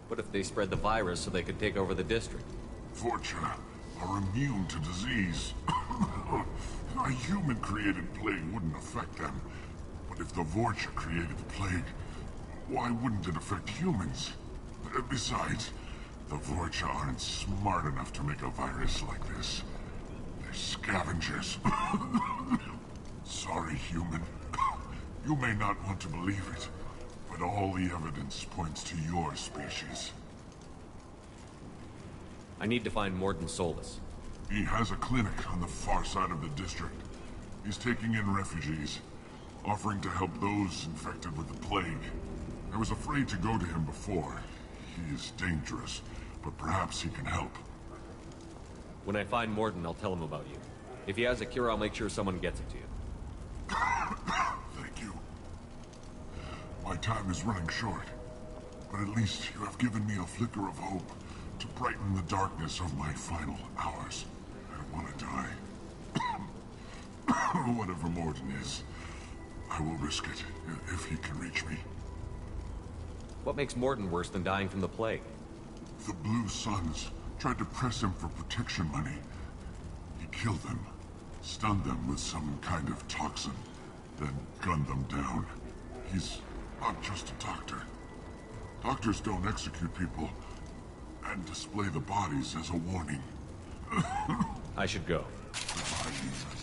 What if they spread the virus so they could take over the district? Vorcha are immune to disease. A human-created plague wouldn't affect them. But if the Vorcha created the plague, why wouldn't it affect humans? Besides, the Vorcha aren't smart enough to make a virus like this. They're scavengers. Sorry, human. You may not want to believe it, but all the evidence points to your species. I need to find Mordin Solus. He has a clinic on the far side of the district. He's taking in refugees, offering to help those infected with the plague. I was afraid to go to him before. He is dangerous, but perhaps he can help. When I find Mordin, I'll tell him about you. If he has a cure, I'll make sure someone gets it to you. Thank you. My time is running short, but at least you have given me a flicker of hope to brighten the darkness of my final hours. I want to die. Whatever Mordin is, I will risk it if he can reach me. What makes Mordin worse than dying from the plague? The Blue Suns tried to press him for protection money. He killed them, stunned them with some kind of toxin, then gunned them down. He's not just a doctor. Doctors don't execute people and display the bodies as a warning. I should go. Goodbye, human.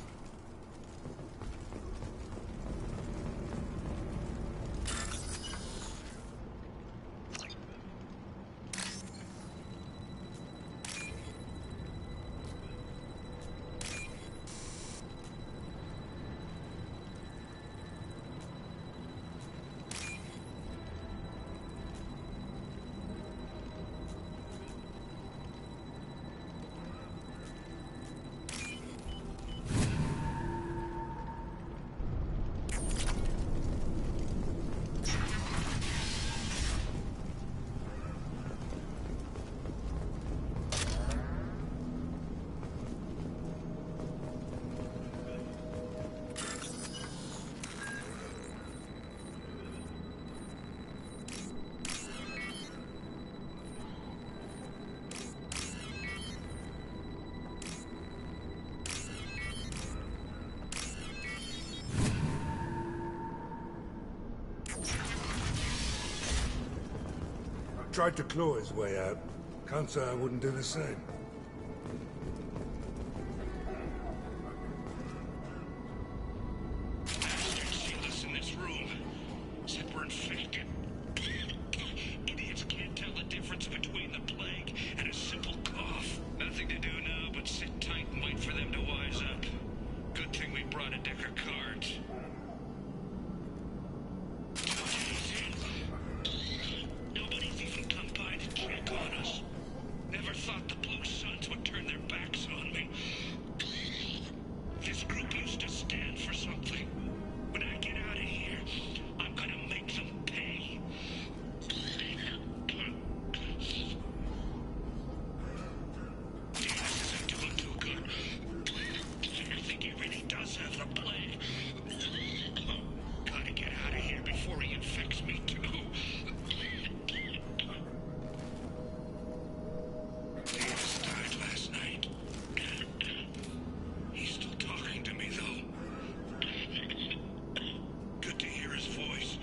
tried to claw his way out. Can't say I wouldn't do the same. Sealed us in this room. Said we're infected. Idiots can't tell the difference between the plague and a simple cough. Nothing to do now but sit tight and wait for them to wise up. Good thing we brought a deck of cards. Nobody's even come by to check on us. Never thought the Blue Suns would turn their backs on me. This group used to stand for something. When I get out of here, I'm gonna make them pay. This isn't doing too good. I think he really does have the plague. Gotta get out of here before he infects me too. Davis died last night. He's still talking to me, though. Good to hear his voice.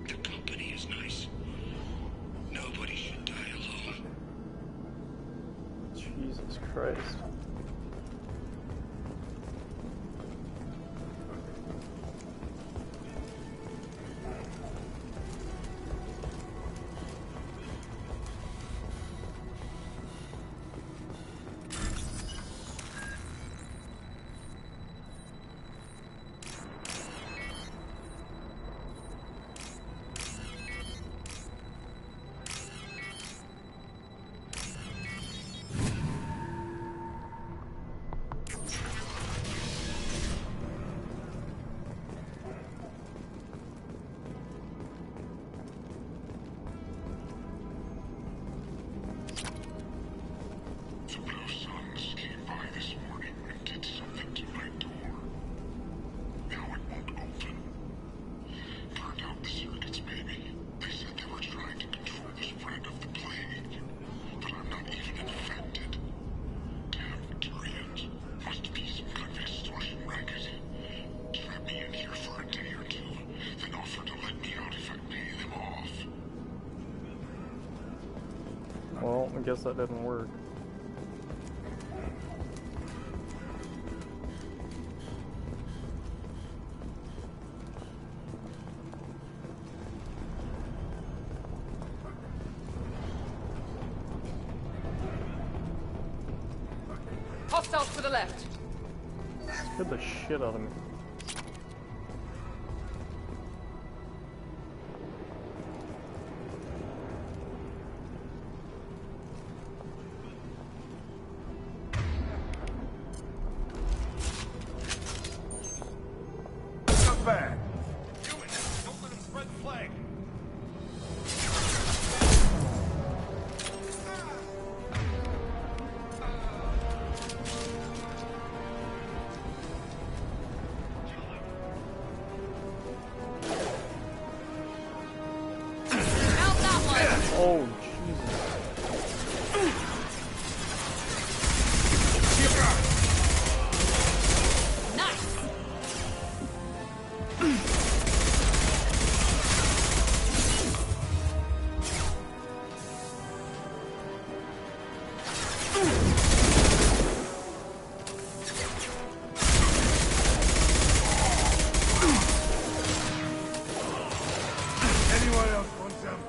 The company is nice. Nobody should die alone. Jesus Christ. The Blue Suns came by this morning and did something to my door. Now it won't open. Turned out the circuits, maybe. They said they were trying to control the spread of the plague. But I'm not even infected. Damn Tyrians. Must be some kind of extortion racket. Trap me in here for a day or two, then offer to let me out if I pay them off. Well, I guess that didn't work. Hostiles to the left. Scared the shit out of me. Not bad. Humans, don't let him spread the plague. Oh, Jesus. Nice. Anyone else want some?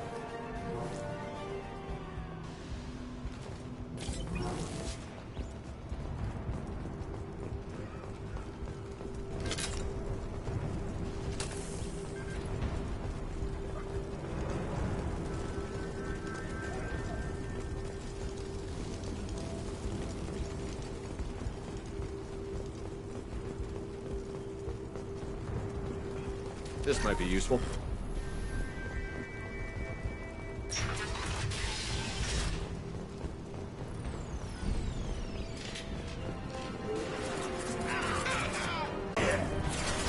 This might be useful.